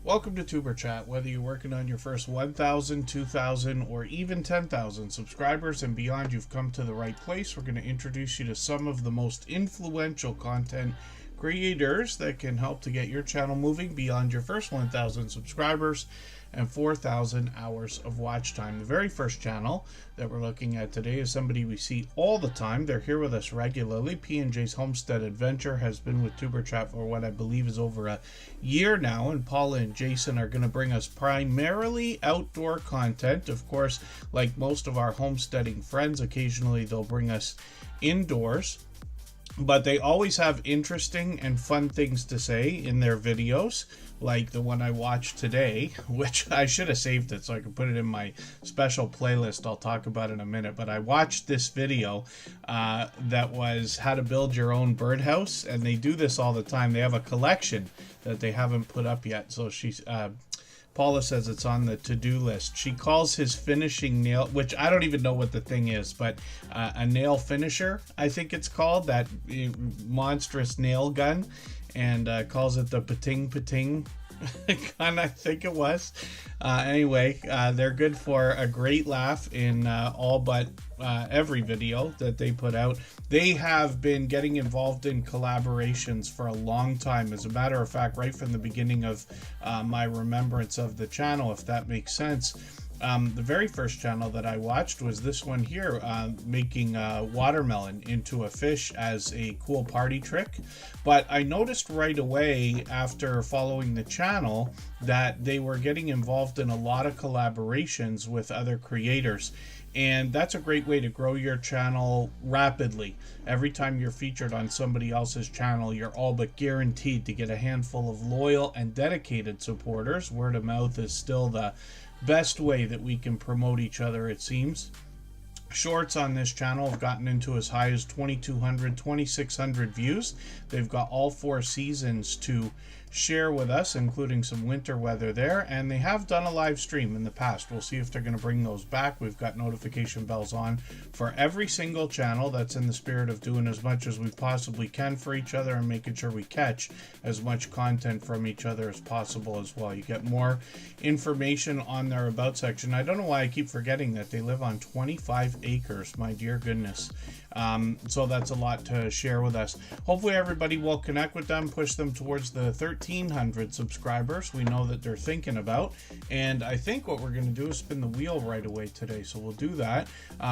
Welcome to Tuber Chat. Whether you're working on your first 1,000, 2,000, or even 10,000 subscribers and beyond, you've come to the right place. We're going to introduce you to some of the most influential content creators that can help to get your channel moving beyond your first 1,000 subscribers and 4,000 hours of watch time. The very first channel that we're looking at today is somebody we see all the time. They're here with us regularly. P&J's Homestead Adventure has been with Tuber Chat for what I believe is over a year now, and Paula and Jason are going to bring us primarily outdoor content. Of course, like most of our homesteading friends, occasionally they'll bring us indoors, but they always have interesting and fun things to say in their videos, like the one I watched today, which I should have saved it so I could put it in my special playlist I'll talk about in a minute. But I watched this video that was how to build your own birdhouse, and they do this all the time. They have a collection that they haven't put up yet, so she's Paula says it's on the to-do list. She calls his finishing nail, which I don't even know what the thing is, but a nail finisher, I think it's called, that monstrous nail gun, and calls it the pating gun, I think it was. Anyway, they're good for a great laugh in all but every video that they put out. They have been getting involved in collaborations for a long time. As a matter of fact, right from the beginning of my remembrance of the channel, if that makes sense. The very first channel that I watched was this one here, making watermelon into a fish as a cool party trick. But I noticed right away after following the channel that they were getting involved in a lot of collaborations with other creators. And that's a great way to grow your channel rapidly. Every time you're featured on somebody else's channel, you're all but guaranteed to get a handful of loyal and dedicated supporters. Word of mouth is still the best way that we can promote each other, it seems. Shorts on this channel have gotten into as high as 2,200, 2,600 views. They've got all 4 seasons to share with us, including some winter weather there, and they have done a live stream in the past. We'll see if they're going to bring those back. We've got notification bells on for every single channel. That's in the spirit of doing as much as we possibly can for each other and making sure we catch as much content from each other as possible as well. You get more information on their about section. I don't know why I keep forgetting that they live on 25 acres, my dear goodness. So that's a lot to share with us. Hopefully everybody will connect with them, push them towards the 1,300 subscribers we know that they're thinking about. And I think what we're going to do is spin the wheel right away today, so we'll do that.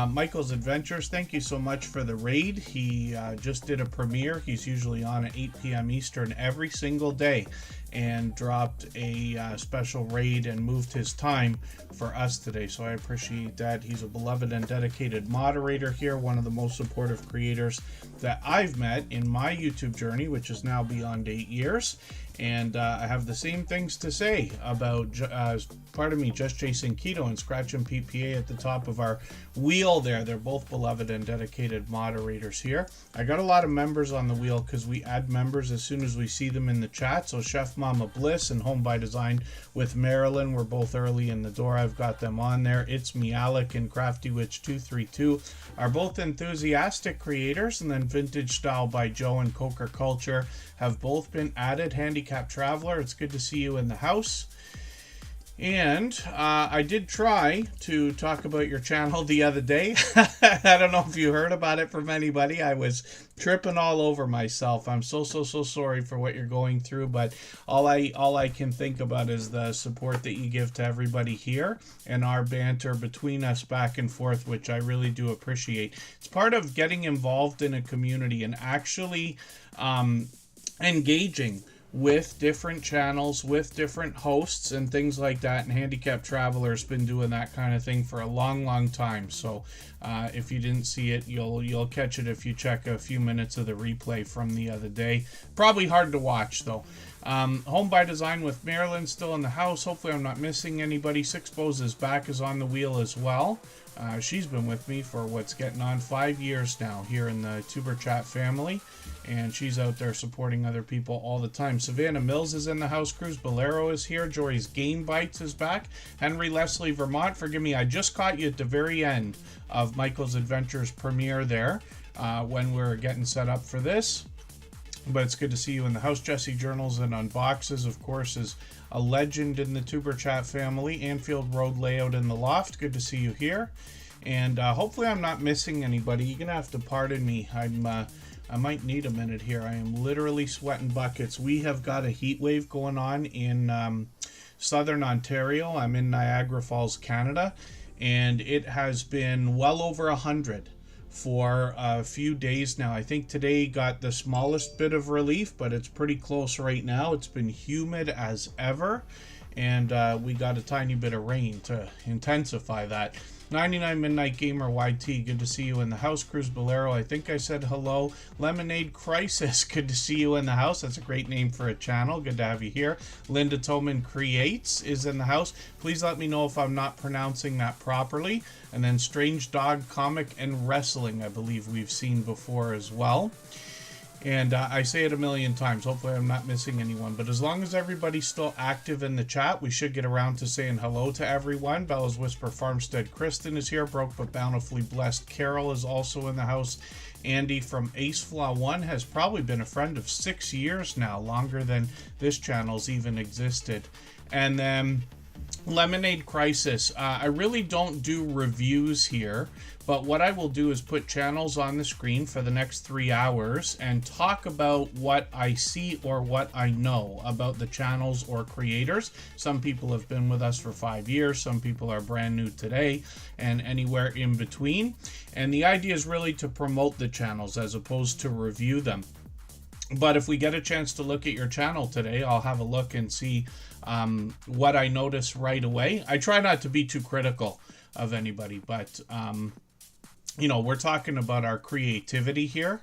Michael's Adventures, thank you so much for the raid. He just did a premiere. He's usually on at 8 p.m. Eastern every single day, and dropped a special raid and moved his time for us today, so I appreciate that. He's a beloved and dedicated moderator here, one of the most supportive creators that I've met in my YouTube journey, which is now beyond 8 years. And I have the same things to say about, Just Chasing Keto and Scratching PPA at the top of our wheel there. They're both beloved and dedicated moderators here. I got a lot of members on the wheel because we add members as soon as we see them in the chat. So Chef Mama Bliss and Home by Design with Marilyn were both early in the door. I've got them on there. It's Me Alec and Crafty Witch 232 are both enthusiastic creators. And then Vintage Style by Joe and Coker Culture have both been added. Handicap Traveler, it's good to see you in the house. And I did try to talk about your channel the other day. I don't know if you heard about it from anybody. I was tripping all over myself. I'm so sorry for what you're going through, but all I can think about is the support that you give to everybody here and our banter between us back and forth, which I really do appreciate. It's part of getting involved in a community and actually engaging with different channels, with different hosts and things like that. And Handicap Traveler's been doing that kind of thing for a long time. So if you didn't see it, you'll catch it if you check a few minutes of the replay from the other day. Probably hard to watch though. Home by Design with Marilyn still in the house. Hopefully I'm not missing anybody. Six Bows is back, is on the wheel as well. She's been with me for what's getting on 5 years now here in the Tuber Chat family, and she's out there supporting other people all the time. Savannah Mills is in the house. Cruz Bolero is here. Jory's Game Bites is back. Henry Leslie Vermont, forgive me, I just caught you at the very end of Michael's Adventures premiere there when we were getting set up for this. But it's good to see you in the house. Jesse Journals and Unboxes, of course, is a legend in the Tuber Chat family. Anfield Road Layout in the Loft, good to see you here. And hopefully I'm not missing anybody. You're going to have to pardon me. I might need a minute here. I am literally sweating buckets. We have got a heat wave going on in southern Ontario. I'm in Niagara Falls, Canada. And it has been well over 100 for a few days now. I think today got the smallest bit of relief, but it's pretty close right now. It's been humid as ever, and we got a tiny bit of rain to intensify that. 99 Midnight Gamer YT, good to see you in the house. Cruz Bolero, I think I said hello. Lemonade Crisis, good to see you in the house. That's a great name for a channel. Good to have you here. Linda Toman Creates is in the house. Please let me know if I'm not pronouncing that properly. And then Strange Dog Comic and Wrestling, I believe we've seen before as well. And I say it a million times. Hopefully I'm not missing anyone. But as long as everybody's still active in the chat, we should get around to saying hello to everyone. Bella's Whisper Farmstead Kristen is here. Broke but Bountifully Blessed Carol is also in the house. Andy from Ace Flaw 1 has probably been a friend of 6 years now. Longer than this channel's even existed. And then Lemonade Crisis. I really don't do reviews here, but what I will do is put channels on the screen for the next 3 hours and talk about what I see or what I know about the channels or creators. Some people have been with us for 5 years, some people are brand new today, and anywhere in between. And the idea is really to promote the channels as opposed to review them. But if we get a chance to look at your channel today, I'll have a look and see what I notice right away. I try not to be too critical of anybody, but you know, we're talking about our creativity here.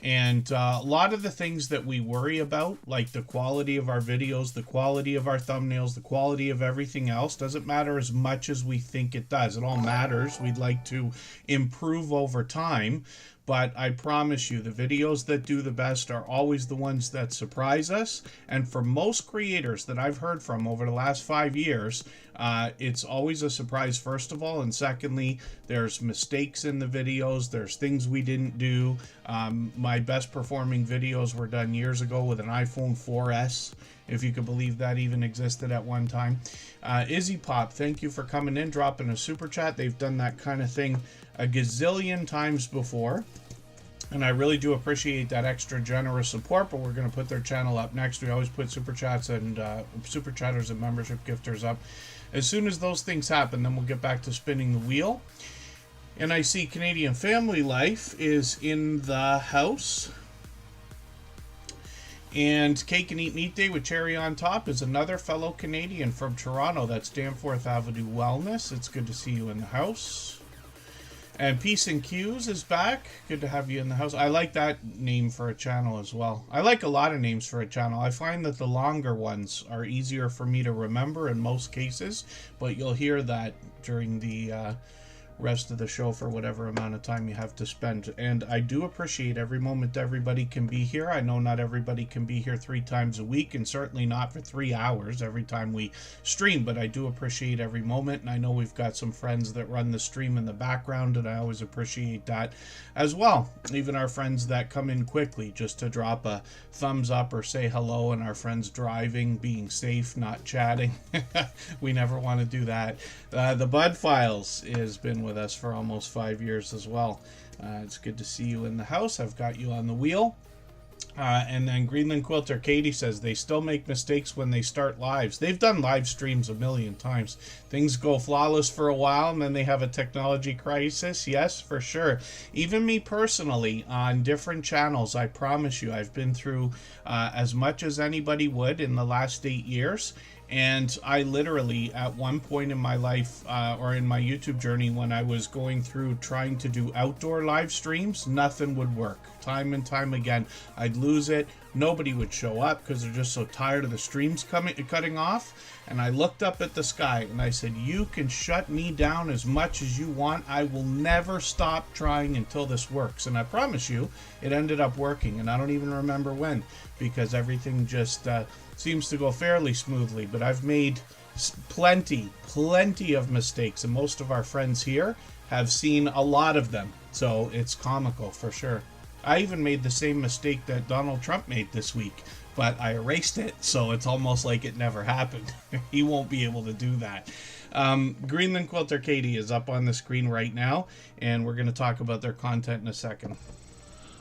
And a lot of the things that we worry about, like the quality of our videos, the quality of our thumbnails, the quality of everything else, doesn't matter as much as we think it does. It all matters. We'd like to improve over time. But I promise you, the videos that do the best are always the ones that surprise us. And for most creators that I've heard from over the last 5 years, it's always a surprise, first of all. And secondly, there's mistakes in the videos. There's things we didn't do. My best performing videos were done years ago with an iPhone 4S, if you could believe that even existed at one time. Izzy Pop, thank you for coming in, dropping a super chat. They've done that kind of thing a gazillion times before, and I really do appreciate that extra generous support. But we're going to put their channel up next. We always put super chats and super chatters and membership gifters up as soon as those things happen. Then we'll get back to spinning the wheel. And I see Canadian Family Life is in the house. And Cake and Eat Meat Day with cherry on top is another fellow Canadian from Toronto. That's Danforth Avenue Wellness. It's good to see you in the house. And Peace and Cues is back. Good to have you in the house. I like that name for a channel as well. I like a lot of names for a channel. I find that the longer ones are easier for me to remember in most cases, but you'll hear that during the rest of the show for whatever amount of time you have to spend. And I do appreciate every moment everybody can be here. I know not everybody can be here 3 times a week, and certainly not for 3 hours every time we stream, but I do appreciate every moment. And I know we've got some friends that run the stream in the background, and I always appreciate that as well. Even our friends that come in quickly just to drop a thumbs up or say hello, and our friends driving, being safe, not chatting. We never want to do that. The Bud Files has been with us for almost 5 years as well. It's good to see you in the house. I've got you on the wheel. And then Greenland Quilter Katie says they still make mistakes when they start lives. They've done live streams a million times. Things go flawless for a while and then they have a technology crisis. Yes, for sure. Even me personally on different channels, I promise you, I've been through as much as anybody would in the last 8 years. And I literally, at one point in my life, or in my YouTube journey, when I was going through trying to do outdoor live streams, nothing would work. Time and time again, I'd lose it. Nobody would show up because they're just so tired of the streams cutting off. And I looked up at the sky and I said, you can shut me down as much as you want. I will never stop trying until this works. And I promise you, it ended up working. And I don't even remember when, because everything just seems to go fairly smoothly. But I've made plenty of mistakes, and most of our friends here have seen a lot of them. So it's comical for sure. I even made the same mistake that Donald Trump made this week, but I erased it, so it's almost like it never happened. He won't be able to do that. Greenland Quilter Katie is up on the screen right now, and we're going to talk about their content in a second.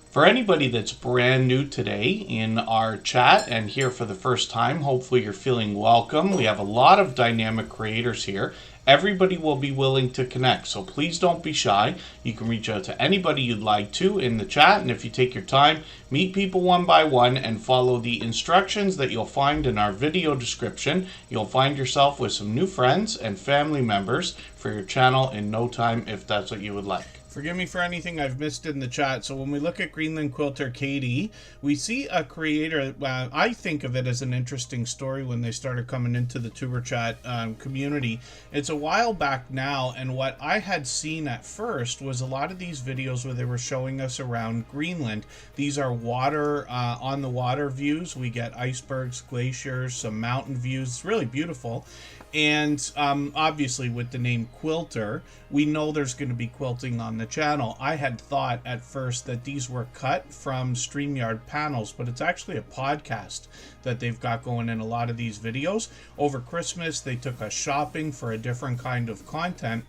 For anybody that's brand new today in our chat and here for the first time, hopefully you're feeling welcome. We have a lot of dynamic creators here. Everybody will be willing to connect, so please don't be shy. You can reach out to anybody you'd like to in the chat, and if you take your time, meet people one by one and follow the instructions that you'll find in our video description. You'll find yourself with some new friends and family members for your channel in no time if that's what you would like. Forgive me for anything I've missed in the chat. So when we look at Greenland Quilter Katie, we see a creator. I think of it as an interesting story when they started coming into the Tuber Chat community. It's a while back now, and what I had seen at first was a lot of these videos where they were showing us around Greenland. These are water, on the water views. We get icebergs, glaciers, some mountain views. It's really beautiful. And obviously with the name Quilter, we know there's going to be quilting on the channel. I had thought at first that these were cut from StreamYard panels, but it's actually a podcast that they've got going in a lot of these videos. Over Christmas, they took us shopping for a different kind of content,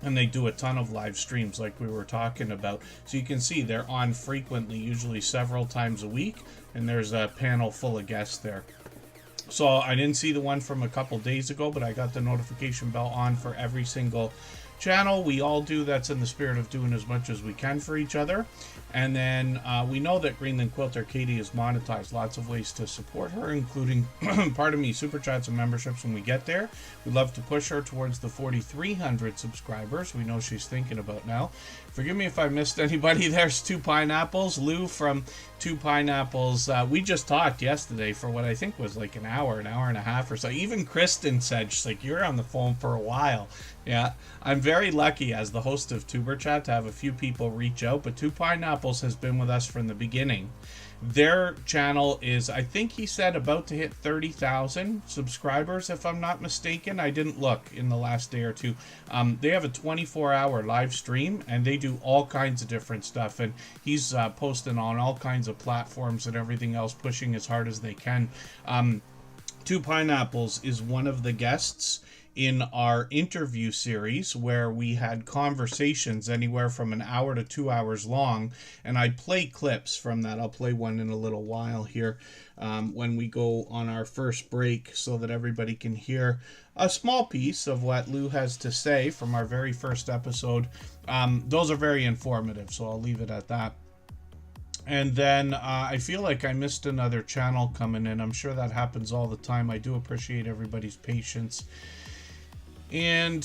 and they do a ton of live streams like we were talking about. So you can see they're on frequently, usually several times a week, and there's a panel full of guests there. So I didn't see the one from a couple days ago, but I got the notification bell on for every single channel. We all do. That's in the spirit of doing as much as we can for each other. And then we know that Greenland Quilter Katie is monetized. Lots of ways to support her, including, pardon me, super chats and memberships when we get there. We'd love to push her towards the 4,300 subscribers we know she's thinking about now. Forgive me if I missed anybody. There's Two Pineapples. Lou from Two Pineapples. We just talked yesterday for what I think was like an hour and a half or so. Even Kristen said, she's like, you're on the phone for a while. Yeah, I'm very lucky as the host of Tuber Chat to have a few people reach out, but Two Pineapples has been with us from the beginning. Their channel is, I think he said, about to hit 30,000 subscribers, if I'm not mistaken. I didn't look in the last day or two. They have a 24-hour live stream, and they do all kinds of different stuff, and he's posting on all kinds of platforms and everything else, pushing as hard as they can. Two Pineapples is one of the guests in our interview series where we had conversations anywhere from an hour to 2 hours long, and I play clips from that. I'll play one in a little while here when we go on our first break so that everybody can hear a small piece of what Lou has to say from our very first episode. Those are very informative, so I'll leave it at that. And then I feel like I missed another channel coming in. I'm sure that happens all the time. I do appreciate everybody's patience. And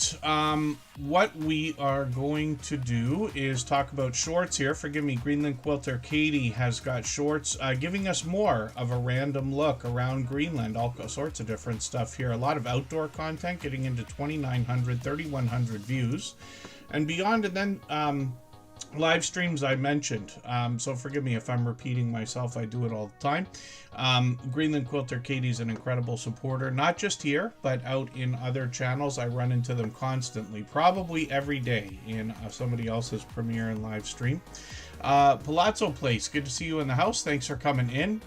what we are going to do is talk about shorts here. Forgive me, Greenland Quilter Katie has got shorts giving us more of a random look around Greenland. All sorts of different stuff here. A lot of outdoor content getting into 2,900, 3,100 views and beyond. And then live streams I mentioned, so forgive me if I'm repeating myself. I do it all the time. Greenland Quilter Katie's an incredible supporter, not just here, but out in other channels. I run into them constantly, probably every day in somebody else's premiere and live stream. Palazzo Place, good to see you in the house. Thanks for coming in.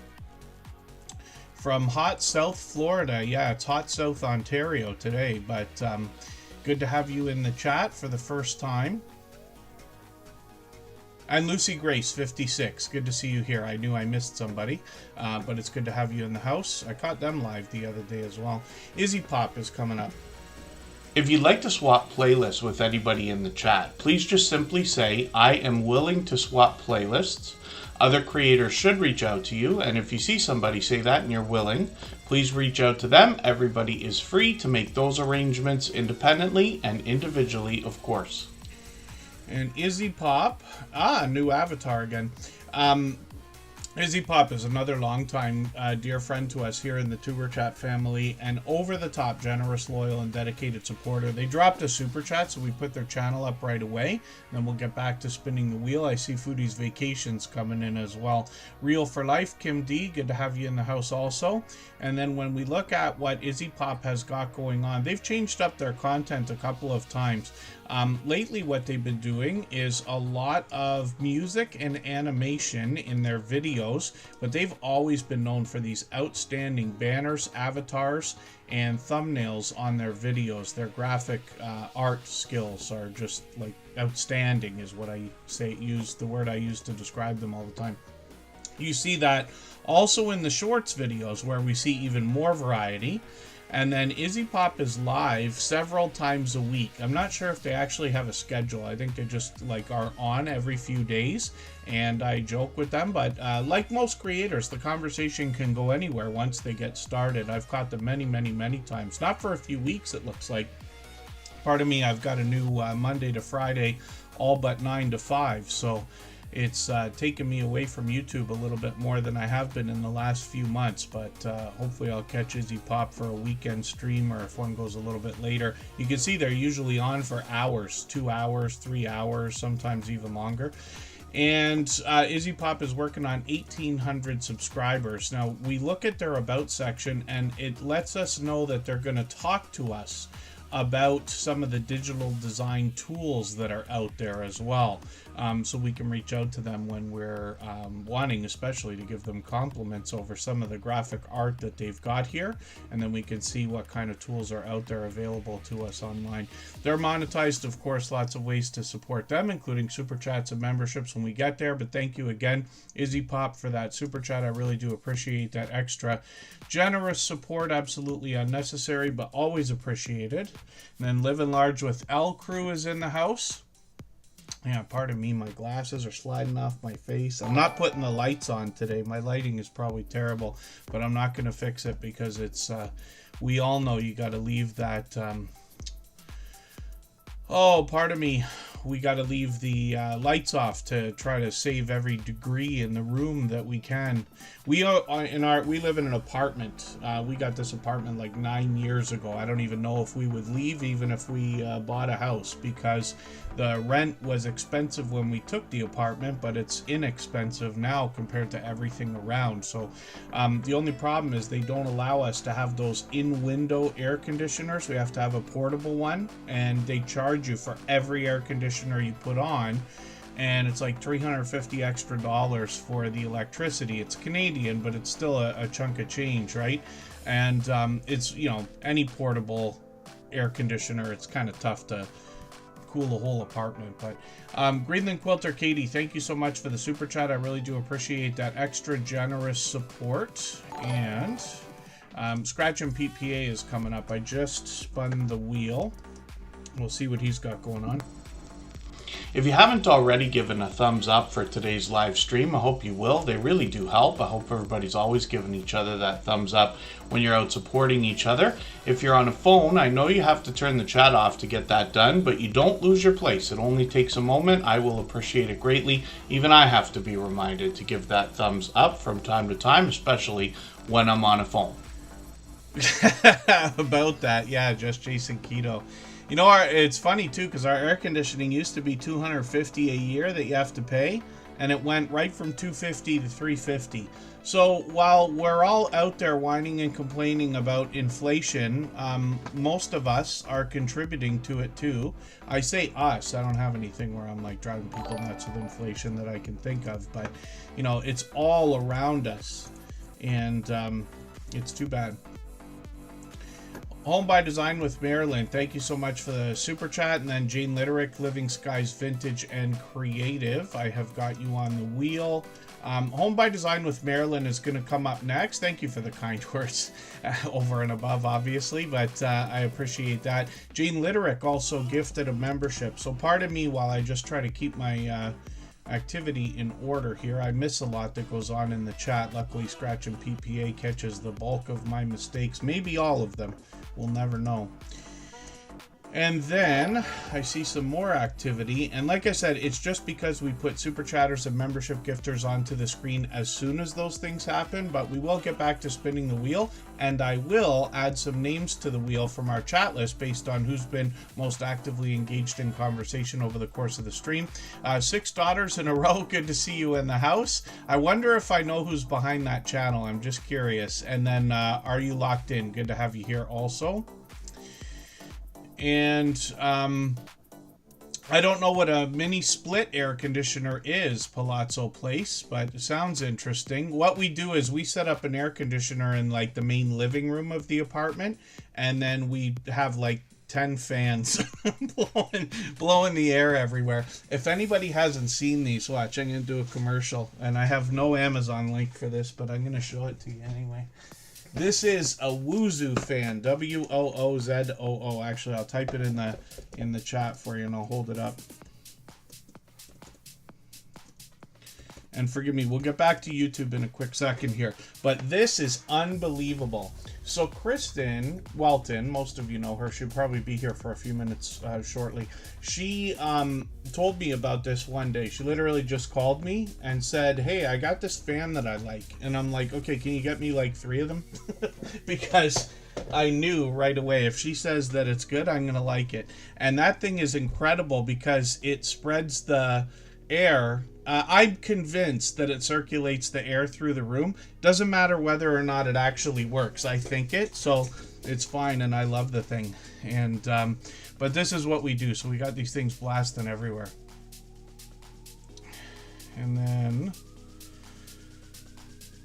From hot South Florida. Yeah, it's hot South Ontario today, but good to have you in the chat for the first time. And Lucy Grace, 56. Good to see you here. I knew I missed somebody, but it's good to have you in the house. I caught them live the other day as well. Izzy Pop is coming up. If you'd like to swap playlists with anybody in the chat, please just simply say, I am willing to swap playlists. Other creators should reach out to you, and if you see somebody say that and you're willing, please reach out to them. Everybody is free to make those arrangements independently and individually, of course. And Izzy Pop, new avatar again. Izzy Pop is another longtime dear friend to us here in the Tuber Chat family, and over the top, generous, loyal, and dedicated supporter. They dropped a super chat, so we put their channel up right away. Then we'll get back to spinning the wheel. I see Foodie's Vacations coming in as well. Real for Life, Kim D, good to have you in the house also. And then when we look at what Izzy Pop has got going on, they've changed up their content a couple of times. Lately, what they've been doing is a lot of music and animation in their videos, but they've always been known for these outstanding banners, avatars, and thumbnails on their videos. Their graphic art skills are just like outstanding, is what I say. Use the word I use to describe them all the time. You see that also in the shorts videos, where we see even more variety. And then Izzy Pop is live several times a week. I'm not sure if they actually have a schedule. I think they just like are on every few days, and I joke with them. But like most creators, the conversation can go anywhere once they get started. I've caught them many, many, many times. Not for a few weeks, it looks like. Pardon me, I've got a new Monday to Friday, all but 9 to 5. So it's taken me away from YouTube a little bit more than I have been in the last few months, but hopefully I'll catch Izzy Pop for a weekend stream, or if one goes a little bit later. You can see they're usually on for hours, 2 hours, 3 hours, sometimes even longer. And Izzy Pop is working on 1,800 subscribers. Now, we look at their About section, and it lets us know that they're going to talk to us about some of the digital design tools that are out there as well, so we can reach out to them when we're wanting especially to give them compliments over some of the graphic art that they've got here, and then we can see what kind of tools are out there available to us online. They're monetized, of course, lots of ways to support them, including super chats and memberships when we get there. But thank you again, Izzy Pop, for that super chat. I really do appreciate that extra generous support. Absolutely unnecessary, but always appreciated. And then Living Large with L Crew is in the house. Yeah, pardon me, my glasses are sliding off my face. I'm not putting the lights on today. My lighting is probably terrible, but I'm not going to fix it because it's, we all know you got to leave that, oh, pardon me. We got to leave the lights off to try to save every degree in the room that we can. We live in an apartment. We got this apartment like 9 years ago. I don't even know if we would leave even if we bought a house, because the rent was expensive when we took the apartment, but it's inexpensive now compared to everything around. So the only problem is they don't allow us to have those in-window air conditioners. We have to have a portable one, and they charge you for every air conditioner you put on, and it's like $350 extra for the electricity. It's Canadian, but it's still a chunk of change, right? And it's, you know, any portable air conditioner, it's kind of tough to cool the whole apartment. But Greenland Quilter Katie, thank you so much for the super chat. I really do appreciate that extra generous support. And Scratch and Pete PA is coming up. I just spun the wheel. We'll see what he's got going on. If you haven't already given a thumbs up for today's live stream, I hope you will. They really do help. I hope everybody's always giving each other that thumbs up when you're out supporting each other. If you're on a phone, I know you have to turn the chat off to get that done, but you don't lose your place. It only takes a moment. I will appreciate it greatly. Even I have to be reminded to give that thumbs up from time to time, especially when I'm on a phone. About that, yeah, just Jason Keto. You know, it's funny too, because our air conditioning used to be $250 a year that you have to pay, and it went right from $250 to $350. So while we're all out there whining and complaining about inflation, most of us are contributing to it too. I say us. I don't have anything where I'm like driving people nuts with inflation that I can think of, but you know, it's all around us, and it's too bad. Home by Design with Marilyn, thank you so much for the super chat. And then Jane Litterick, Living Skies Vintage and Creative, I have got you on the wheel. Home by Design with Marilyn is going to come up next. Thank you for the kind words over and above, obviously, but I appreciate that. Jane Litterick also gifted a membership, so pardon me while I just try to keep my activity in order here. I miss a lot that goes on in the chat. Luckily, Scratch and PPA catches the bulk of my mistakes, maybe all of them. We'll never know. And then I see some more activity. And like I said, it's just because we put Super Chatters and membership gifters onto the screen as soon as those things happen. But we will get back to spinning the wheel. And I will add some names to the wheel from our chat list based on who's been most actively engaged in conversation over the course of the stream. 6 daughters in a row. Good to see you in the house. I wonder if I know who's behind that channel. I'm just curious. And then are you locked in? Good to have you here also. And I don't know what a mini split air conditioner is, Palazzo Place, but it sounds interesting. What we do is we set up an air conditioner in like the main living room of the apartment, and then we have like 10 fans blowing the air everywhere. If anybody hasn't seen these, watch, I'm going to do a commercial, and I have no Amazon link for this, but I'm going to show it to you anyway. This is a Woozoo fan, W-O-O-Z-O-O. Actually, I'll type it in the chat for you, and I'll hold it up. And forgive me, we'll get back to YouTube in a quick second here. But this is unbelievable. So Kristen Welton, most of you know her. She'll probably be here for a few minutes shortly. She told me about this one day. She literally just called me and said, hey, I got this fan that I like. And I'm like, okay, can you get me like 3 of them? Because I knew right away, if she says that it's good, I'm going to like it. And that thing is incredible because it spreads the air. I'm convinced that it circulates the air through the room. Doesn't matter whether or not it actually works. I think it, so it's fine, and I love the thing. And but this is what we do. So we got these things blasting everywhere. And then,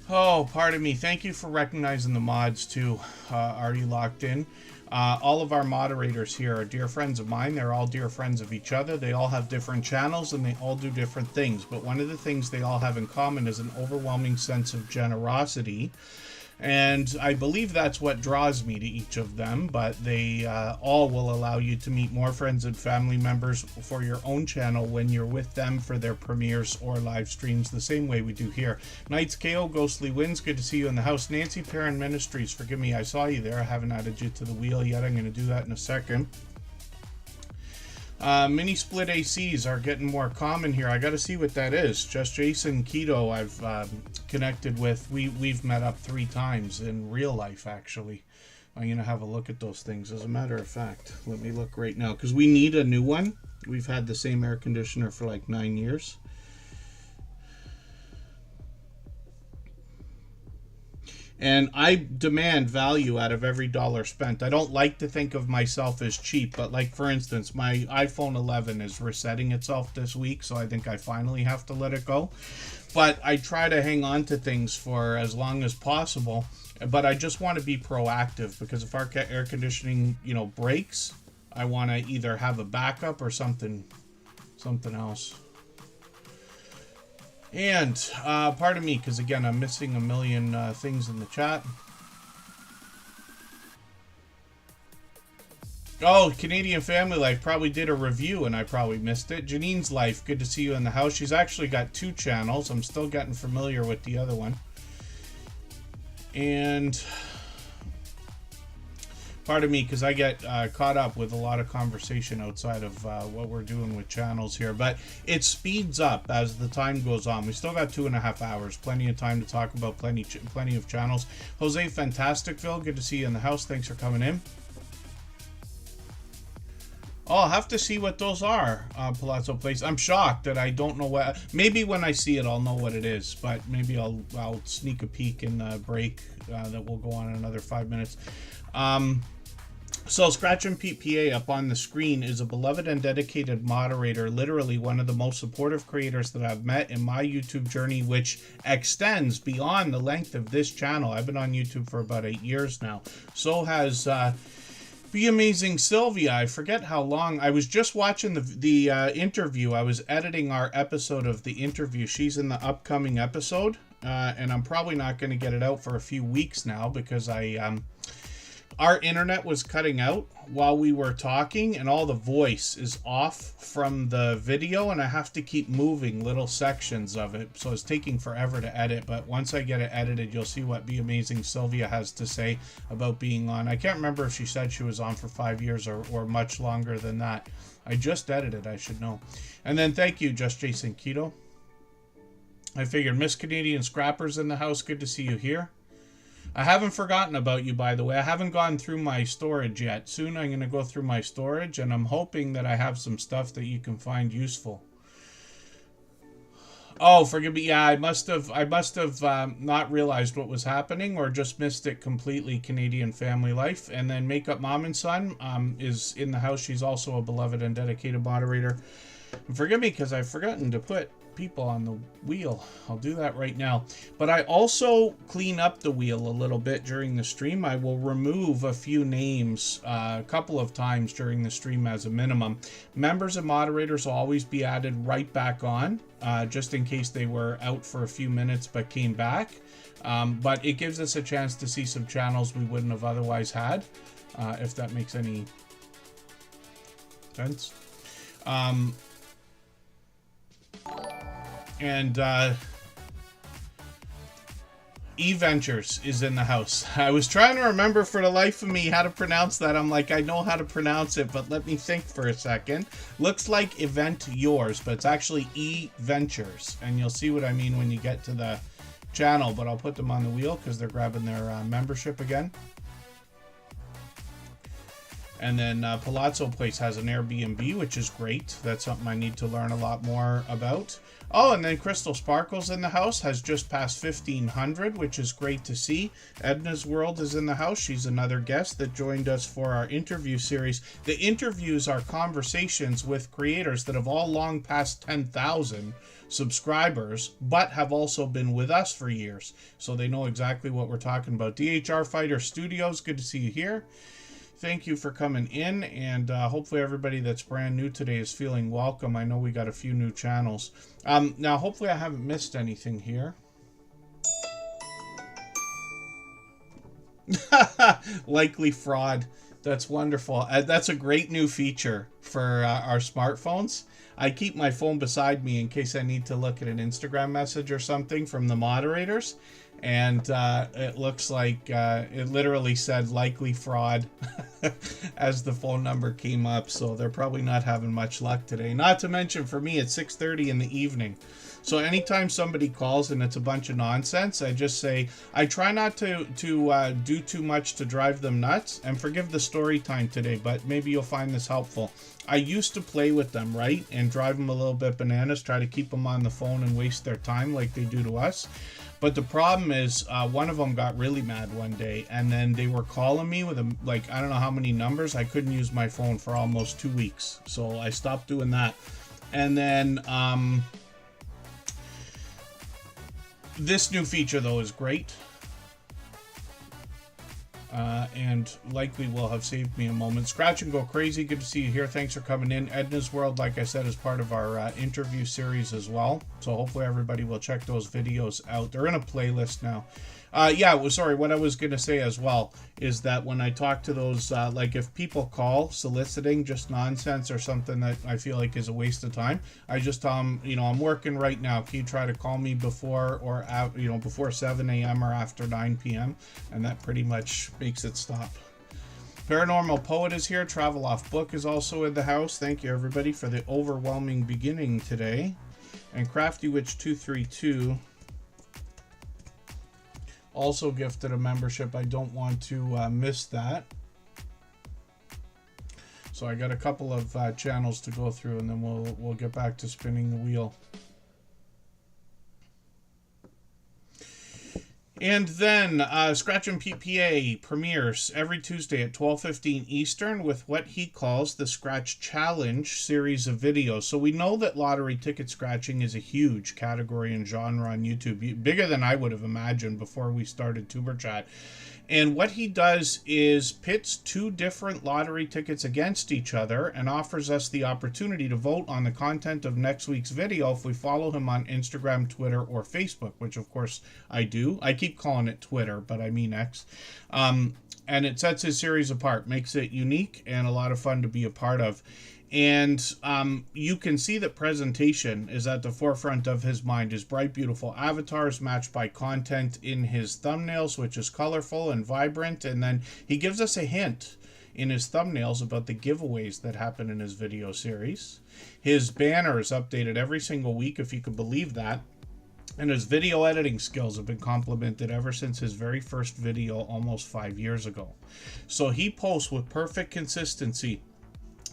oh, pardon me. Thank you for recognizing the mods too. Are you locked in? All of our moderators here are dear friends of mine. They're all dear friends of each other. They all have different channels and they all do different things. But one of the things they all have in common is an overwhelming sense of generosity. And I believe that's what draws me to each of them. But they all will allow you to meet more friends and family members for your own channel when you're with them for their premieres or live streams, the same way we do here. Knights KO, Ghostly Winds, good to see you in the house. Nancy Perrin Ministries, forgive me, I saw you there. I haven't added you to the wheel yet. I'm going to do that in a second. Mini split ACs are getting more common here. I got to see what that is. Just Jason Keto I've connected with. We've met up 3 times in real life, actually. I'm going to have a look at those things. As a matter of fact, let me look right now, because we need a new one. We've had the same air conditioner for like 9 years. And I demand value out of every dollar spent. I don't like to think of myself as cheap, but like, for instance, my iPhone 11 is resetting itself this week, so I think I finally have to let it go. But I try to hang on to things for as long as possible, but I just want to be proactive, because if our air conditioning, breaks, I want to either have a backup or something else. And pardon me, because again, I'm missing a million things in the chat. Oh, Canadian Family Life probably did a review and I probably missed it. Janine's Life, good to see you in the house. She's actually got 2 channels. I'm still getting familiar with the other one. And pardon me, because I get caught up with a lot of conversation outside of what we're doing with channels here. But it speeds up as the time goes on. We still got 2.5 hours. Plenty of time to talk about plenty of channels. Jose Fantasticville, good to see you in the house. Thanks for coming in. Oh, I'll have to see what those are, Palazzo Place. I'm shocked that I don't know what... Maybe when I see it, I'll know what it is. But maybe I'll sneak a peek in the break that will go on in another 5 minutes. So Scratch and PPA up on the screen is a beloved and dedicated moderator, literally one of the most supportive creators that I've met in my YouTube journey, which extends beyond the length of this channel. I've been on YouTube for about 8 years now. So has Be Amazing Sylvia. I forget how long. I was just watching the interview. I was editing our episode of the interview. She's in the upcoming episode, and I'm probably not going to get it out for a few weeks now because I our internet was cutting out while we were talking, and all the voice is off from the video, and I have to keep moving little sections of it, so it's taking forever to edit. But once I get it edited, you'll see what Be Amazing Sylvia has to say about being on. I can't remember if she said she was on for 5 years or much longer than that. I just edited, I should know. And then thank you, Just Jason Keto. I figured Miss Canadian Scrappers in the house. Good to see you here. I haven't forgotten about you, by the way. I haven't gone through my storage yet. Soon I'm going to go through my storage, and I'm hoping that I have some stuff that you can find useful. Oh, forgive me. Yeah, I must have not realized what was happening, or just missed it completely. Canadian Family Life. And then Makeup Mom and Son is in the house. She's also a beloved and dedicated moderator. And forgive me because I've forgotten to put people on the wheel. I'll do that right now. But I also clean up the wheel a little bit during the stream. I will remove a few names a couple of times during the stream as a minimum. Members and moderators will always be added right back on, just in case they were out for a few minutes but came back. But it gives us a chance to see some channels we wouldn't have otherwise had, if that makes any sense. And E-Ventures is in the house. I was trying to remember for the life of me how to pronounce that. I'm like, I know how to pronounce it, but let me think for a second. Looks like Event Yours, but it's actually E-Ventures. And you'll see what I mean when you get to the channel, but I'll put them on the wheel because they're grabbing their membership again. And then Palazzo Place has an Airbnb, which is great. That's something I need to learn a lot more about. Oh, and then Crystal Sparkles in the house, has just passed 1,500, which is great to see. Edna's World is in the house. She's another guest that joined us for our interview series. The interviews are conversations with creators that have all long passed 10,000 subscribers, but have also been with us for years. So they know exactly what we're talking about. DHR Fighter Studios, good to see you here. Thank you for coming in, and hopefully everybody that's brand new today is feeling welcome. I know we got a few new channels. Now, hopefully I haven't missed anything here. Likely fraud. That's wonderful. That's a great new feature for our smartphones. I keep my phone beside me in case I need to look at an Instagram message or something from the moderators. And it looks like it literally said likely fraud as the phone number came up. So they're probably not having much luck today. Not to mention for me, it's 6:30 in the evening. So anytime somebody calls and it's a bunch of nonsense, I just say, I try not to do too much to drive them nuts. And forgive the story time today, but maybe you'll find this helpful. I used to play with them, right? And drive them a little bit bananas, try to keep them on the phone and waste their time like they do to us. But the problem is, one of them got really mad one day, and then they were calling me with, like, I don't know how many numbers. I couldn't use my phone for almost 2 weeks. So I stopped doing that. And then this new feature, though, is great. And likely will have saved me a moment. Scratch and Go Crazy, good to see you here. Thanks for coming in. Edna's World, like I said, is part of our interview series as well. So hopefully everybody will check those videos out. They're in a playlist now. Sorry, what I was going to say as well is that when I talk to those, like if people call soliciting just nonsense or something that I feel like is a waste of time, I just tell them, I'm working right now. Can you try to call me before or before 7 a.m. or after 9 p.m.? And that pretty much makes it stop. Paranormal Poet is here. Travel Off Book is also in the house. Thank you, everybody, for the overwhelming beginning today. And Crafty Witch 232 also gifted a membership. I don't want to miss that. So I got a couple of channels to go through, and then we'll get back to spinning the wheel. And then Scratch and PPA premieres every Tuesday at 12:15 Eastern with what he calls the Scratch Challenge series of videos. So we know that lottery ticket scratching is a huge category and genre on YouTube, bigger than I would have imagined before we started Tuber Chat. And what he does is pits 2 different lottery tickets against each other and offers us the opportunity to vote on the content of next week's video if we follow him on Instagram, Twitter, or Facebook, which of course I do. I keep calling it Twitter, but I mean X. And it sets his series apart, makes it unique and a lot of fun to be a part of. And you can see that presentation is at the forefront of his mind. His bright, beautiful avatars matched by content in his thumbnails, which is colorful and vibrant. And then he gives us a hint in his thumbnails about the giveaways that happen in his video series. His banner is updated every single week, if you could believe that. And his video editing skills have been complimented ever since his very first video almost 5 years ago. So he posts with perfect consistency.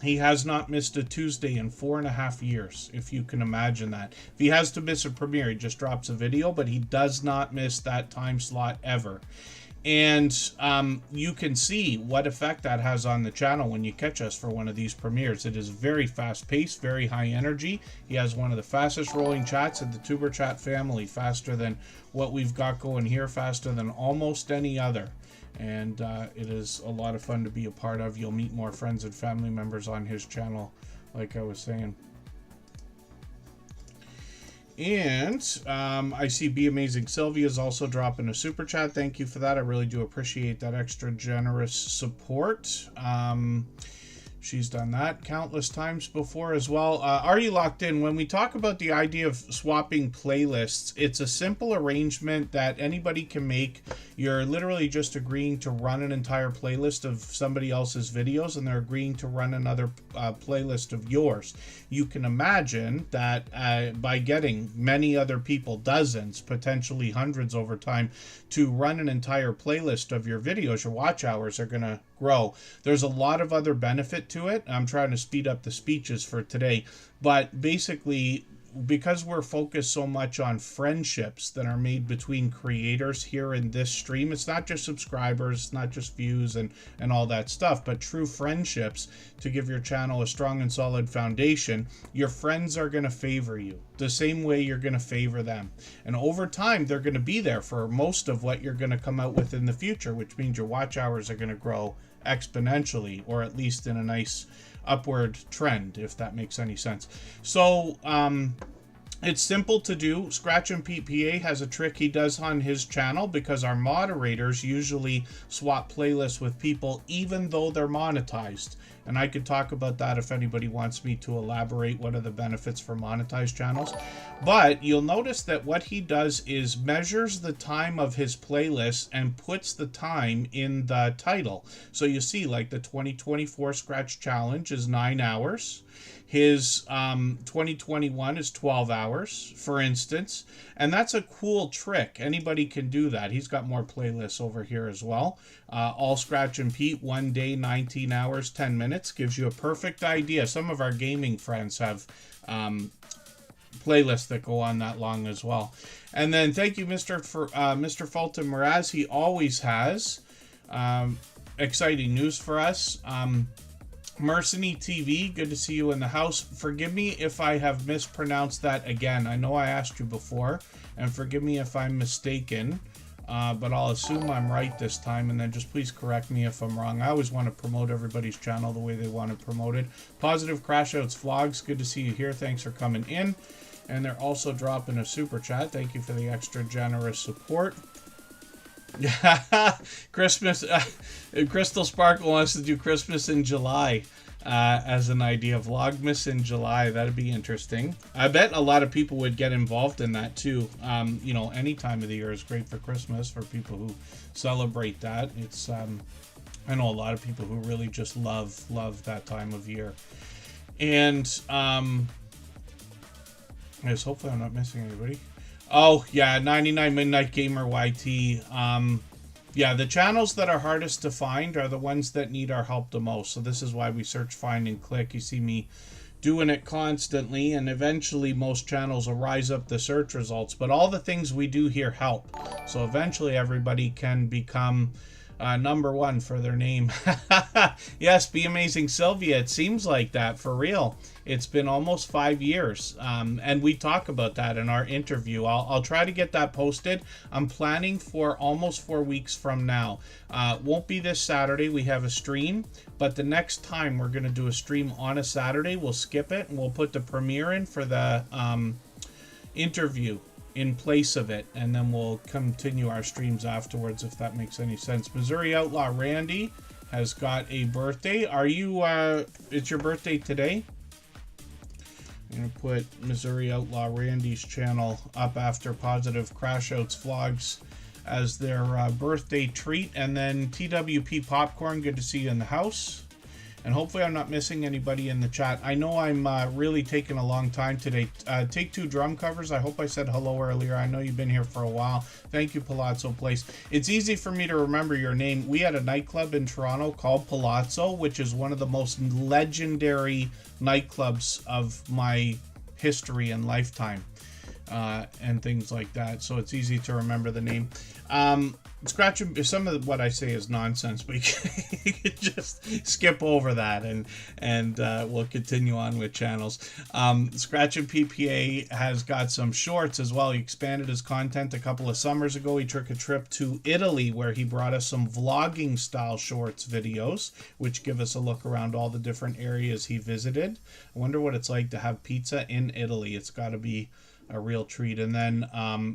He has not missed a Tuesday in 4.5 years, if you can imagine that. If he has to miss a premiere, he just drops a video, but he does not miss that time slot ever. And you can see what effect that has on the channel when you catch us for one of these premieres. It is very fast-paced, very high energy. He has one of the fastest rolling chats in the Superchat family, faster than what we've got going here, faster than almost any other. And it is a lot of fun to be a part of. You'll meet more friends and family members on his channel, like I was saying. And I see Be Amazing Sylvia is also dropping a super chat. Thank you for that. I really do appreciate that extra generous support. She's done that countless times before as well. Are you locked in? When we talk about the idea of swapping playlists, it's a simple arrangement that anybody can make. You're literally just agreeing to run an entire playlist of somebody else's videos, and they're agreeing to run another playlist of yours. You can imagine that by getting many other people, dozens, potentially hundreds over time, to run an entire playlist of your videos, your watch hours are going to grow. There's a lot of other benefit to it. I'm trying to speed up the speeches for today, but basically, because we're focused so much on friendships that are made between creators here in this stream, it's not just subscribers, it's not just views and all that stuff, but true friendships to give your channel a strong and solid foundation. Your friends are going to favor you the same way you're going to favor them. And over time, they're going to be there for most of what you're going to come out with in the future, which means your watch hours are going to grow exponentially, or at least in a nice upward trend, if that makes any sense. So it's simple to do. Scratch and PPA has a trick he does on his channel, because our moderators usually swap playlists with people even though they're monetized. And I could talk about that if anybody wants me to elaborate what are the benefits for monetized channels. But you'll notice that what he does is measures the time of his playlist and puts the time in the title. So you see, like, the 2024 Scratch Challenge is 9 hours. His 2021 is 12 hours, for instance. And that's a cool trick. Anybody can do that. He's got more playlists over here as well. All Scratch and Pete, 1 day, 19 hours, 10 minutes. Gives you a perfect idea. Some of our gaming friends have playlists that go on that long as well. And then thank you, Mr. Fulton Mraz. He always has exciting news for us. Mercenary TV, good to see you in the house. Forgive me if I have mispronounced that again. I know I asked you before, and forgive me if I'm mistaken, but I'll assume I'm right this time, and then just please correct me if I'm wrong. I always want to promote everybody's channel the way they want it promoted. Positive Crash Outs Vlogs, good to see you here. Thanks for coming in. And they're also dropping a super chat. Thank you for the extra generous support. Christmas. Crystal Sparkle wants to do Christmas in July as an idea. Vlogmas in July. That'd be interesting. I bet a lot of people would get involved in that too. You know, any time of the year is great for Christmas for people who celebrate that. It's I know a lot of people who really just love that time of year. And yes, hopefully I'm not missing anybody. Oh, yeah, 99 Midnight Gamer YT. Yeah, the channels that are hardest to find are the ones that need our help the most. So this is why we search, find, and click. You see me doing it constantly, and eventually most channels will rise up the search results. But all the things we do here help. So eventually everybody can become number one for their name. Yes, Be Amazing Sylvia. It seems like that for real. It's been almost 5 years, and we talk about that in our interview. I'll try to get that posted. I'm planning for almost 4 weeks from now. Won't be this Saturday. We have a stream, but the next time we're going to do a stream on a Saturday, we'll skip it and we'll put the premiere in for the interview in place of it, and then we'll continue our streams afterwards, if that makes any sense. Missouri Outlaw Randy has got a birthday. Are you it's your birthday today? I'm gonna put Missouri Outlaw Randy's channel up after Positive Crash Outs vlogs as their birthday treat. And then TWP Popcorn, good to see you in the house. And hopefully I'm not missing anybody in the chat. I know I'm really taking a long time today. Take Two Drum Covers, I hope I said hello earlier. I know you've been here for a while. Thank you, Palazzo Place. It's easy for me to remember your name. We had a nightclub in Toronto called Palazzo, which is one of the most legendary nightclubs of my history and lifetime. And things like that. So it's easy to remember the name. Scratch, some of what I say is nonsense, but you can just skip over that, and we'll continue on with channels. Scratch and PPA has got some shorts as well. He expanded his content a couple of summers ago. He took a trip to Italy where he brought us some vlogging style shorts videos, which give us a look around all the different areas he visited. I wonder what it's like to have pizza in Italy. It's got to be a real treat. And then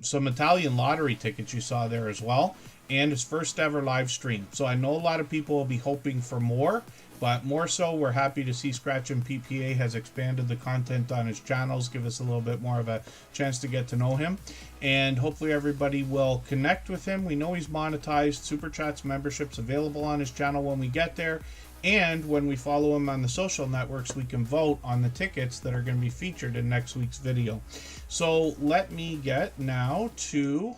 some Italian lottery tickets you saw there as well, and his first ever live stream. So I know a lot of people will be hoping for more, but more so we're happy to see Scratch and PPA has expanded the content on his channels, give us a little bit more of a chance to get to know him, and hopefully everybody will connect with him. We know he's monetized. Super Chats memberships available on his channel when we get there. And when we follow him on the social networks, we can vote on the tickets that are going to be featured in next week's video. So let me get now to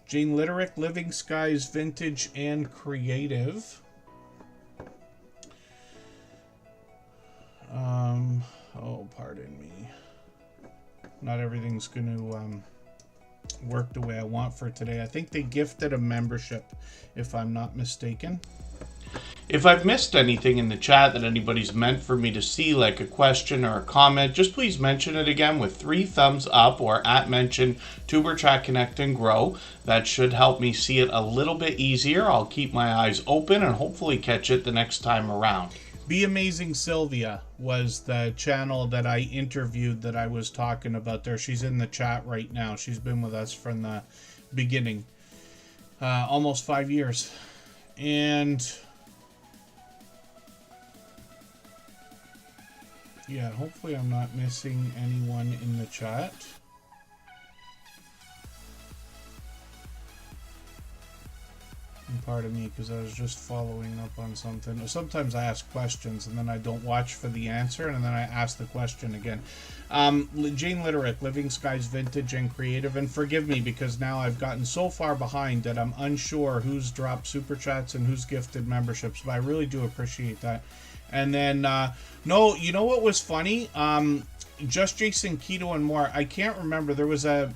Jane Litterick, Living Skies Vintage and Creative. Oh, pardon me. Not everything's going to work the way I want for today. I think they gifted a membership, if I'm not mistaken. If I've missed anything in the chat that anybody's meant for me to see, like a question or a comment, just please mention it again with 3 thumbs up or @mention Tuber Chat Connect and Grow. That should help me see it a little bit easier. I'll keep my eyes open and hopefully catch it the next time around. Be Amazing Sylvia was the channel that I interviewed that I was talking about there. She's in the chat right now. She's been with us from the beginning. Almost 5 years. And yeah, hopefully I'm not missing anyone in the chat. And pardon me, because I was just following up on something. Sometimes I ask questions and then I don't watch for the answer, and then I ask the question again. Jane Litterick, Living Skies Vintage and Creative, and forgive me because now I've gotten so far behind that I'm unsure who's dropped super chats and who's gifted memberships, but I really do appreciate that. And then, no, you know what was funny? Just Jason Keto and more. I can't remember. There was in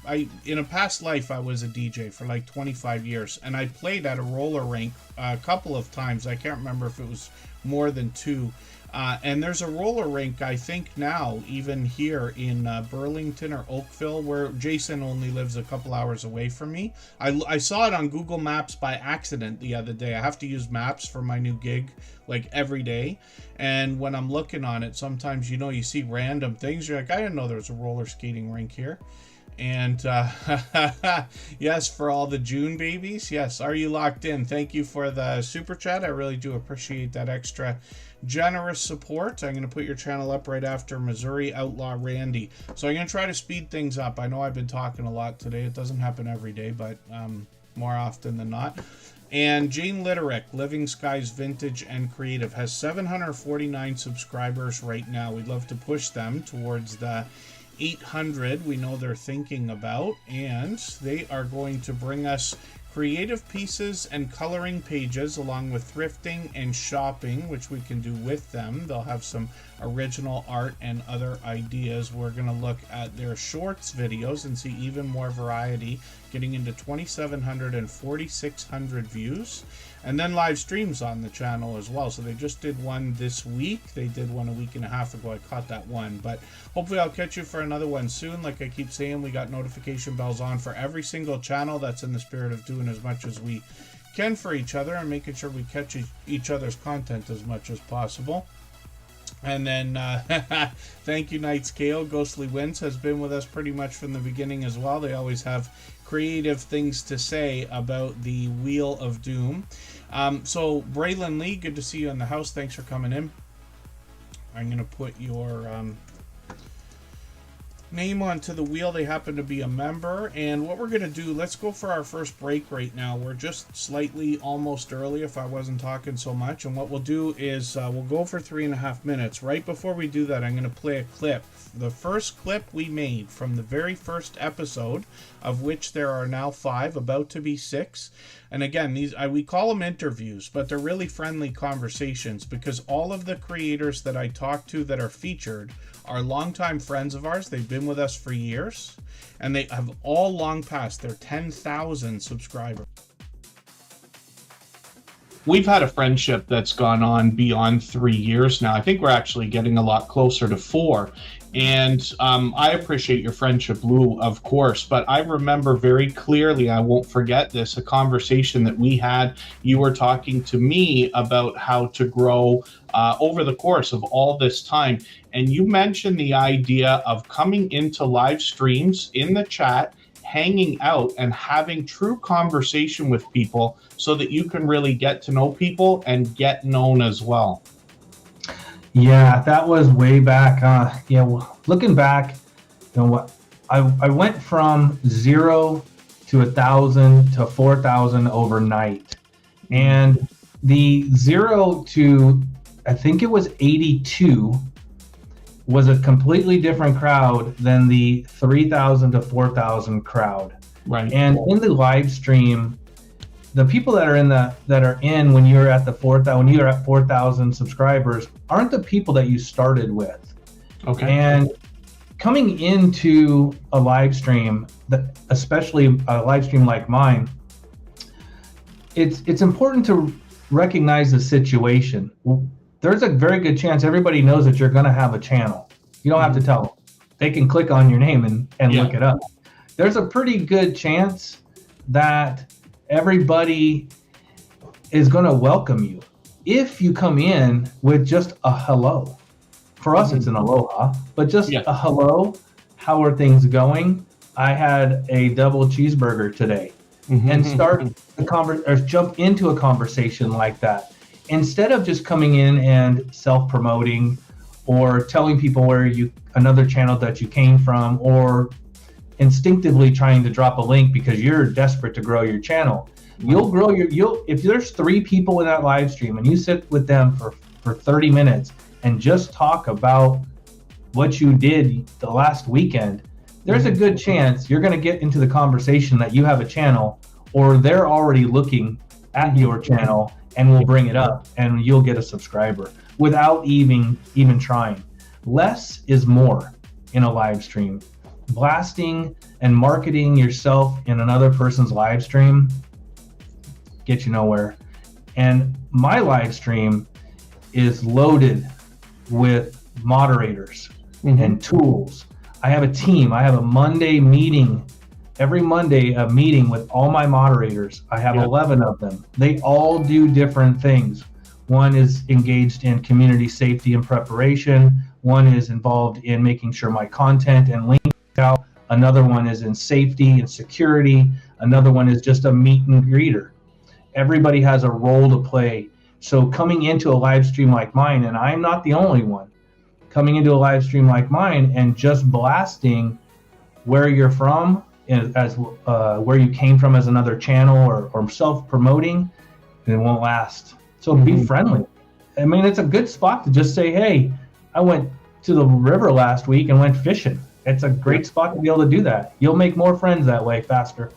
a past life, I was a DJ for like 25 years, and I played at a roller rink a couple of times. I can't remember if it was more than 2. And there's a roller rink, I think now, even here in Burlington or Oakville, where Jason only lives a couple hours away from me. I saw it on Google Maps by accident the other day. I have to use maps for my new gig, like every day. And when I'm looking on it, sometimes, you know, you see random things. You're like, I didn't know there was a roller skating rink here. And yes, for all the June babies. Yes, are you locked in? Thank you for the super chat. I really do appreciate that extra generous support. I'm going to put your channel up right after Missouri Outlaw Randy. So I'm going to try to speed things up. I know I've been talking a lot today. It doesn't happen every day, but more often than not. And Jane Litterick, Living Skies Vintage and Creative, has 749 subscribers right now. We'd love to push them towards the 800 we know they're thinking about, and they are going to bring us creative pieces and coloring pages along with thrifting and shopping, which we can do with them. They'll have some original art and other ideas. We're going to look at their shorts videos and see even more variety, getting into 2,700 and 4,600 views. And then live streams on the channel as well. So they just did one this week. They did one a week and a half ago. I caught that one. But hopefully I'll catch you for another one soon. Like I keep saying, we got notification bells on for every single channel. That's in the spirit of doing as much as we can for each other and making sure we catch each other's content as much as possible. And then thank you, Knights Kale. Ghostly Winds has been with us pretty much from the beginning as well. They always have creative things to say about the Wheel of Doom. So Braylon Lee, good to see you in the house. Thanks for coming in. I'm going to put your name onto the wheel. They happen to be a member. And what we're going to do, let's go for our first break right now. We're just slightly almost early if I wasn't talking so much. And what we'll do is we'll go for 3.5 minutes. Right before we do that, I'm going to play a clip. The first clip we made from the very first episode, of which there are now 5, about to be 6. And again, these we call them interviews, but they're really friendly conversations because all of the creators that I talk to that are featured are longtime friends of ours. They've been with us for years, and they have all long passed their 10,000 subscribers. We've had a friendship that's gone on beyond 3 years now. I think we're actually getting a lot closer to 4. And I appreciate your friendship, Lou, of course, but I remember very clearly, I won't forget this, a conversation that we had. You were talking to me about how to grow over the course of all this time. And you mentioned the idea of coming into live streams in the chat, hanging out and having true conversation with people so that you can really get to know people and get known as well. Yeah, that was way back. Looking back, I went from 0 to 1,000 to 4,000 overnight, and the 0 to I think it was 82 was a completely different crowd than the 3,000 to 4,000 crowd. Right. And in the live stream, the people that are in when you're at 4,000 subscribers aren't the people that you started with. Okay. And coming into a live stream, especially a live stream like mine, it's important to recognize the situation. There's a very good chance everybody knows that you're going to have a channel. You don't have to tell them. They can click on your name and look it up. There's a pretty good chance that everybody is going to welcome you if you come in with just a hello. For us, it's an aloha, but just a hello. How are things going? I had a double cheeseburger today, and start or jump into a conversation like that. Instead of just coming in and self-promoting or telling people another channel that you came from, or instinctively trying to drop a link because you're desperate to grow your channel. You'll grow if there's 3 people in that live stream and you sit with them for 30 minutes and just talk about what you did the last weekend, there's a good chance you're going to get into the conversation that you have a channel, or they're already looking at your channel and will bring it up, and you'll get a subscriber without even trying. Less is more in a live stream. Blasting and marketing yourself in another person's live stream get you nowhere. And my live stream is loaded with moderators and tools. I have a team. I have a Monday meeting. Every Monday, a meeting with all my moderators. I have 11 of them. They all do different things. One is engaged in community safety and preparation. One is involved in making sure my content and links out. Another one is in safety and security. Another one is just a meet and greeter. Everybody has a role to play. So coming into a live stream like mine, and I'm not the only one, coming into a live stream like mine and just blasting where you're from, as where you came from as another channel, or self-promoting, it won't last. So be friendly. I mean, it's a good spot to just say, hey, I went to the river last week and went fishing. It's a great spot to be able to do that. You'll make more friends that way faster.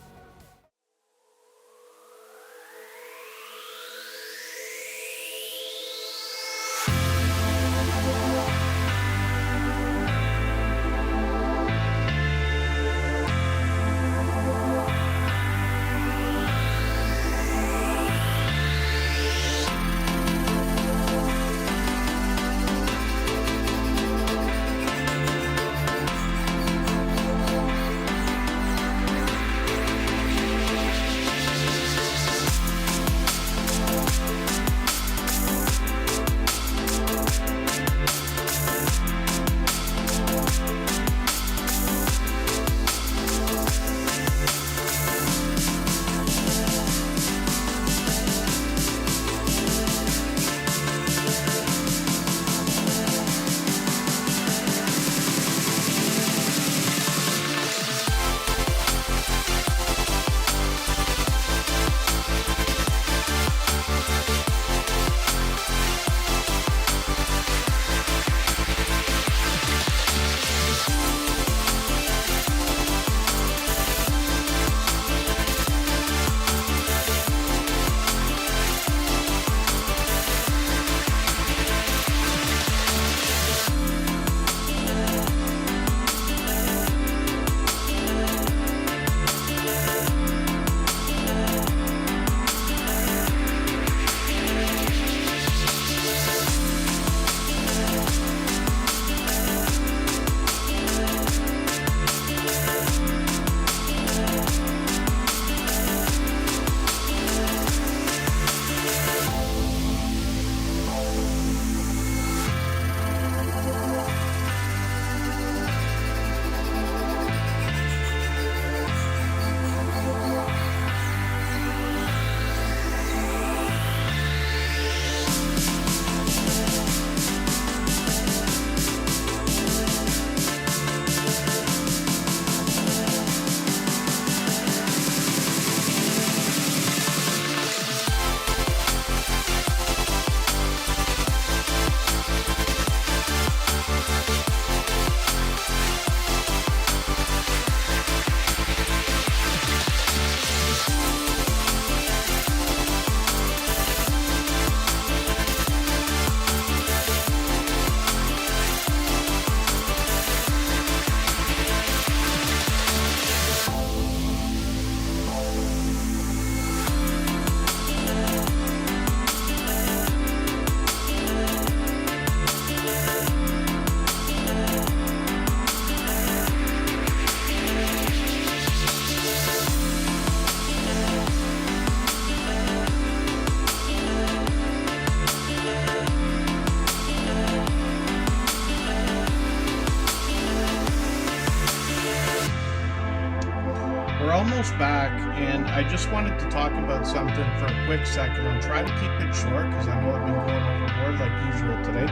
We're almost back, and I just wanted to talk about something for a quick second. I'll try to keep it short because I know I've been going overboard like usual today.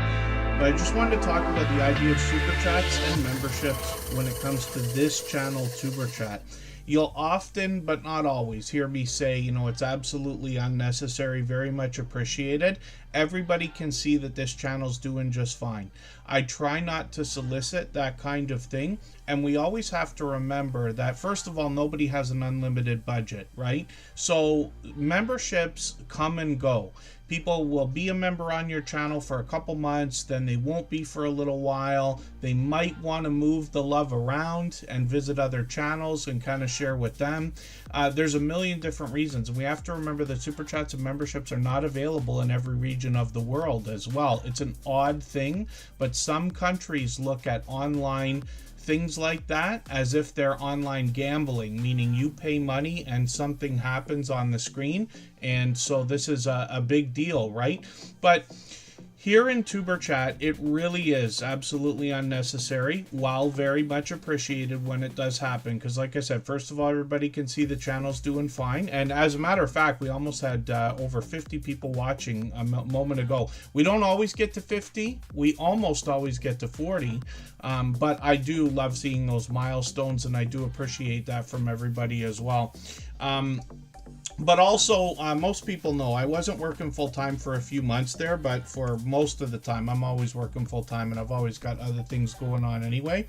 But I just wanted to talk about the idea of super chats and memberships when it comes to this channel, Superchat. You'll often, but not always, hear me say, you know, it's absolutely unnecessary, very much appreciated. Everybody can see that this channel's doing just fine. I try not to solicit that kind of thing, and we always have to remember that, first of all, nobody has an unlimited budget, right? So memberships come and go. People will be a member on your channel for a couple months, then they won't be for a little while. They might want to move the love around and visit other channels and kind of share with them. There's a million different reasons, and we have to remember that super chats and memberships are not available in every region of the world as well. It's an odd thing, but some countries look at online things like that as if they're online gambling, meaning you pay money and something happens on the screen, and so this is a big deal, right? But here in Superchat, it really is absolutely unnecessary, while very much appreciated when it does happen. Because like I said, first of all, everybody can see the channel's doing fine. And as a matter of fact, we almost had over 50 people watching a moment ago. We don't always get to 50. We almost always get to 40. But I do love seeing those milestones, and I do appreciate that from everybody as well. But also, most people know I wasn't working full-time for a few months there, but for most of the time, I'm always working full-time, and I've always got other things going on anyway.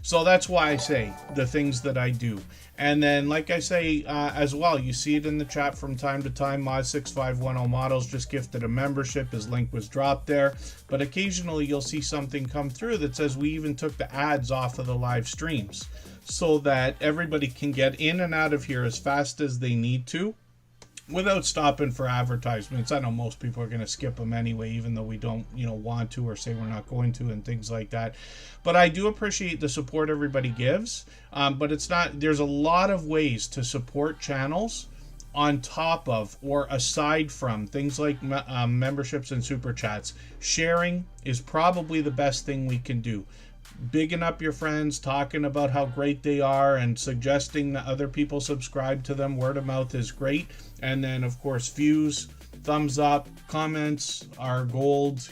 So that's why I say the things that I do. And then, like I say as well, you see it in the chat from time to time. Mod6510 Models just gifted a membership. His link was dropped there. But occasionally, you'll see something come through that says we even took the ads off of the live streams, so that everybody can get in and out of here as fast as they need to without stopping for advertisements. I know most people are going to skip them anyway, even though we don't, want to, or say we're not going to, and things like that. But I do appreciate the support everybody gives. But it's not, there's a lot of ways to support channels on top of or aside from things like memberships and super chats. Sharing is probably the best thing we can do. Bigging up your friends, talking about how great they are, and suggesting that other people subscribe to them. Word of mouth is great. And then, of course, views, thumbs up, comments are gold,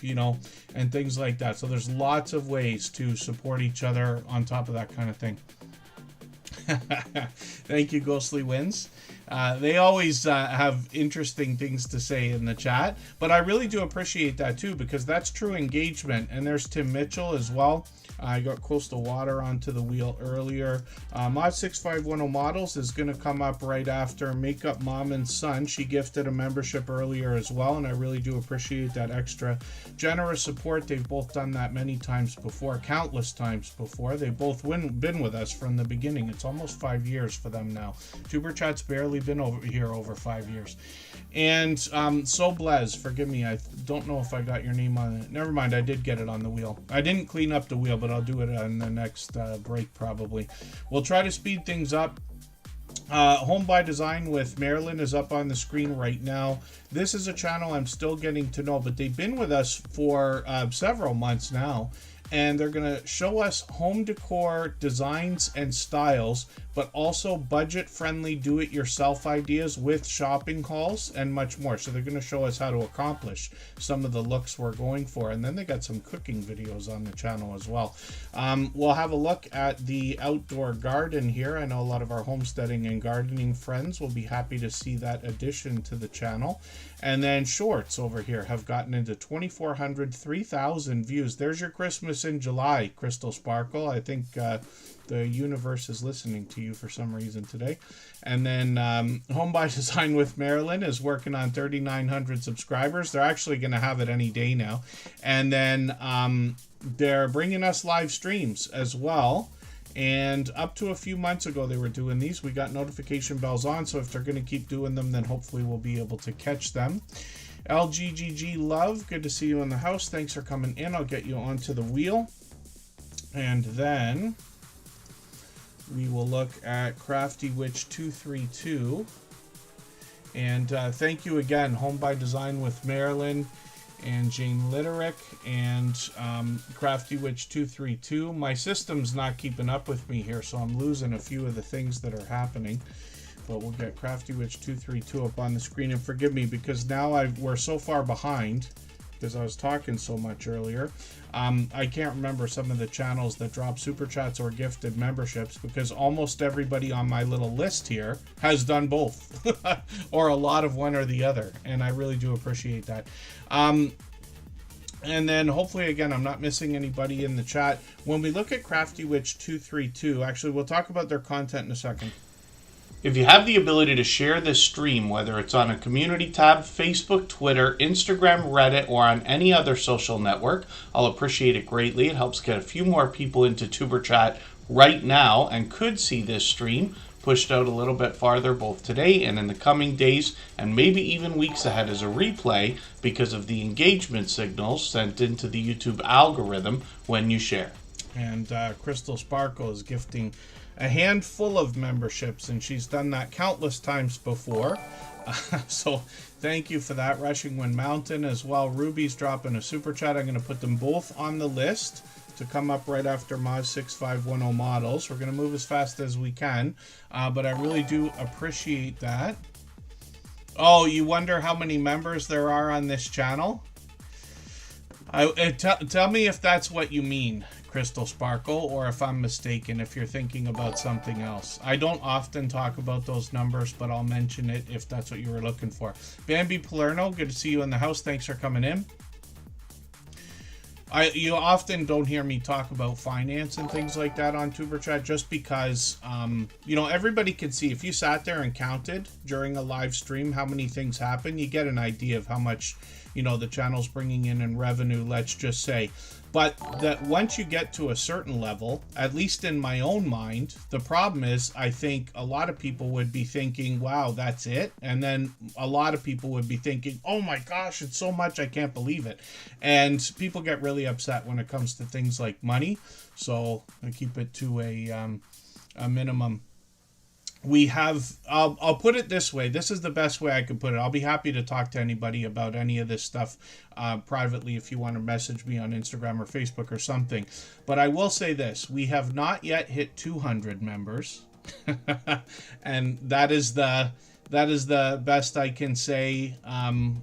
and things like that. So there's lots of ways to support each other on top of that kind of thing. Thank you, Ghostly Wins. They always have interesting things to say in the chat, but I really do appreciate that too, because that's true engagement. And there's Tim Mitchell as well. I got Coastal Water onto the wheel earlier. Mod6510 Models is going to come up right after Makeup Mom and Son. She gifted a membership earlier as well, and I really do appreciate that extra generous support. They've both done that many times before, countless times before. They've both been with us from the beginning. It's almost 5 years for them now. Superchat's barely been over 5 years. And So Blez, forgive me, I don't know if I got your name on it. Never mind, I did get it on the wheel. I didn't clean up the wheel, but I'll do it on the next break probably. We'll try to speed things up. Home by Design with Marilyn is up on the screen right now. This is a channel I'm still getting to know, but they've been with us for several months now. And they're going to show us home decor designs and styles, but also budget-friendly do-it-yourself ideas with shopping hauls and much more. So they're going to show us how to accomplish some of the looks we're going for. And then they got some cooking videos on the channel as well. We'll have a look at the outdoor garden here. I know a lot of our homesteading and gardening friends will be happy to see that addition to the channel. And then shorts over here have gotten into 2,400, 3,000 views. There's your Christmas in July, Crystal Sparkle. I think the universe is listening to you for some reason today. And then Home by Design with Marilyn is working on 3,900 subscribers. They're actually going to have it any day now. And then they're bringing us live streams as well. And up to a few months ago, they were doing these. We got notification bells on, so if they're going to keep doing them, then hopefully we'll be able to catch them. LGGG Love, good to see you in the house. Thanks for coming in. I'll get you onto the wheel. And then we will look at Crafty Witch 232. And thank you again, Home by Design with Marilyn. and Jane Litterick, and Crafty Witch 232. My system's not keeping up with me here, so I'm losing a few of the things that are happening. But we'll get Crafty Witch 232 up on the screen, and forgive me because now we're so far behind because I was talking so much earlier. I can't remember some of the channels that drop super chats or gifted memberships because almost everybody on my little list here has done both or a lot of one or the other, and I really do appreciate that. And then hopefully, again, I'm not missing anybody in the chat. When we look at Crafty Witch 232, actually, we'll talk about their content in a second. If you have the ability to share this stream, whether it's on a community tab, Facebook, Twitter, Instagram, Reddit, or on any other social network, I'll appreciate it greatly. It helps get a few more people into Tuber Chat right now and could see this stream pushed out a little bit farther both today and in the coming days and maybe even weeks ahead as a replay because of the engagement signals sent into the YouTube algorithm when you share. And Crystal Sparkle is gifting a handful of memberships, and she's done that countless times before. So thank you for that. Rushing Wind Mountain as well. Ruby's dropping a super chat. I'm going to put them both on the list to come up right after Mod 6510 models. We're going to move as fast as we can, but I really do appreciate that. Oh, you wonder how many members there are on this channel? Tell me if that's what you mean, Crystal Sparkle, or if I'm mistaken, if you're thinking about something else. I don't often talk about those numbers, but I'll mention it if that's what you were looking for. Bambi Palerno, good to see you in the house. Thanks for coming in. You often don't hear me talk about finance and things like that on Tuber Chat just because, you know, everybody can see. If you sat there and counted during a live stream how many things happen, you get an idea of how much, you know, the channel's bringing in revenue, let's just say. But that once you get to a certain level, at least in my own mind, the problem is I think a lot of people would be thinking, wow, that's it. And then a lot of people would be thinking, oh my gosh, it's so much, I can't believe it. And people get really upset when it comes to things like money. So I keep it to a minimum. We have, I'll put it this way. This is the best way I could put it. I'll be happy to talk to anybody about any of this stuff privately if you want to message me on Instagram or Facebook or something. But I will say this. We have not yet hit 200 members. And that is the best I can say.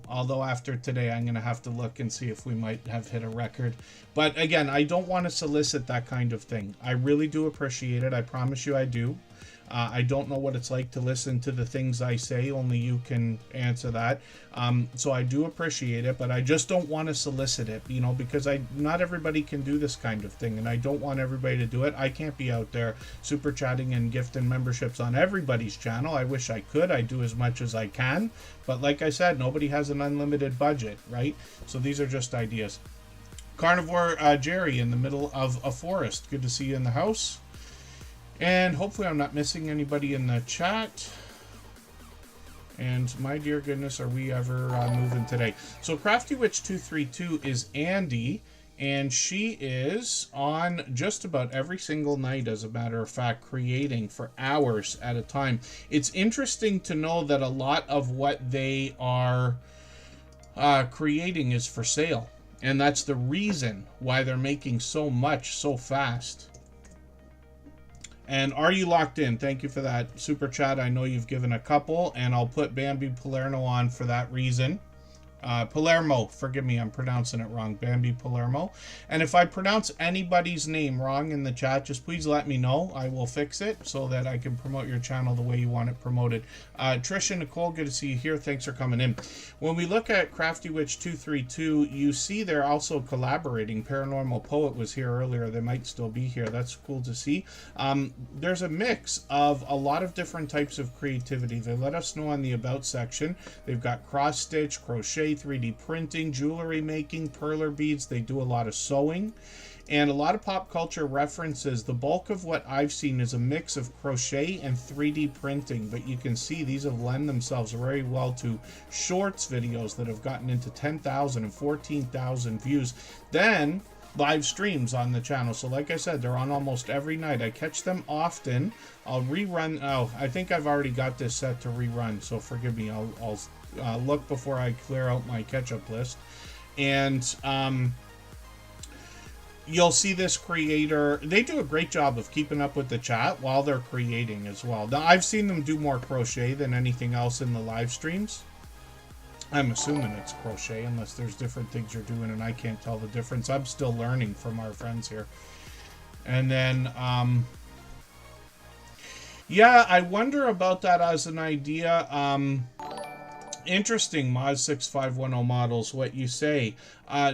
Although after today, I'm going to have to look and see if we might have hit a record. But again, I don't want to solicit that kind of thing. I really do appreciate it. I promise you I do. I don't know what it's like to listen to the things I say. Only you can answer that. So I do appreciate it, but I just don't want to solicit it, you know, because not everybody can do this kind of thing, and I don't want everybody to do it. I can't be out there super chatting and gifting memberships on everybody's channel. I wish I could. I do as much as I can. But like I said, nobody has an unlimited budget, right? So these are just ideas. Carnivore Jerry in the middle of a forest. Good to see you in the house. And hopefully I'm not missing anybody in the chat. And my dear goodness, are we ever moving today? So Crafty Witch 232 is Andy, and she is on just about every single night, as a matter of fact, creating for hours at a time. It's interesting to know that a lot of what they are creating is for sale. And that's the reason why they're making so much so fast. And are you locked in? Thank you for that super chat. I know you've given a couple, and I'll put Bambi Palermo on for that reason. Palermo, forgive me, I'm pronouncing it wrong. Bambi Palermo. And if I pronounce anybody's name wrong in the chat, just please let me know. I will fix it so that I can promote your channel the way you want it promoted. Trish and Nicole, good to see you here. Thanks for coming in. When we look at Crafty Witch 232, you see they're also collaborating. Paranormal Poet was here earlier. They might still be here. That's cool to see. There's a mix of a lot of different types of creativity. They let us know on the About section. They've got cross stitch, crochet, 3D printing, jewelry making, perler beads. They do a lot of sewing and a lot of pop culture references. The bulk of what I've seen is a mix of crochet and 3D printing, but you can see these have lent themselves very well to shorts videos that have gotten into 10,000 and 14,000 views. Then live streams on the channel. So like I said, they're on almost every night. I catch them often. I'll rerun. Oh, I think I've already got this set to rerun, so forgive me. I'll look before I clear out my catch-up list. And you'll see this creator, they do a great job of keeping up with the chat while they're creating as well. Now, I've seen them do more crochet than anything else in the live streams. I'm assuming it's crochet, unless there's different things you're doing and I can't tell the difference. I'm still learning from our friends here. And then, yeah, I wonder about that as an idea. Interesting, Moz6510 models, what you say.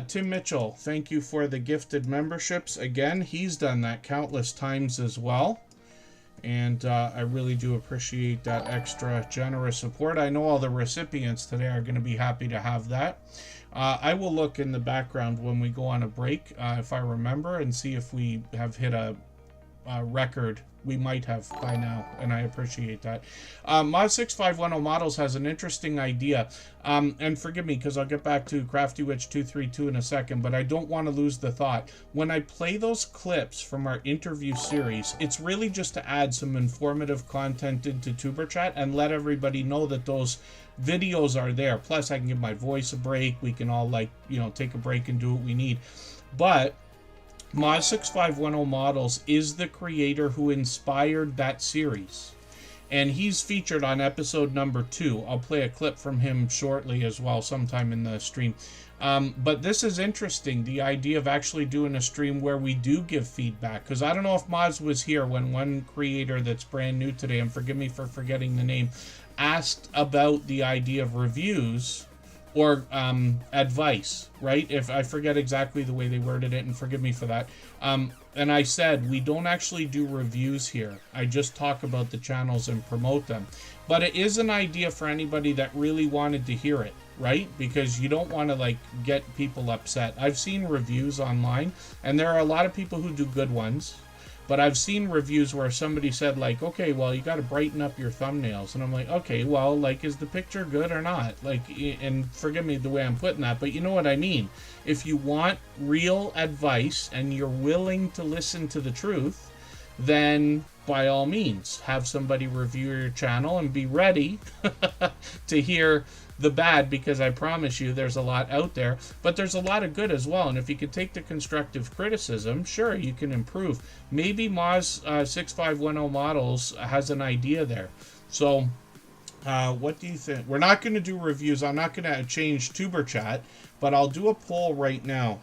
Tim Mitchell, thank you for the gifted memberships. Again, he's done that countless times as well. And I really do appreciate that extra generous support. I know all the recipients today are going to be happy to have that. I will look in the background when we go on a break, if I remember, and see if we have hit a record. We might have by now, and I appreciate that. Mod6510 Models has an interesting idea. And forgive me, because I'll get back to Crafty Witch 232 in a second, but I don't want to lose the thought. When I play those clips from our interview series, it's really just to add some informative content into Superchat and let everybody know that those videos are there. Plus, I can give my voice a break. We can all, like, you know, take a break and do what we need. But Mod6510 Models is the creator who inspired that series. And he's featured on episode number 2. I'll play a clip from him shortly as well, sometime in the stream. But this is interesting, the idea of actually doing a stream where we do give feedback. Because I don't know if Moz was here when one creator that's brand new today, and forgive me for forgetting the name, asked about the idea of reviews or advice, right? If I forget exactly the way they worded it, and forgive me for that. And I said, we don't actually do reviews here. I just talk about the channels and promote them. But it is an idea for anybody that really wanted to hear it, right? Because you don't want to, like, get people upset. I've seen reviews online, and there are a lot of people who do good ones. But I've seen reviews where somebody said, like, okay, well, you got to brighten up your thumbnails. And I'm like, okay, well, like, is the picture good or not? Like, and forgive me the way I'm putting that, but you know what I mean. If you want real advice and you're willing to listen to the truth, then by all means, have somebody review your channel and be ready to hear the bad, because I promise you there's a lot out there, but there's a lot of good as well. And if you could take the constructive criticism, sure, you can improve. Maybe Moz6510 Models has an idea there. So what do you think? We're not going to do reviews. I'm not going to change Tuber Chat, but I'll do a poll right now.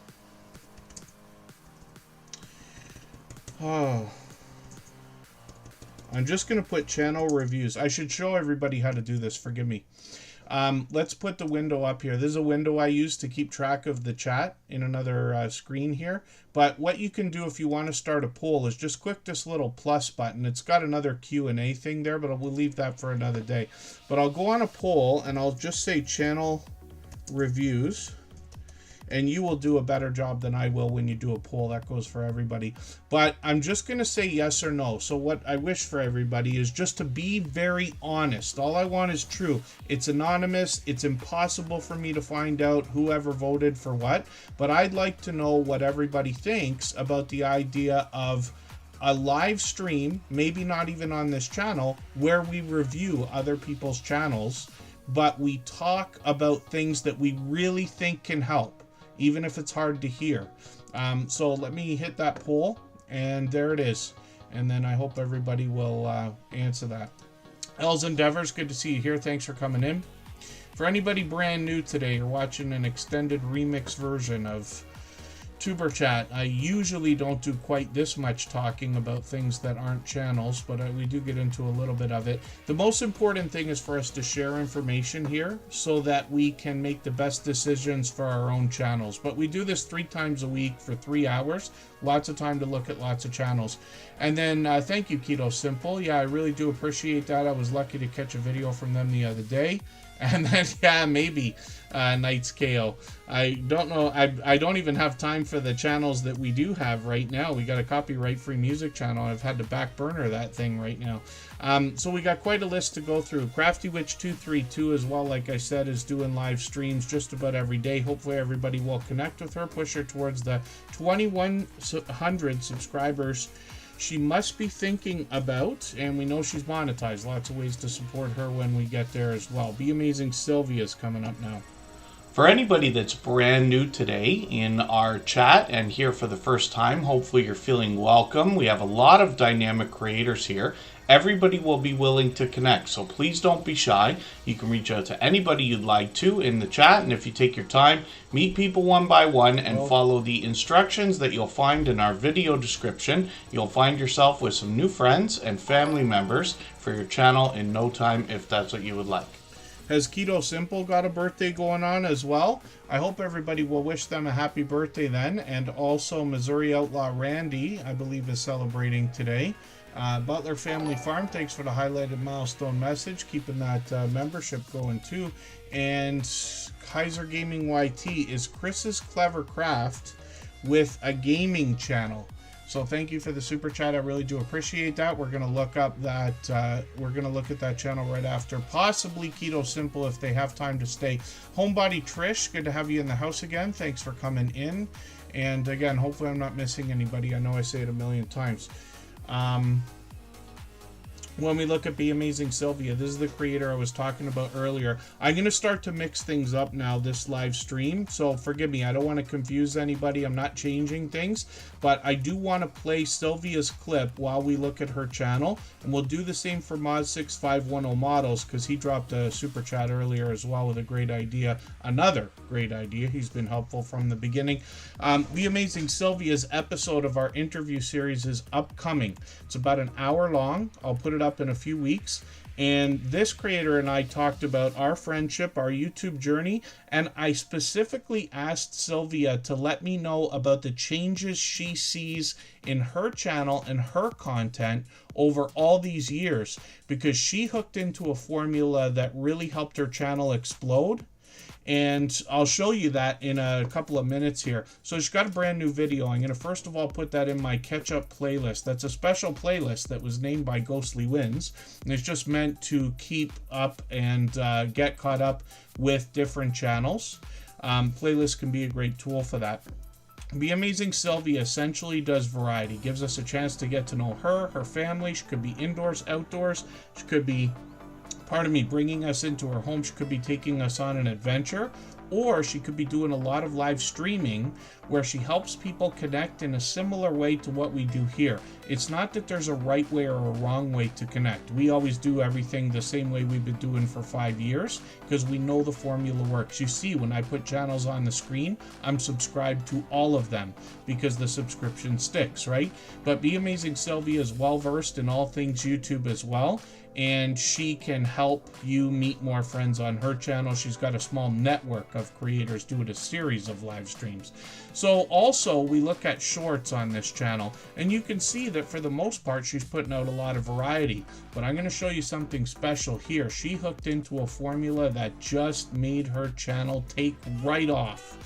Oh, I'm just going to put channel reviews. I should show everybody how to do this. Forgive me. Let's put the window up here. This is a window I use to keep track of the chat in another screen here. But what you can do if you want to start a poll is just click this little plus button. It's got another Q&A thing there, but we'll leave that for another day. But I'll go on a poll and I'll just say channel reviews. And you will do a better job than I will when you do a poll. That goes for everybody. But I'm just going to say yes or no. So what I wish for everybody is just to be very honest. All I want is true. It's anonymous. It's impossible for me to find out whoever voted for what. But I'd like to know what everybody thinks about the idea of a live stream, maybe not even on this channel, where we review other people's channels, but we talk about things that we really think can help, even if it's hard to hear. So let me hit that poll, and there it is. And then I hope everybody will answer that. Els Endeavors, good to see you here. Thanks for coming in. For anybody brand new today, you're watching an extended remix version of Tuber Chat. I usually don't do quite this much talking about things that aren't channels, but we do get into a little bit of it. The most important thing is for us to share information here so that we can make the best decisions for our own channels. But we do this 3 times a week for 3 hours. Lots of time to look at lots of channels. And then thank you, Keto Simple. Yeah, I really do appreciate that. I was lucky to catch a video from them the other day. And then, yeah, maybe Knights KO. I don't know. I don't even have time for the channels that we do have right now. We got a copyright-free music channel. I've had to back burner that thing right now. So we got quite a list to go through. Crafty Witch 232 as well, like I said, is doing live streams just about every day. Hopefully everybody will connect with her, push her towards the 2,100 subscribers she must be thinking about, and we know she's monetized. Lots of ways to support her when we get there as well. Be Amazing Sylvia's coming up now. For anybody that's brand new today in our chat and here for the first time, hopefully you're feeling welcome. We have a lot of dynamic creators here. Everybody will be willing to connect, so please don't be shy. You can reach out to anybody you'd like to in the chat, and if you take your time, meet people one by one and follow the instructions that you'll find in our video description. You'll find yourself with some new friends and family members for your channel in no time if that's what you would like. Has Keto Simple got a birthday going on as well? I hope everybody will wish them a happy birthday then. And also Missouri Outlaw Randy, I believe, is celebrating today. Butler Family Farm, thanks for the highlighted milestone message, keeping that membership going too. And Kaiser Gaming YT is Chris's Clever Craft with a gaming channel. So thank you for the super chat. I really do appreciate that. We're gonna look up that. We're gonna look at that channel right after. Possibly Keto Simple if they have time to stay. Homebody Trish, good to have you in the house again. Thanks for coming in. And again, hopefully I'm not missing anybody. I know I say it a million times. When we look at Be Amazing Sylvia, this is the creator I was talking about earlier. I'm going to start to mix things up now, this live stream. So forgive me, I don't want to confuse anybody. I'm not changing things. But I do want to play Sylvia's clip while we look at her channel. And we'll do the same for Mod6510 Models, because he dropped a super chat earlier as well with a great idea. Another great idea. He's been helpful from the beginning. Be Amazing Sylvia's episode of our interview series is upcoming. It's about an hour long. I'll put it up in a few weeks, and this creator and I talked about our friendship, our YouTube journey, and I specifically asked Sylvia to let me know about the changes she sees in her channel and her content over all these years, because she hooked into a formula that really helped her channel explode. And I'll show you that in a couple of minutes here. So she's got a brand new video. I'm going to first of all put that in my catch-up playlist. That's a special playlist that was named by Ghostly Wins. And it's just meant to keep up and get caught up with different channels. Playlists can be a great tool for that. Be Amazing Sylvia essentially does variety. Gives us a chance to get to know her, her family. She could be indoors, outdoors. She could be bringing us into her home. She could be taking us on an adventure, or she could be doing a lot of live streaming where she helps people connect in a similar way to what we do here. It's not that there's a right way or a wrong way to connect. We always do everything the same way we've been doing for 5 years because we know the formula works. You see, when I put channels on the screen, I'm subscribed to all of them because the subscription sticks, right? But Be Amazing Sylvia is well versed in all things YouTube as well, and she can help you meet more friends on her channel. She's got a small network of creators doing a series of live streams. So also we look at shorts on this channel, and you can see that for the most part she's putting out a lot of variety. But I'm going to show you something special here. She hooked into a formula that just made her channel take right off.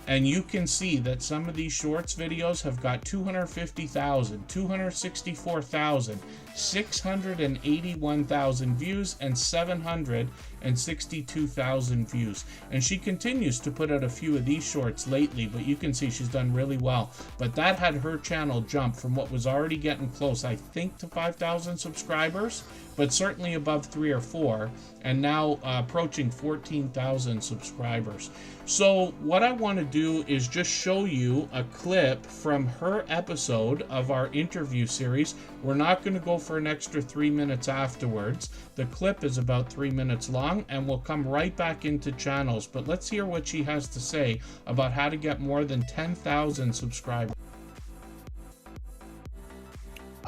And you can see that some of these shorts videos have got 250,000, 264,000, 681,000 views, and 762,000 views. And she continues to put out a few of these shorts lately, but you can see she's done really well. But that had her channel jump from what was already getting close, I think, to 5,000 subscribers, but certainly above 3 or 4, and now approaching 14,000 subscribers. So what I want to do is just show you a clip from her episode of our interview series. We're not going to go for an extra 3 minutes afterwards. The clip is about 3 minutes long, and we'll come right back into channels. But let's hear what she has to say about how to get more than 10,000 subscribers.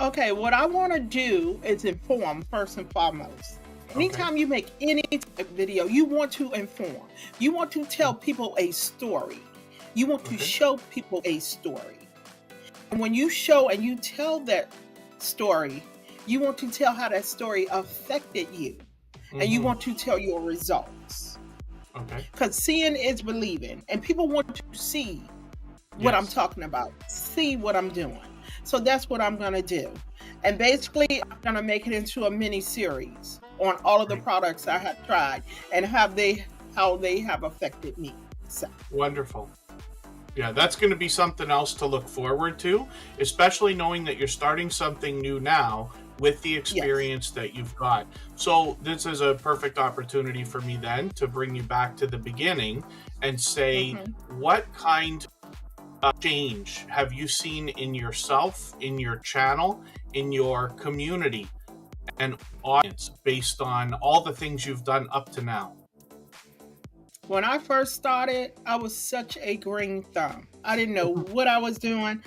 Okay, what I want to do is inform first and foremost. Anytime you make any type of video, you want to inform. You want to tell people a story. You want to show people a story. And when you show and you tell that story, you want to tell how that story affected you. And you want to tell your results. Okay. Because seeing is believing. And people want to see what I'm talking about. See what I'm doing. So that's what I'm going to do. And basically, I'm going to make it into a mini series on all of the products I have tried and how they have affected me. So. Wonderful. Yeah, that's going to be something else to look forward to, especially knowing that you're starting something new now with the experience that you've got. So this is a perfect opportunity for me then to bring you back to the beginning and say, what kind of change have you seen in yourself, in your channel, in your community and audience based on all the things you've done up to now? When I first started, I was such a green thumb. I didn't know what I was doing.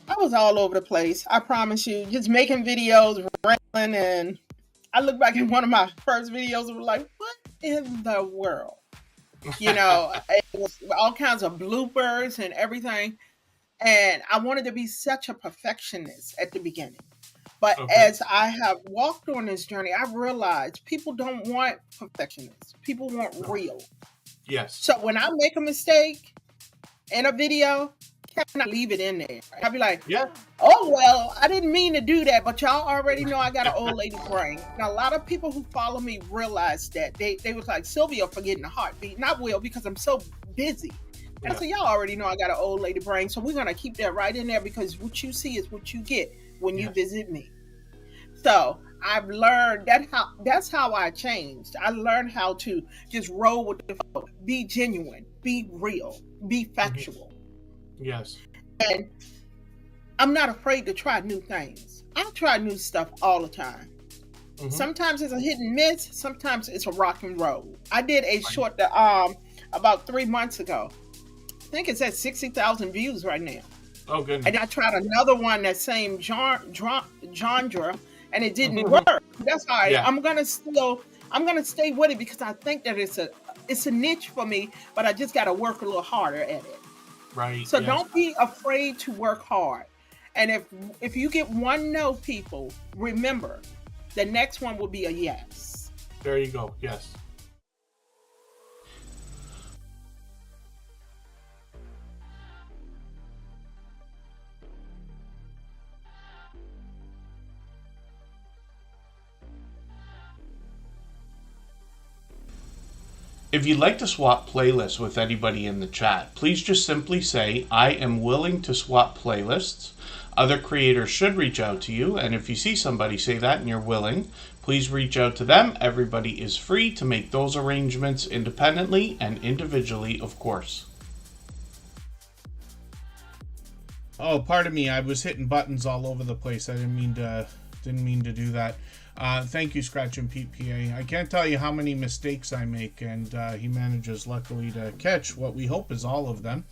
I was all over the place. I promise you, just making videos, rambling, and I look back at one of my first videos and was like, what in the world? You know, it was all kinds of bloopers and everything. And I wanted to be such a perfectionist at the beginning. But as I have walked on this journey, I've realized people don't want perfectionists. People want real. Yes. So when I make a mistake in a video, can I leave it in there? I'll be like, oh, well, I didn't mean to do that, but y'all already know I got an old lady brain. Now, a lot of people who follow me realize that. They was like, Sylvia forgetting a heartbeat. Not Will, because I'm so busy. And I said, y'all already know I got an old lady brain, so we're going to keep that right in there because what you see is what you get when you visit me. So I've learned that's how I changed. I learned how to just roll with the flow, be genuine, be real, be factual. Yes. And I'm not afraid to try new things. I try new stuff all the time. Sometimes it's a hit and miss. Sometimes it's a rock and roll. I did a short about 3 months ago. I think it's at 60,000 views right now. Oh, goodness. And I tried another one, that same genre, and it didn't work. That's all right. I'm gonna stay with it because I think that it's a niche for me, but I just gotta work a little harder at it. Right. So don't be afraid to work hard. And if you get one no, people, remember, the next one will be a yes. There you go. Yes. If you'd like to swap playlists with anybody in the chat, please just simply say, I am willing to swap playlists. Other creators should reach out to you, and if you see somebody say that and you're willing, please reach out to them. Everybody is free to make those arrangements independently and individually, of course. Oh, pardon me, I was hitting buttons all over the place. I didn't mean to do that. Thank you, Scratch and Pete PA. I can't tell you how many mistakes I make, and he manages, luckily, to catch what we hope is all of them.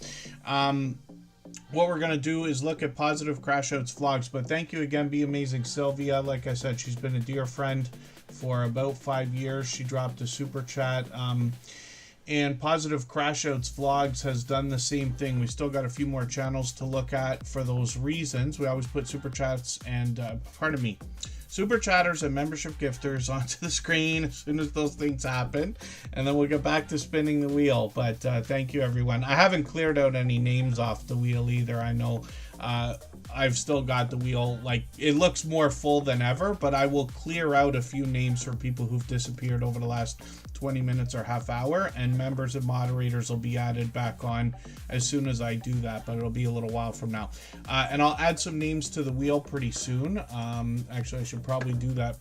What we're going to do is look at positive crash outs vlogs, but thank you again, Be Amazing Sylvia. Like I said, she's been a dear friend for about 5 years. She dropped a super chat. And Positive Crash Outs Vlogs has done the same thing. We still got a few more channels to look at for those reasons. We always put super chats and, super chatters and membership gifters onto the screen as soon as those things happen, and then we'll get back to spinning the wheel. But thank you, everyone. I haven't cleared out any names off the wheel either. I know I've still got the wheel, like, it looks more full than ever, but I will clear out a few names for people who've disappeared over the last 20 minutes or half hour, and members and moderators will be added back on as soon as I do that, but it'll be a little while from now. And I'll add some names to the wheel pretty soon. Actually, I should probably do that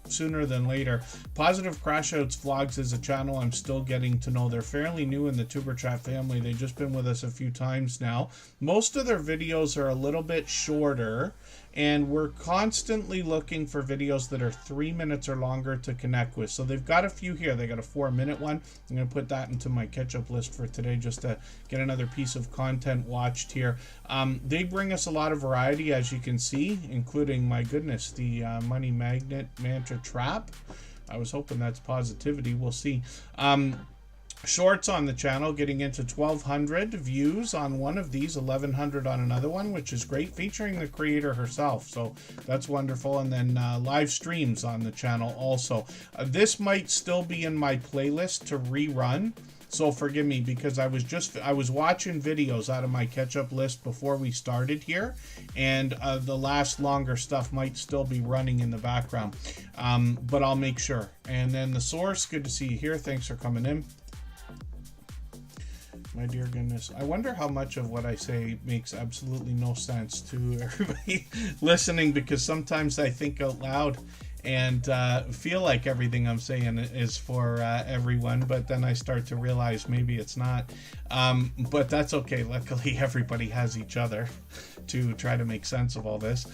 sooner than later. Positive Crash Outs Vlogs is a channel I'm still getting to know. They're fairly new in the Tuber Chat family. They've just been with us a few times now. Most of their videos are a little bit shorter, and we're constantly looking for videos that are 3 minutes or longer to connect with. So they've got a few here. They got a 4-minute one. I'm going to put that into my catch-up list for today just to get another piece of content watched here. They bring us a lot of variety, as you can see, including, my goodness, the Money Magnet Mantra Trap. I was hoping that's positivity. We'll see. Shorts on the channel, getting into 1,200 views on one of these, 1,100 on another one, which is great, featuring the creator herself, so that's wonderful. And then live streams on the channel also. This might still be in my playlist to rerun, so forgive me, because I was watching videos out of my catch-up list before we started here, and the last longer stuff might still be running in the background, but I'll make sure. And then the source, good to see you here, thanks for coming in. My dear goodness. I wonder how much of what I say makes absolutely no sense to everybody listening, because sometimes I think out loud and feel like everything I'm saying is for everyone, but then I start to realize maybe it's not. But that's okay. Luckily, everybody has each other to try to make sense of all this.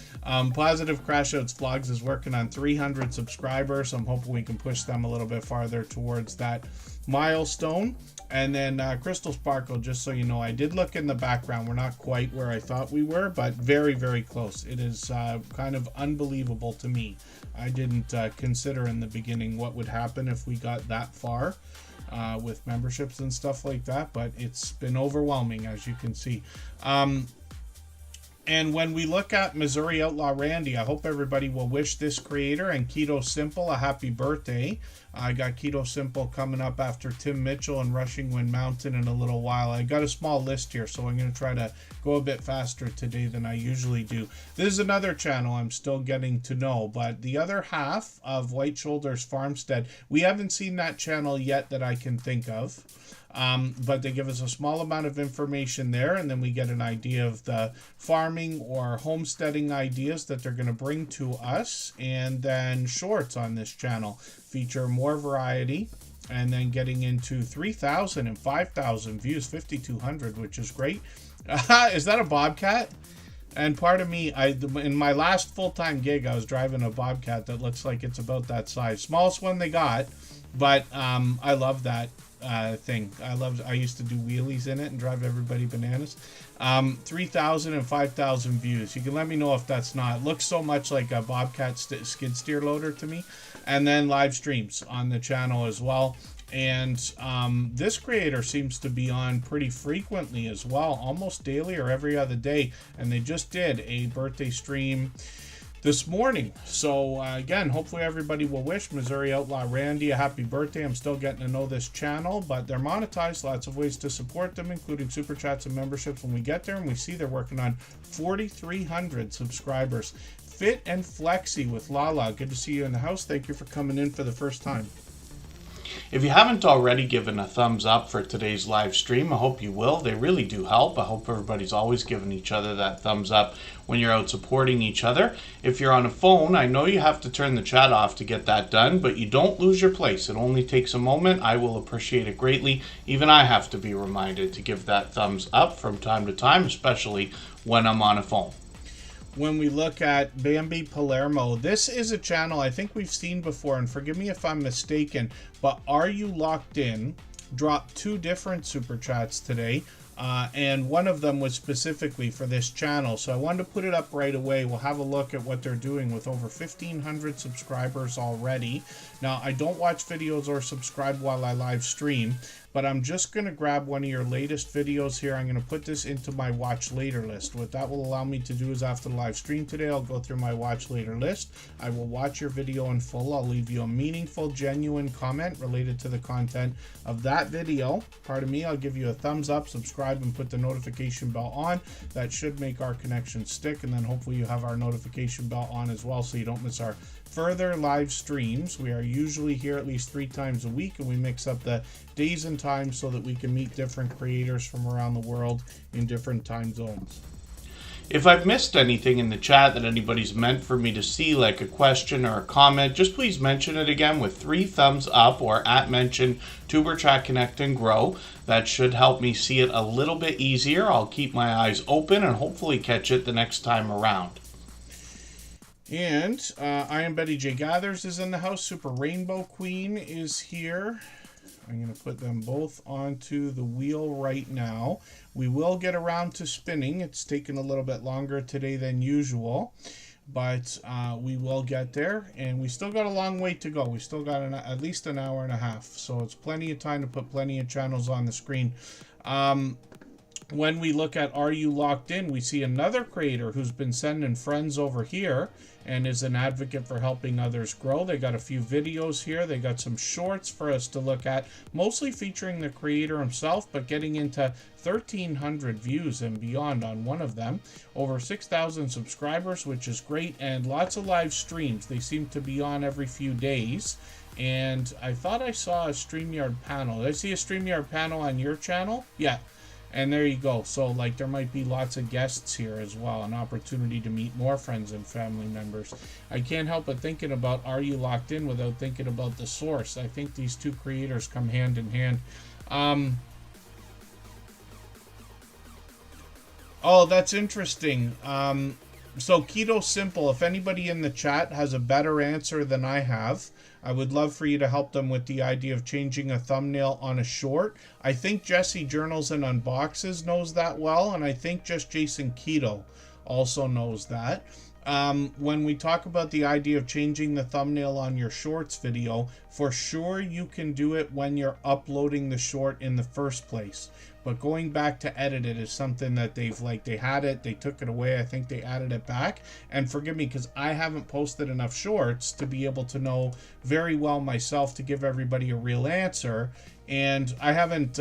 Positive Crash Outs Vlogs is working on 300 subscribers. I'm hoping we can push them a little bit farther towards that milestone. And then Crystal Sparkle, just so you know, I did look in the background. We're not quite where I thought we were, but very, very close. It is kind of unbelievable to me. I didn't consider in the beginning what would happen if we got that far with memberships and stuff like that, but it's been overwhelming, as you can see. And when we look at Missouri Outlaw Randy, I hope everybody will wish this creator and Keto Simple a happy birthday. I got Keto Simple coming up after Tim Mitchell and Rushing Wind Mountain in a little while. I got a small list here, so I'm going to try to go a bit faster today than I usually do. This is another channel I'm still getting to know, but the other half of White Shoulders Farmstead, we haven't seen that channel yet that I can think of. But they give us a small amount of information there, and then we get an idea of the farming or homesteading ideas that they're going to bring to us. And then shorts on this channel feature more variety, and then getting into 3,000 and 5,000 views, 5,200, which is great. Is that a Bobcat? And part of me, in my last full-time gig, I was driving a Bobcat that looks like it's about that size. Smallest one they got, but I love that thing. I used to do wheelies in it and drive everybody bananas. 3,000 and 5,000 views. You can let me know if that's not. It looks so much like a Bobcat skid steer loader to me. And then live streams on the channel as well. And this creator seems to be on pretty frequently as well, almost daily or every other day. And they just did a birthday stream this morning. So again, hopefully everybody will wish Missouri Outlaw Randy a happy birthday. I'm still getting to know this channel, but they're monetized. Lots of ways to support them, including super chats and memberships when we get there. And we see they're working on 4,300 subscribers. Fit and Flexi with Lala. Good to see you in the house. Thank you for coming in for the first time. If you haven't already given a thumbs up for today's live stream, I hope you will. They really do help. I hope everybody's always giving each other that thumbs up when you're out supporting each other. If you're on a phone, I know you have to turn the chat off to get that done, but you don't lose your place. It only takes a moment. I will appreciate it greatly. Even I have to be reminded to give that thumbs up from time to time, especially when I'm on a phone. When we look at Bambi Palermo, this is a channel I think we've seen before, and forgive me if I'm mistaken, but Are You Locked In dropped 2 different super chats today, and one of them was specifically for this channel, so I wanted to put it up right away. We'll have a look at what they're doing with over 1,500 subscribers already. Now, I don't watch videos or subscribe while I live stream, but I'm just going to grab one of your latest videos here. I'm going to put this into my watch later list. What that will allow me to do is after the live stream today, I'll go through my watch later list. I will watch your video in full. I'll leave you a meaningful, genuine comment related to the content of that video. Pardon me, I'll give you a thumbs up, subscribe, and put the notification bell on. That should make our connection stick, and then hopefully you have our notification bell on as well so you don't miss our further live streams. We are usually here at least 3 times a week, and we mix up the days and times so that we can meet different creators from around the world in different time zones. If I've missed anything in the chat that anybody's meant for me to see, like a question or a comment, just please mention it again with 3 thumbs up or @mention Superchat Connect and Grow. That should help me see it a little bit easier. I'll keep my eyes open and hopefully catch it the next time around. And I Am Betty J Gathers is in the house. Super Rainbow Queen is here. I'm going to put them both onto the wheel right now. We will get around to spinning. It's taken a little bit longer today than usual, but we will get there. And we still got a long way to go. We still got at least an hour and a half, so it's plenty of time to put plenty of channels on the screen. When we look at Are You Locked In, we see another creator who's been sending friends over here and is an advocate for helping others grow. They got a few videos here. They got some shorts for us to look at, mostly featuring the creator himself, but getting into 1,300 views and beyond on one of them. Over 6,000 subscribers, which is great, and lots of live streams. They seem to be on every few days. And I thought I saw a StreamYard panel. Did I see a StreamYard panel on your channel? Yeah. And there you go. So, like, there might be lots of guests here as well. An opportunity to meet more friends and family members. I can't help but thinking about Are You Locked In without thinking about the source. I think these two creators come hand in hand. Oh, that's interesting. So Keto Simple, if anybody in the chat has a better answer than I have, I would love for you to help them with the idea of changing a thumbnail on a short. I think Jesse Journals and Unboxes knows that well, and I think just Jason Keto also knows that. When we talk about the idea of changing the thumbnail on your shorts video, for sure you can do it when you're uploading the short in the first place. But going back to edit it is something that they had it, they took it away, I think they added it back. And forgive me, because I haven't posted enough shorts to be able to know very well myself to give everybody a real answer. And I haven't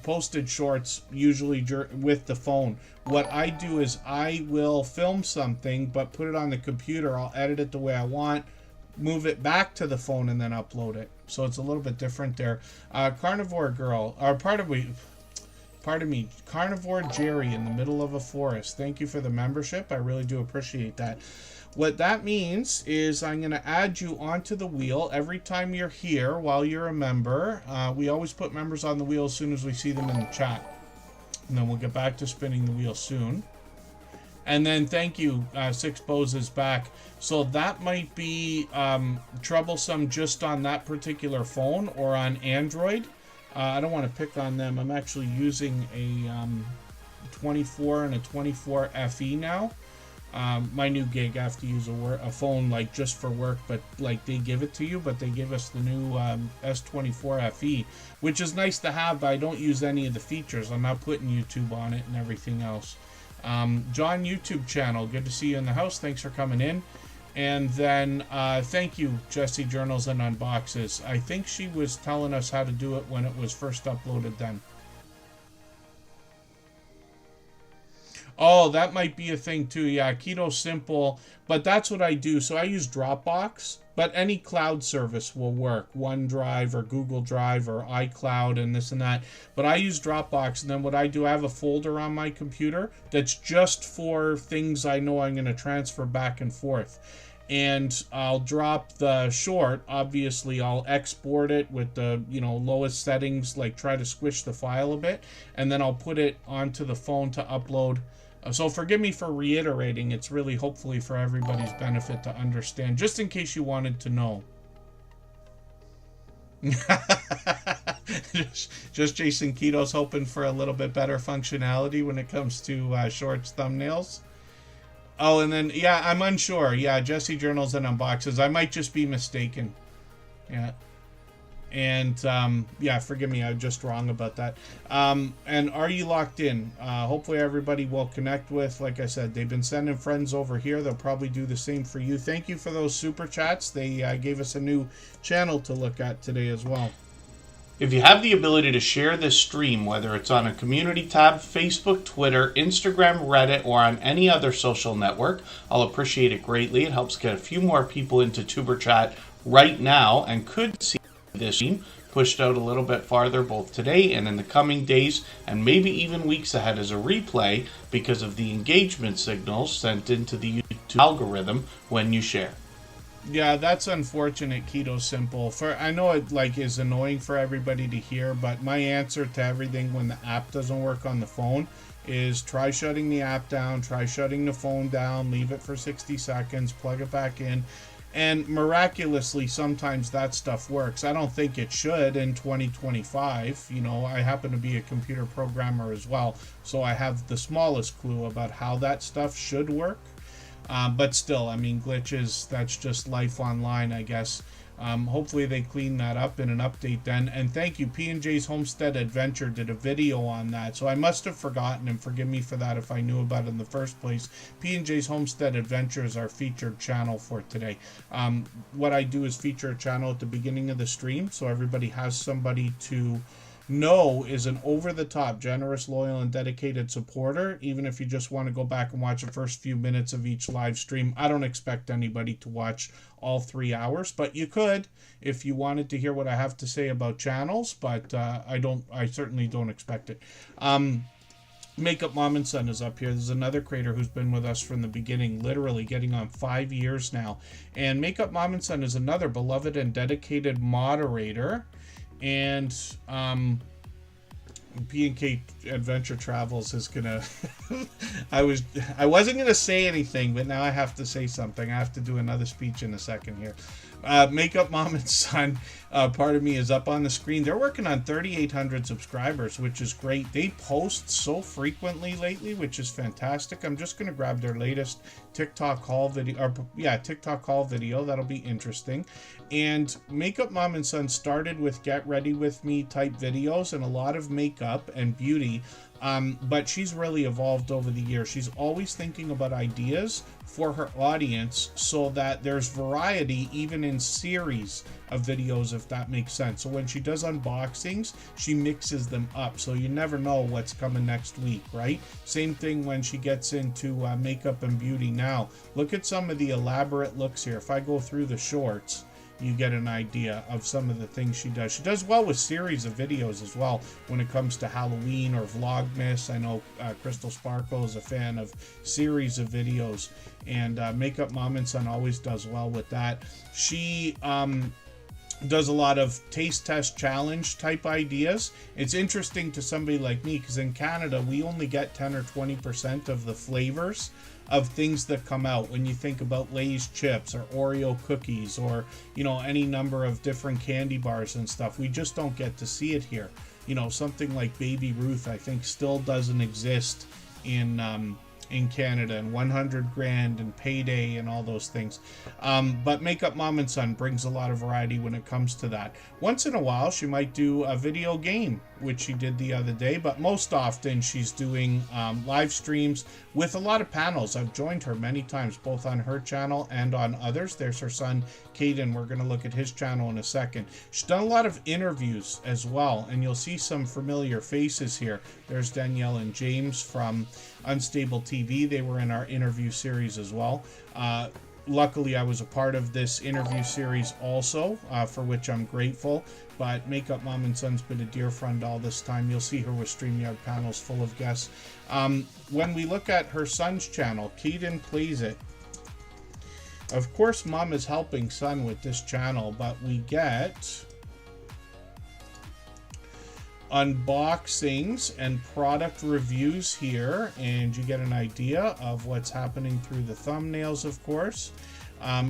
posted shorts usually with the phone. What I do is I will film something, but put it on the computer. I'll edit it the way I want, move it back to the phone, and then upload it. So it's a little bit different there. Carnivore Girl, or pardon me, Carnivore Jerry in the middle of a forest. Thank you for the membership. I really do appreciate that. What that means is I'm going to add you onto the wheel every time you're here while you're a member. We always put members on the wheel as soon as we see them in the chat. And then we'll get back to spinning the wheel soon. And then thank you, Six Bows is back. So that might be troublesome just on that particular phone or on Android. I don't want to pick on them. I'm actually using a 24 and a 24 FE now. My new gig, I have to use a phone like just for work, but like they give it to you, but they give us the new S24 FE, which is nice to have, but I don't use any of the features. I'm not putting YouTube on it and everything else. John YouTube channel, good to see you in the house. Thanks for coming in. And then thank you, Jesse Journals and Unboxes. I think she was telling us how to do it when it was first uploaded then. Oh, that might be a thing too. Yeah, Keto Simple. But that's what I do. So I use Dropbox, but any cloud service will work. OneDrive or Google Drive or iCloud and this and that. But I use Dropbox, and then what I do, I have a folder on my computer that's just for things I know I'm going to transfer back and forth. And I'll drop the short. Obviously, I'll export it with the lowest settings, like try to squish the file a bit, and then I'll put it onto the phone to upload. So forgive me for reiterating. It's really hopefully for everybody's benefit to understand, just in case you wanted to know. just Jason Keto's hoping for a little bit better functionality when it comes to shorts thumbnails. Oh, and then, yeah, I'm unsure. Yeah, Jesse Journals and Unboxes. I might just be mistaken. Yeah. And, yeah, forgive me. I'm just wrong about that. And Are You Locked In? Hopefully everybody will connect with. Like I said, they've been sending friends over here. They'll probably do the same for you. Thank you for those super chats. They gave us a new channel to look at today as well. If you have the ability to share this stream, whether it's on a community tab, Facebook, Twitter, Instagram, Reddit, or on any other social network, I'll appreciate it greatly. It helps get a few more people into Tuber Chat right now and could see this stream pushed out a little bit farther both today and in the coming days and maybe even weeks ahead as a replay because of the engagement signals sent into the YouTube algorithm when you share. Yeah, that's unfortunate, Keto Simple. I know it is annoying for everybody to hear, but my answer to everything when the app doesn't work on the phone is try shutting the app down, try shutting the phone down, leave it for 60 seconds, plug it back in. And miraculously, sometimes that stuff works. I don't think it should in 2025. I happen to be a computer programmer as well, so I have the smallest clue about how that stuff should work. But still, I mean, glitches, that's just life online, I guess. Hopefully they clean that up in an update then. And thank you, P&J's Homestead Adventure did a video on that. So I must have forgotten, and forgive me for that if I knew about it in the first place. P&J's Homestead Adventure is our featured channel for today. What I do is feature a channel at the beginning of the stream, so everybody has somebody to No is an over-the-top, generous, loyal, and dedicated supporter. Even if you just want to go back and watch the first few minutes of each live stream, I don't expect anybody to watch all 3 hours, but you could if you wanted to hear what I have to say about channels, but I certainly don't expect it. Makeup Mom and Son is up here. There's another creator who's been with us from the beginning, literally getting on 5 years now. And Makeup Mom and Son is another beloved and dedicated moderator. And P&K Adventure Travels is gonna I wasn't gonna say anything, but now I have to say something. I have to do another speech in a second here. Makeup Mom and Son, part of me, is up on the screen. They're working on 3,800 subscribers, which is great. They post so frequently lately, which is fantastic. I'm just going to grab their latest TikTok haul video, TikTok haul video. That'll be interesting. And Makeup Mom and Son started with get ready with me type videos and a lot of makeup and beauty. But she's really evolved over the years. She's always thinking about ideas for her audience so that there's variety even in series of videos, if that makes sense. So when she does unboxings, she mixes them up so you never know what's coming next week, right? Same thing when she gets into makeup and beauty now. Look at some of the elaborate looks here. If I go through the shorts, you get an idea of some of the things she does. She does well with series of videos as well when it comes to Halloween or Vlogmas. I know Crystal Sparkle is a fan of series of videos, and Makeup Mom and Son always does well with that. She does a lot of taste test challenge type ideas. It's interesting to somebody like me because in Canada we only get 10 or 20% of the flavors of things that come out when you think about Lay's chips or Oreo cookies or, you know, any number of different candy bars and stuff. We just don't get to see it here. You know, something like Baby Ruth, I think, still doesn't exist in Canada, and 100 Grand and Payday and all those things. But Makeup Mom and Son brings a lot of variety when it comes to that. Once in a while, she might do a video game, which she did the other day, but most often she's doing live streams with a lot of panels. I've joined her many times, both on her channel and on others. There's her son, Caden. We're going to look at his channel in a second. She's done a lot of interviews as well, and you'll see some familiar faces here. There's Danielle and James from Unstable TV. They were in our interview series as well. Luckily, I was a part of this interview series also, for which I'm grateful. But Makeup Mom and Son's been a dear friend all this time. You'll see her with StreamYard panels full of guests. When we look at her son's channel, Keaton Plays It. Of course, Mom is helping Son with this channel, but we get unboxings and product reviews here, and you get an idea of what's happening through the thumbnails, of course.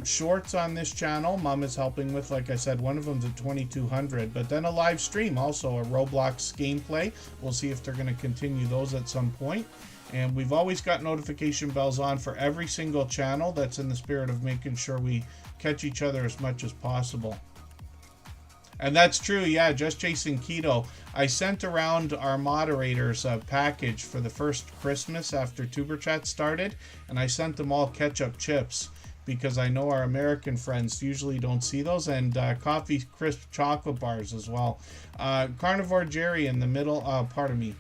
Shorts on this channel, Mom is helping with, like I said, one of them's at 2200, but then a live stream, also a Roblox gameplay. We'll see if they're going to continue those at some point. And we've always got notification bells on for every single channel. That's in the spirit of making sure we catch each other as much as possible. And that's true, yeah, Just Chasing Keto. I sent around our moderators a package for the first Christmas after Superchat started, and I sent them all ketchup chips because I know our American friends usually don't see those, and coffee crisp chocolate bars as well. Carnivore Jerry in the middle, pardon me.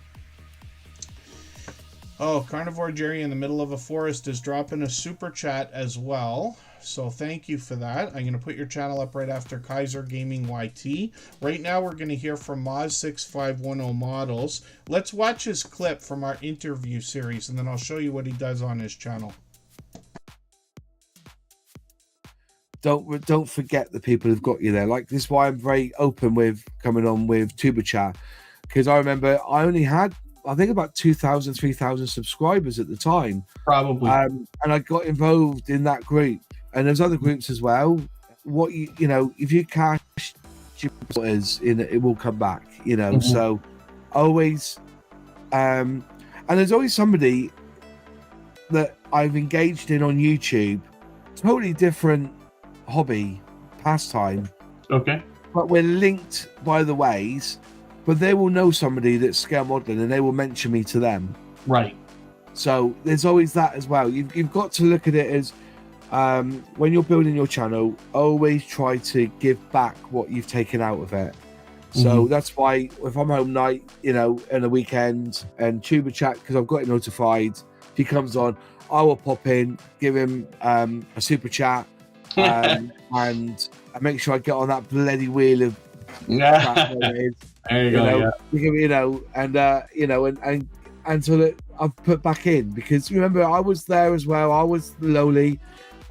Oh, Carnivore Jerry in the middle of a forest is dropping a super chat as well. So thank you for that. I'm going to put your channel up right after Kaiser Gaming YT. Right now we're going to hear from Moz6510 Models. Let's watch his clip from our interview series, and then I'll show you what he does on his channel. Don't forget the people who've got you there. Like, this is why I'm very open with coming on with Superchat, because I remember I only had, I think, about 2,000, 3,000 subscribers at the time. Probably. And I got involved in that group. And there's other groups as well. What you know, if you cash your supporters in, it will come back, you know. Mm-hmm. So always, and there's always somebody that I've engaged in on YouTube, totally different hobby, pastime. Okay. But we're linked by the ways, but they will know somebody that's scale modeling and they will mention me to them. Right. So there's always that as well. You've got to look at it as, when you're building your channel, always try to give back what you've taken out of it. So that's why if I'm home night, you know, in the weekend and Tuber Chat, because I've got it notified, if he comes on, I will pop in, give him a super chat, and I make sure I get on that bloody wheel of crap that it is. There you go. Know, you know, and so that I've put back in, because remember I was there as well. I was lowly.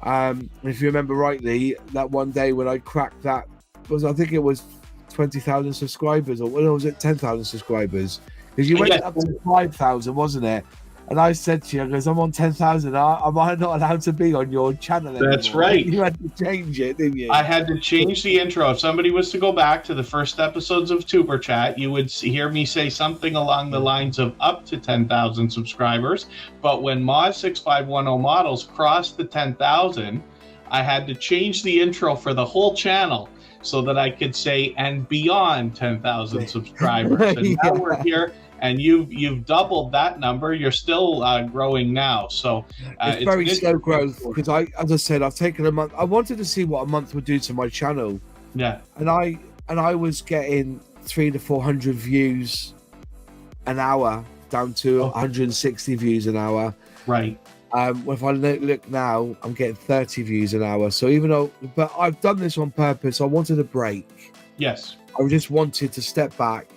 If you remember rightly, that one day when I cracked that I think it was 20,000 subscribers, or was it 10,000 subscribers? Because you went up to 5,000, wasn't it? And I said to you, because I'm on 10,000, am I not allowed to be on your channel anymore? That's right. You had to change it, didn't you? I had to change the intro. If somebody was to go back to the first episodes of Tuber Chat, you would hear me say something along the lines of up to 10,000 subscribers. But when Moz6510 Models crossed the 10,000, I had to change the intro for the whole channel so that I could say, and beyond 10,000 subscribers. And now we're here. And you've doubled that number. You're still growing now, so it's very slow growth. Because as I said, I've taken a month. I wanted to see what a month would do to my channel. Yeah. And I was getting 300 to 400 views an hour, down to 160 views an hour. Right. If I look now, I'm getting 30 views an hour. So but I've done this on purpose. I wanted a break. Yes. I just wanted to step back.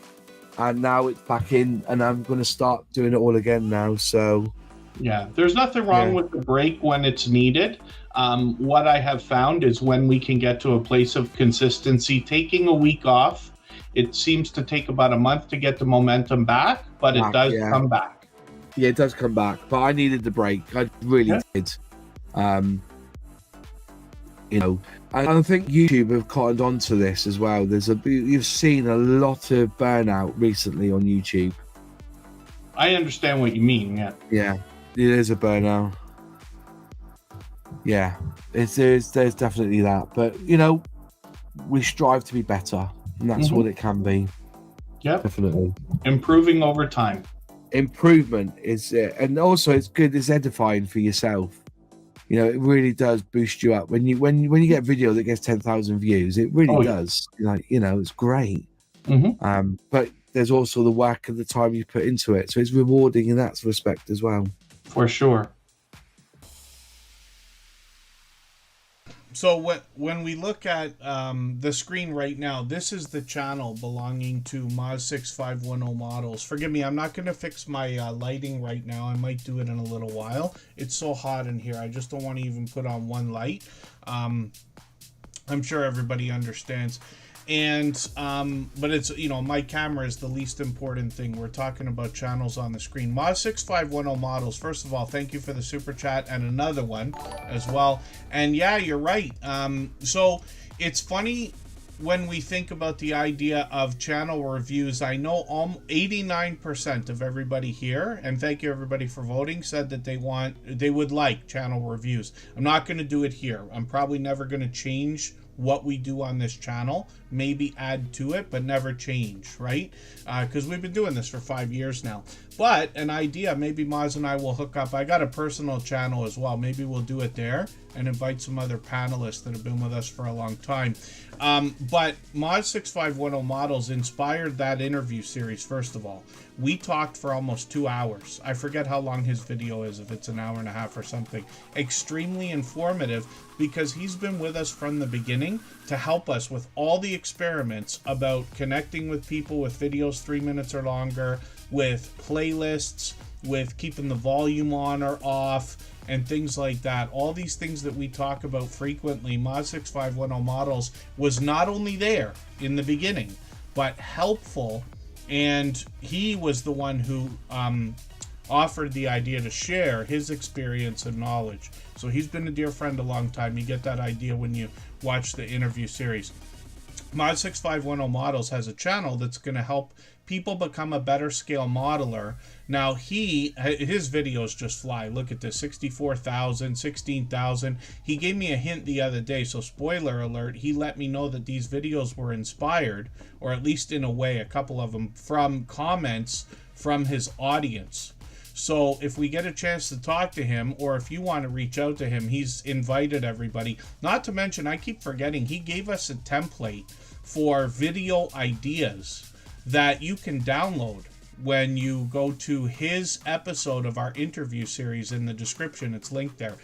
And now it's back in, and I'm going to start doing it all again now. So, yeah, there's nothing wrong with the break when it's needed. What I have found is when we can get to a place of consistency, taking a week off, it seems to take about a month to get the momentum back, but it does come back. Yeah, it does come back. But I needed the break. I really did. You know, and I think YouTube have cottoned on to this as well. You've seen a lot of burnout recently on YouTube. I understand what you mean. Yeah, it is a burnout. Yeah, there's definitely that. But you know, we strive to be better, and that's what it can be. Yeah, definitely improving over time. Improvement is it, and also it's good. It's edifying for yourself. You know, it really does boost you up when you get a video that gets 10,000 views. It really does. Like, you know, it's great. But there's also the work and the time you put into it, so it's rewarding in that respect as well. For sure. So when we look at the screen right now, this is the channel belonging to Moz6510 Models. Forgive me, I'm not going to fix my lighting right now. I might do it in a little while. It's so hot in here. I just don't want to even put on one light. I'm sure everybody understands. And but it's, you know, my camera is the least important thing. We're talking about channels on the screen. Moz6510 Models, first of all, thank you for the super chat, and another one as well. And yeah, you're right. So it's funny when we think about the idea of channel reviews. I know 89% of everybody here, and thank you everybody for voting, said that they would like channel reviews. I'm not going to do it here. I'm probably never going to change what we do on this channel, maybe add to it, but never change, right? Because we've been doing this for 5 years now. But an idea, maybe Moz and I will hook up. I got a personal channel as well. Maybe we'll do it there and invite some other panelists that have been with us for a long time. But Moz6510 Models inspired that interview series, first of all. We talked for almost 2 hours. I forget how long his video is, if it's an hour and a half or something. Extremely informative, because he's been with us from the beginning to help us with all the experiments about connecting with people with videos 3 minutes or longer, with playlists, with keeping the volume on or off, and things like that. All these things that we talk about frequently, Moz6510 Models was not only there in the beginning, but helpful, and he was the one who offered the idea to share his experience and knowledge. So he's been a dear friend a long time. You get that idea when you watch the interview series. Moz6510 Models has a channel that's going to help people become a better scale modeler. Now his videos just fly. Look at this, 64,000, 16,000. He gave me a hint the other day, so spoiler alert, he let me know that these videos were inspired, or at least in a way, a couple of them, from comments from his audience. So if we get a chance to talk to him, or if you want to reach out to him, he's invited everybody. Not to mention, I keep forgetting, he gave us a template for video ideas that you can download when you go to his episode of our interview series. In the description, it's linked there.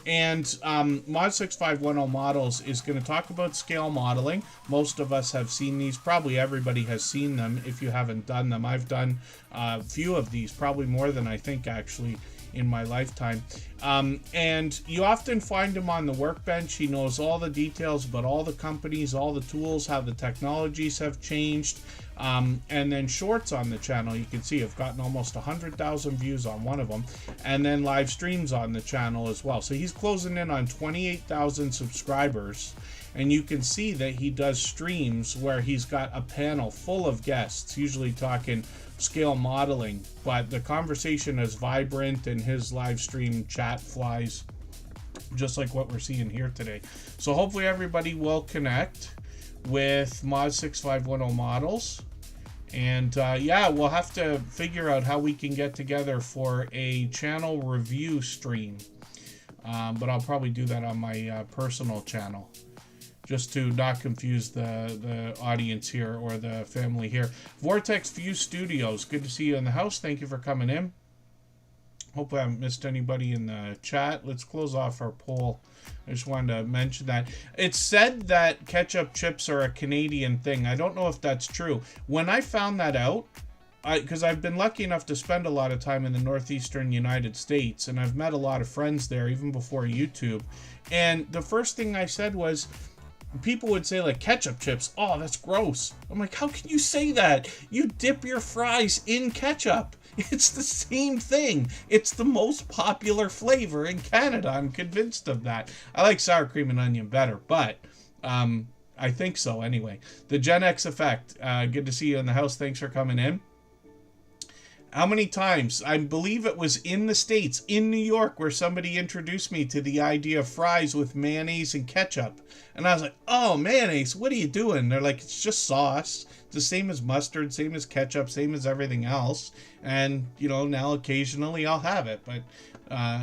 And Mod 6510 Models is going to talk about scale modeling. Most of us have seen these. Probably everybody has seen them if you haven't done them. I've done a few of these, probably more than I think actually in my lifetime. And you often find him on the workbench. He knows all the details about all the companies, all the tools, how the technologies have changed. And then shorts on the channel, you can see I've gotten almost 100,000 views on one of them, and then live streams on the channel as well. So he's closing in on 28,000 subscribers, and you can see that he does streams where he's got a panel full of guests, usually talking scale modeling, but the conversation is vibrant and his live stream chat flies just like what we're seeing here today. So hopefully everybody will connect with Mod 6510 Models. And yeah, we'll have to figure out how we can get together for a channel review stream. But I'll probably do that on my personal channel, just to not confuse the audience here or the family here. Vortex View Studios, good to see you in the house. Thank you for coming in. Hope I haven't missed anybody in the chat. Let's close off our poll. I just wanted to mention that. It's said that ketchup chips are a Canadian thing. I don't know if that's true. When I found that out, because I've been lucky enough to spend a lot of time in the northeastern United States, and I've met a lot of friends there even before YouTube. And the first thing I said was, people would say like ketchup chips. Oh, that's gross. I'm like, how can you say that? You dip your fries in ketchup. It's the same thing. It's the most popular flavor in Canada. I'm convinced of that. I like sour cream and onion better, but I think so anyway. The Gen X Effect. Good to see you in the house. Thanks for coming in. How many times? I believe it was in the States, in New York, where somebody introduced me to the idea of fries with mayonnaise and ketchup. And I was like, oh, mayonnaise, what are you doing? They're like, it's just sauce. It's the same as mustard, same as ketchup, same as everything else. And, you know, now occasionally I'll have it, but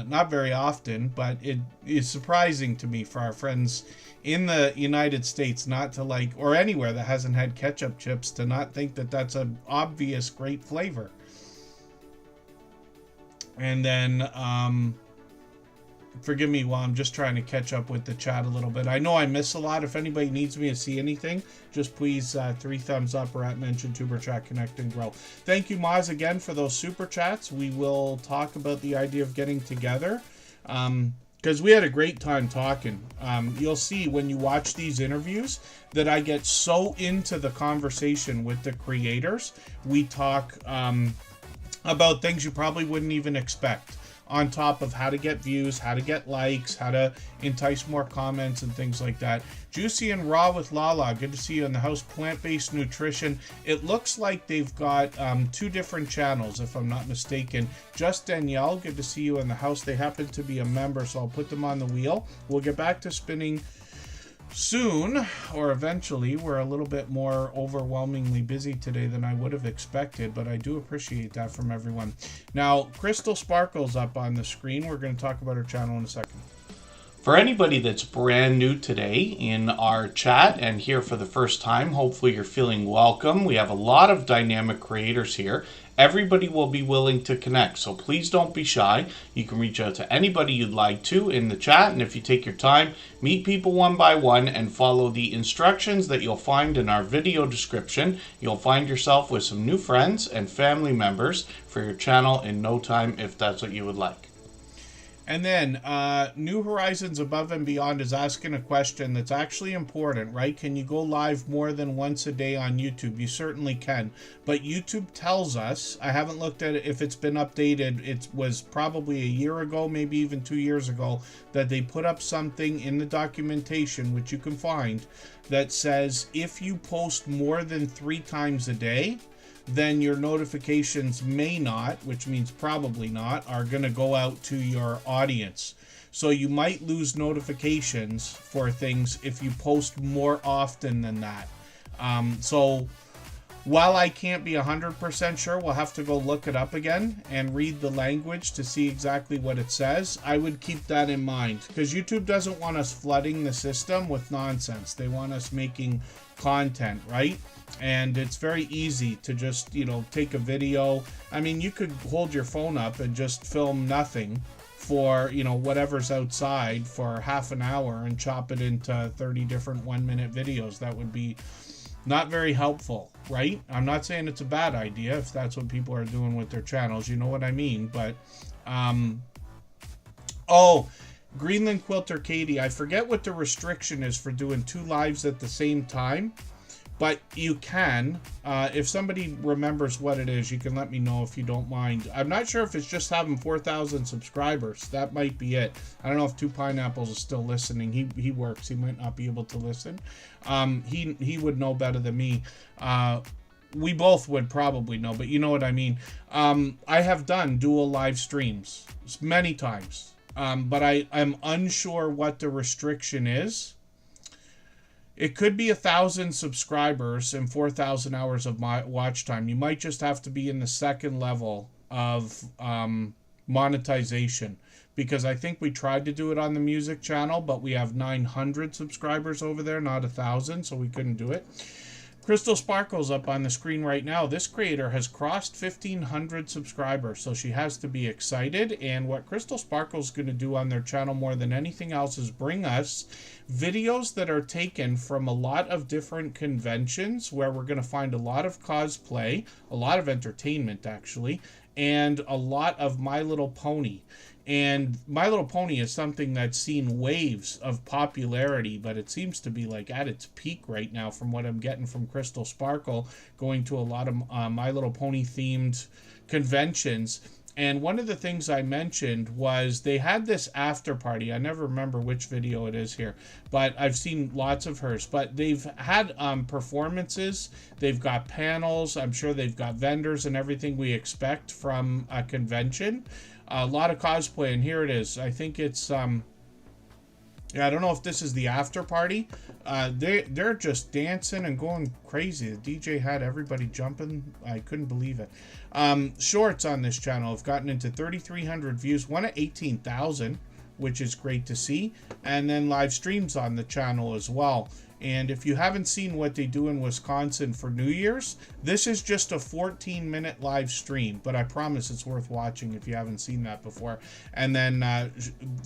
not very often. But it is surprising to me for our friends in the United States not to like, or anywhere that hasn't had ketchup chips, to not think that that's an obvious great flavor. And then, forgive me while I'm just trying to catch up with the chat a little bit. I know I miss a lot. If anybody needs me to see anything, just please 3 thumbs up or at mention Tuber Chat, Connect, and Grow. Thank you, Maz, again for those super chats. We will talk about the idea of getting together, because we had a great time talking. You'll see when you watch these interviews that I get so into the conversation with the creators. We talk about things you probably wouldn't even expect, on top of how to get views, how to get likes, how to entice more comments and things like that. Juicy and Raw with Lala, good to see you in the house. Plant-based nutrition. It looks like they've got 2 different channels, if I'm not mistaken. Just Danielle, good to see you in the house. They happen to be a member, so I'll put them on the wheel. We'll get back to spinning soon, or eventually. We're a little bit more overwhelmingly busy today than I would have expected, but I do appreciate that from everyone. Now, Crystal Sparkle's up on the screen. We're going to talk about her channel in a second. For anybody that's brand new today in our chat and here for the first time, hopefully you're feeling welcome. We have a lot of dynamic creators here. Everybody will be willing to connect, so please don't be shy. You can reach out to anybody you'd like to in the chat, and if you take your time, meet people one by one and follow the instructions that you'll find in our video description. You'll find yourself with some new friends and family members for your channel in no time, if that's what you would like. And then New Horizons Above and Beyond is asking a question that's actually important, right? Can you go live more than once a day on YouTube? You certainly can. But YouTube tells us, I haven't looked at it if it's been updated. It was probably a year ago, maybe even 2 years ago, that they put up something in the documentation, which you can find, that says if you post more than 3 times a day, then your notifications may not, which means probably not, are going to go out to your audience. So you might lose notifications for things if you post more often than that. So While I can't be 100% sure, we'll have to go look it up again and read the language to see exactly what it says. I would keep that in mind, because YouTube doesn't want us flooding the system with nonsense. They want us making content, right? And it's very easy to just, you know, take a video. I mean, you could hold your phone up and just film nothing for, you know, whatever's outside for half an hour and chop it into 30 different 1-minute videos. That would be not very helpful, right? I'm not saying it's a bad idea if that's what people are doing with their channels, you know what I mean? But oh, Greenland Quilter Katie, I forget what the restriction is for doing 2 lives at the same time, but you can. If somebody remembers what it is, you can let me know if you don't mind. I'm not sure if it's just having 4,000 subscribers. That might be it. I don't know if Two Pineapples is still listening. He works. He might not be able to listen. He would know better than me. We both would probably know, but you know what I mean. I have done dual live streams many times, but I'm unsure what the restriction is. It could be 1,000 subscribers and 4,000 hours of my watch time. You might just have to be in the second level of monetization, because I think we tried to do it on the music channel, but we have 900 subscribers over there, not 1,000, so we couldn't do it. Crystal Sparkle's up on the screen right now. This creator has crossed 1,500 subscribers, so she has to be excited. And what Crystal Sparkle's going to do on their channel more than anything else is bring us videos that are taken from a lot of different conventions, where we're going to find a lot of cosplay, a lot of entertainment actually, and a lot of My Little Pony. And My Little Pony is something that's seen waves of popularity, but it seems to be like at its peak right now from what I'm getting from Crystal Sparkle, going to a lot of My Little Pony themed conventions. And one of the things I mentioned was they had this after party. I never remember which video it is here, but I've seen lots of hers. But they've had performances. They've got panels. I'm sure they've got vendors and everything we expect from a convention. A lot of cosplay, and here it is. I think it's yeah, I don't know if this is the after party. They're just dancing and going crazy. The DJ had everybody jumping. I couldn't believe it. Shorts on this channel have gotten into 3,300 views, one at 18,000, which is great to see. And then live streams on the channel as well. And if you haven't seen what they do in Wisconsin for New Year's, this is just a 14-minute live stream, but I promise it's worth watching if you haven't seen that before. And then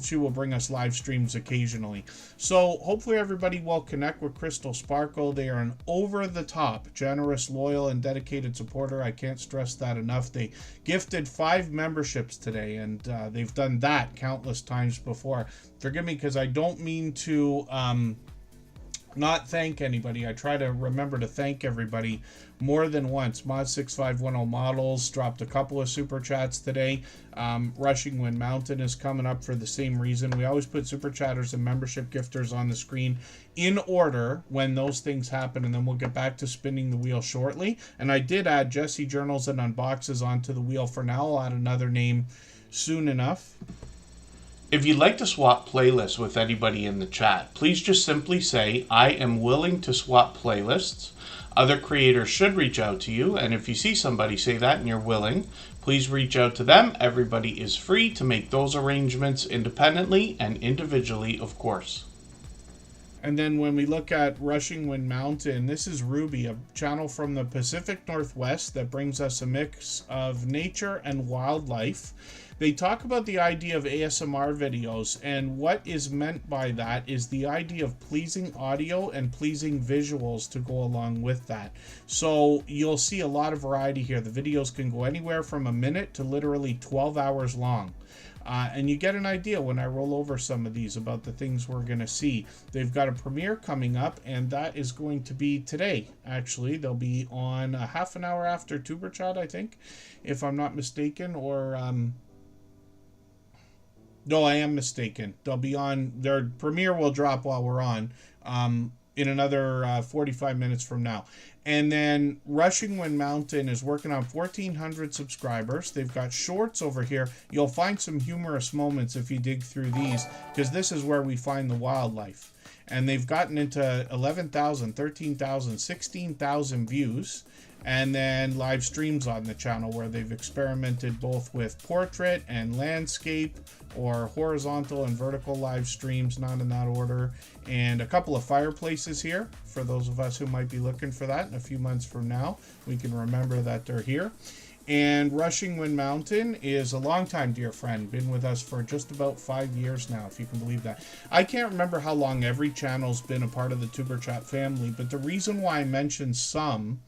she will bring us live streams occasionally. So hopefully everybody will connect with Crystal Sparkle. They are an over-the-top, generous, loyal, and dedicated supporter. I can't stress that enough. They gifted 5 memberships today, and they've done that countless times before. Forgive me, because I don't mean to not thank anybody. I try to remember to thank everybody more than once. Mod6510 Models dropped a couple of super chats today. Rushing Wind Mountain is coming up for the same reason. We always put super chatters and membership gifters on the screen in order when those things happen, and then we'll get back to spinning the wheel shortly. And I did add Jesse Journals and Unboxes onto the wheel for now. I'll add another name soon enough. If you'd like to swap playlists with anybody in the chat, please just simply say, I am willing to swap playlists. Other creators should reach out to you, and if you see somebody say that and you're willing, please reach out to them. Everybody is free to make those arrangements independently and individually, of course. And then when we look at Rushing Wind Mountain, this is Ruby, a channel from the Pacific Northwest that brings us a mix of nature and wildlife. They talk about the idea of ASMR videos, and what is meant by that is the idea of pleasing audio and pleasing visuals to go along with that. So you'll see a lot of variety here. The videos can go anywhere from a minute to literally 12 hours long. And you get an idea when I roll over some of these about the things we're going to see. They've got a premiere coming up, and that is going to be today, actually. They'll be on a half an hour after Superchat, I think, if I'm not mistaken, or no, I am mistaken. They'll be on, their premiere will drop while we're on in another 45 minutes from now. And then Rushing Wind Mountain is working on 1,400 subscribers. They've got shorts over here. You'll find some humorous moments if you dig through these, because this is where we find the wildlife. And they've gotten into 11,000, 13,000, 16,000 views. And then live streams on the channel where they've experimented both with portrait and landscape, or horizontal and vertical live streams, not in that order. And a couple of fireplaces here for those of us who might be looking for that in a few months from now. We can remember that they're here. And Rushing Wind Mountain is a longtime dear friend, been with us for just about 5 years now, if you can believe that. I can't remember how long every channel's been a part of the Superchat family, but the reason why I mention some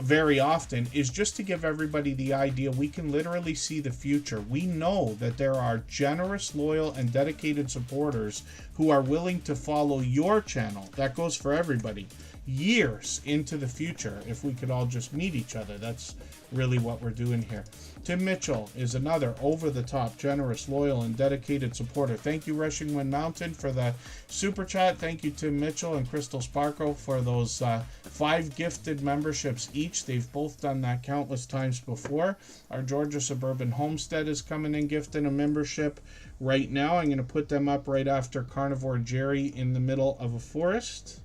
very often is just to give everybody the idea we can literally see the future. We know that there are generous, loyal, and dedicated supporters who are willing to follow your channel. That goes for everybody. Years into the future, if we could all just meet each other. That's really what we're doing here. Tim Mitchell is another over-the-top, generous, loyal, and dedicated supporter. Thank you, Rushing Wind Mountain, for the super chat. Thank you, Tim Mitchell and Crystal Sparkle, for those 5 gifted memberships each. They've both done that countless times before. Our Georgia Suburban Homestead is coming in gifting a membership right now. I'm going to put them up right after Carnivore Jerry in the middle of a forest.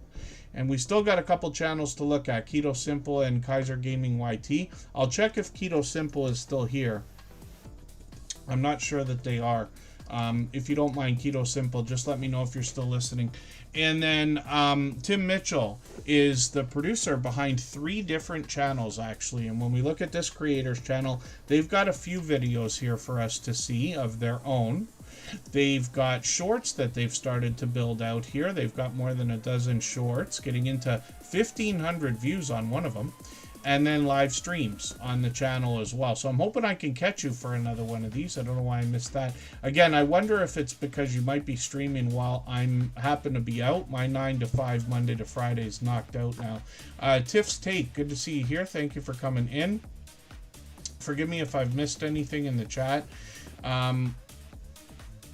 And we still got a couple channels to look at, Keto Simple and Kaiser Gaming YT. I'll check if Keto Simple is still here. I'm not sure that they are. If you don't mind, Keto Simple, just let me know if you're still listening. And then Tim Mitchell is the producer behind 3 different channels, actually. And when we look at this creator's channel, they've got a few videos here for us to see of their own. They've got shorts that they've started to build out here. They've got more than a dozen shorts, getting into 1,500 views on one of them. And then live streams on the channel as well. So I'm hoping I can catch you for another one of these. I don't know why I missed that. Again, I wonder if it's because you might be streaming while I'm happen to be out. My 9 to 5 Monday to Friday is knocked out now. Tiff's Take, good to see you here. Thank you for coming in. Forgive me if I've missed anything in the chat.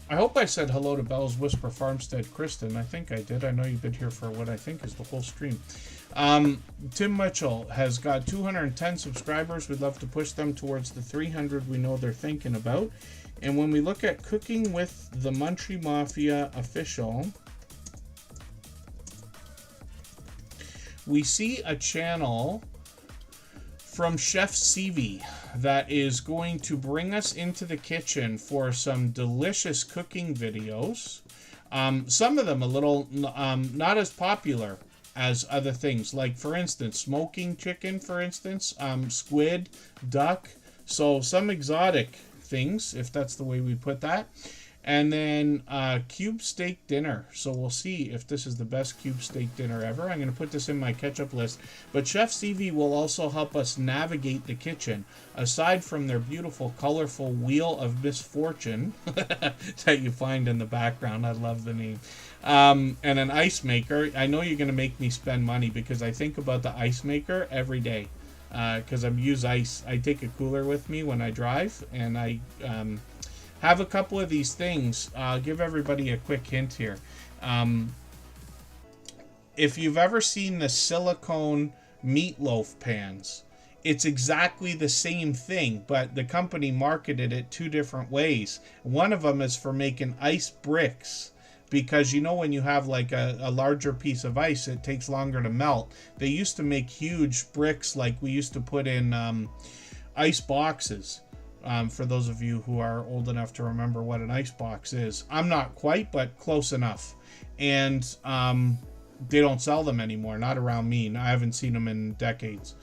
I hope I said hello to Bell's Whisper Farmstead Kristen. I think I did. I know you've been here for what I think is the whole stream. Tim Mitchell has got 210 subscribers. We'd love to push them towards the 300 we know they're thinking about. And when we look at Cooking with the Munchie Mafia official, we see a channel from Chef CV that is going to bring us into the kitchen for some delicious cooking videos. Some of them a little not as popular as other things, like for instance smoking chicken, for instance, squid, duck, so some exotic things, if that's the way we put that. And then cube steak dinner. So we'll see if this is the best cube steak dinner ever. I'm going to put this in my ketchup list. But Chef CV will also help us navigate the kitchen. Aside from their beautiful, colorful Wheel of Misfortune that you find in the background. I love the name. And an ice maker. I know you're going to make me spend money because I think about the ice maker every day. Because I use ice. I take a cooler with me when I drive. And I... have a couple of these things. I'll give everybody a quick hint here. If you've ever seen the silicone meatloaf pans, it's exactly the same thing, but the company marketed it 2 different ways. One of them is for making ice bricks, because you know when you have like a larger piece of ice, it takes longer to melt. They used to make huge bricks like we used to put in ice boxes. For those of you who are old enough to remember what an ice box is. I'm not quite, but close enough. And they don't sell them anymore, not around me. I haven't seen them in decades.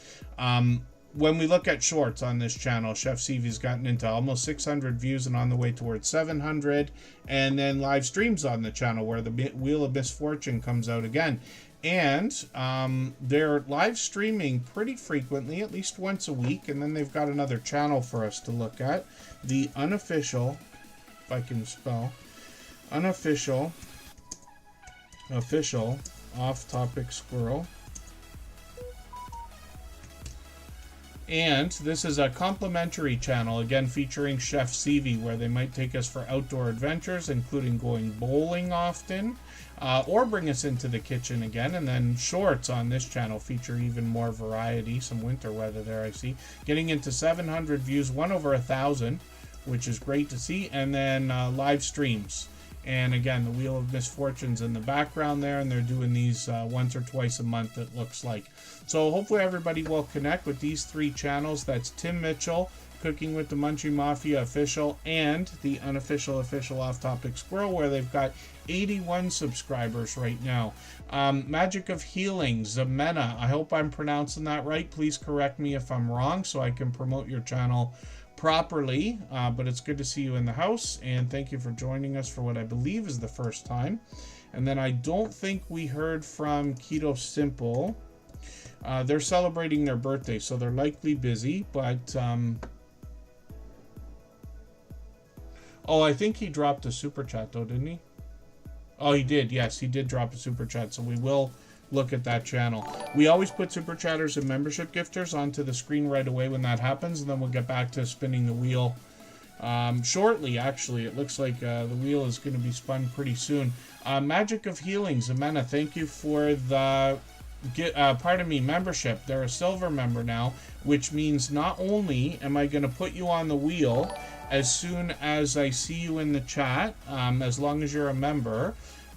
When we look at shorts on this channel, Chef CV's gotten into almost 600 views and on the way towards 700. And then live streams on the channel where the Wheel of Misfortune comes out again. And they're live streaming pretty frequently, at least once a week. And then they've got another channel for us to look at. The unofficial, if I can spell, unofficial, official, off-topic squirrel. And this is a complimentary channel, again featuring Chef CV, where they might take us for outdoor adventures, including going bowling often, or bring us into the kitchen again. And then shorts on this channel feature even more variety, some winter weather there I see. Getting into 700 views, one over 1,000, which is great to see. And then live streams. And again, the Wheel of Misfortune's in the background there, and they're doing these once or twice a month, it looks like. So hopefully everybody will connect with these 3 channels. That's Tim Mitchell, Cooking with the Munchie Mafia official, and the unofficial official Off Topic Squirrel, where they've got 81 subscribers right now. Magic of Healing, Zamena, I hope I'm pronouncing that right. Please correct me if I'm wrong so I can promote your channel properly. But it's good to see you in the house, and thank you for joining us for what I believe is the first time. And then I don't think we heard from Keto Simple. They're celebrating their birthday, so they're likely busy, but oh, I think he dropped a super chat though, didn't he? Oh, he did. Yes, he did drop a super chat, so we will look at that channel. We always put super chatters and membership gifters onto the screen right away when that happens, and then we'll get back to spinning the wheel shortly. Actually, it looks like the wheel is going to be spun pretty soon. Magic of Healing, Zamena, thank you for the membership. They're a silver member now, which means not only am I going to put you on the wheel as soon as I see you in the chat, as long as you're a member,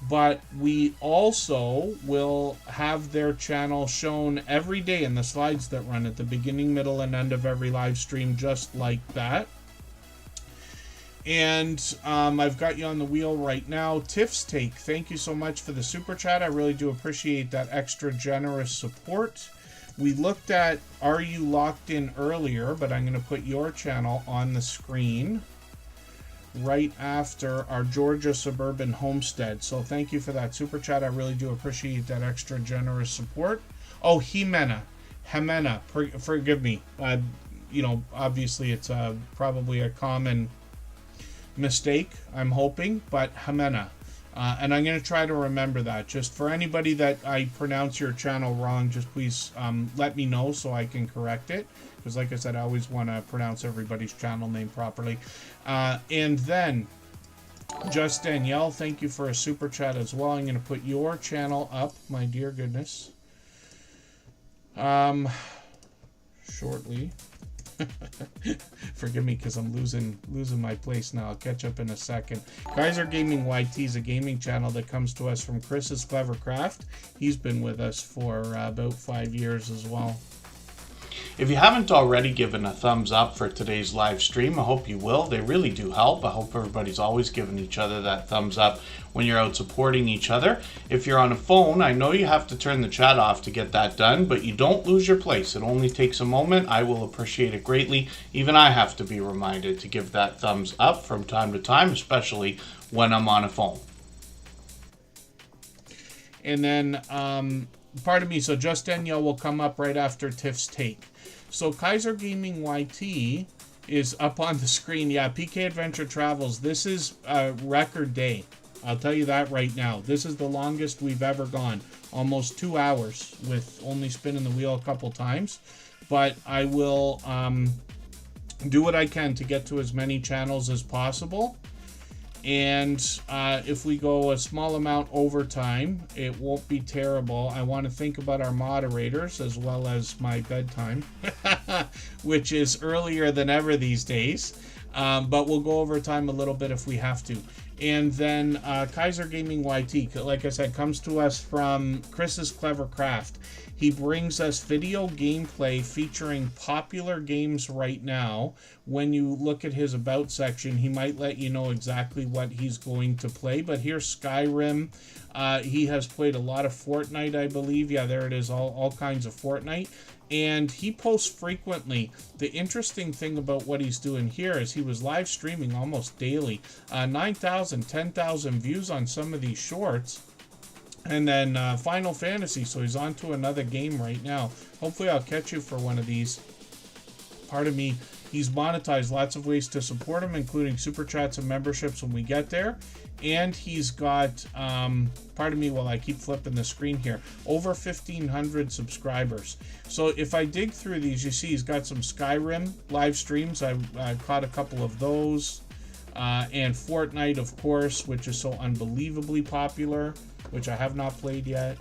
but we also will have their channel shown every day in the slides that run at the beginning, middle, and end of every live stream, just like that. And I've got you on the wheel right now. Tiff's Take, thank you so much for the super chat. I really do appreciate that extra generous support. We looked at Are You Locked In earlier, but I'm going to put your channel on the screen right after our Georgia Suburban Homestead. So thank you for that super chat. I really do appreciate that extra generous support. Oh, Jimena, forgive me. You know, obviously it's probably a common mistake, I'm hoping, but Jimena. And I'm going to try to remember that. Just for anybody that I pronounce your channel wrong, just please let me know so I can correct it. Because like I said, I always want to pronounce everybody's channel name properly. And then, Just Danielle, thank you for a super chat as well. I'm going to put your channel up, my dear goodness, shortly. Forgive me because I'm losing my place now. I'll catch up in a second. Kaiser Gaming YT is a gaming channel that comes to us from Chris's Clever Craft. He's been with us for about 5 years as well. If you haven't already given a thumbs up for today's live stream, I hope you will. They really do help. I hope everybody's always giving each other that thumbs up when you're out supporting each other. If you're on a phone, I know you have to turn the chat off to get that done, but you don't lose your place. It only takes a moment. I will appreciate it greatly. Even I have to be reminded to give that thumbs up from time to time, especially when I'm on a phone. And then, pardon me, so Just Danielle will come up right after Tiff's Take. So Kaiser Gaming YT is up on the screen. Yeah, PK Adventure Travels. This is a record day. I'll tell you that right now. This is the longest we've ever gone. Almost 2 hours with only spinning the wheel a couple times. But I will do what I can to get to as many channels as possible. And if we go a small amount over time, it won't be terrible. I want to think about our moderators as well as my bedtime, which is earlier than ever these days. But we'll go over time a little bit if we have to. And then Kaiser Gaming YT, like I said, comes to us from Chris's Clever Craft. He brings us video gameplay featuring popular games right now. When you look at his About section, he might let you know exactly what he's going to play. But here's Skyrim. He has played a lot of Fortnite, I believe. Yeah, there it is, all kinds of Fortnite. And he posts frequently. The interesting thing about what he's doing here is he was live streaming almost daily. 9,000, 10,000 views on some of these shorts. And then Final Fantasy, so he's on to another game right now. Hopefully I'll catch you for one of these. Pardon me. He's monetized lots of ways to support him, including super chats and memberships when we get there. And he's got, pardon me while I keep flipping the screen here, over 1,500 subscribers. So if I dig through these, you see he's got some Skyrim live streams. I caught a couple of those. And Fortnite, of course, which is so unbelievably popular, which I have not played yet.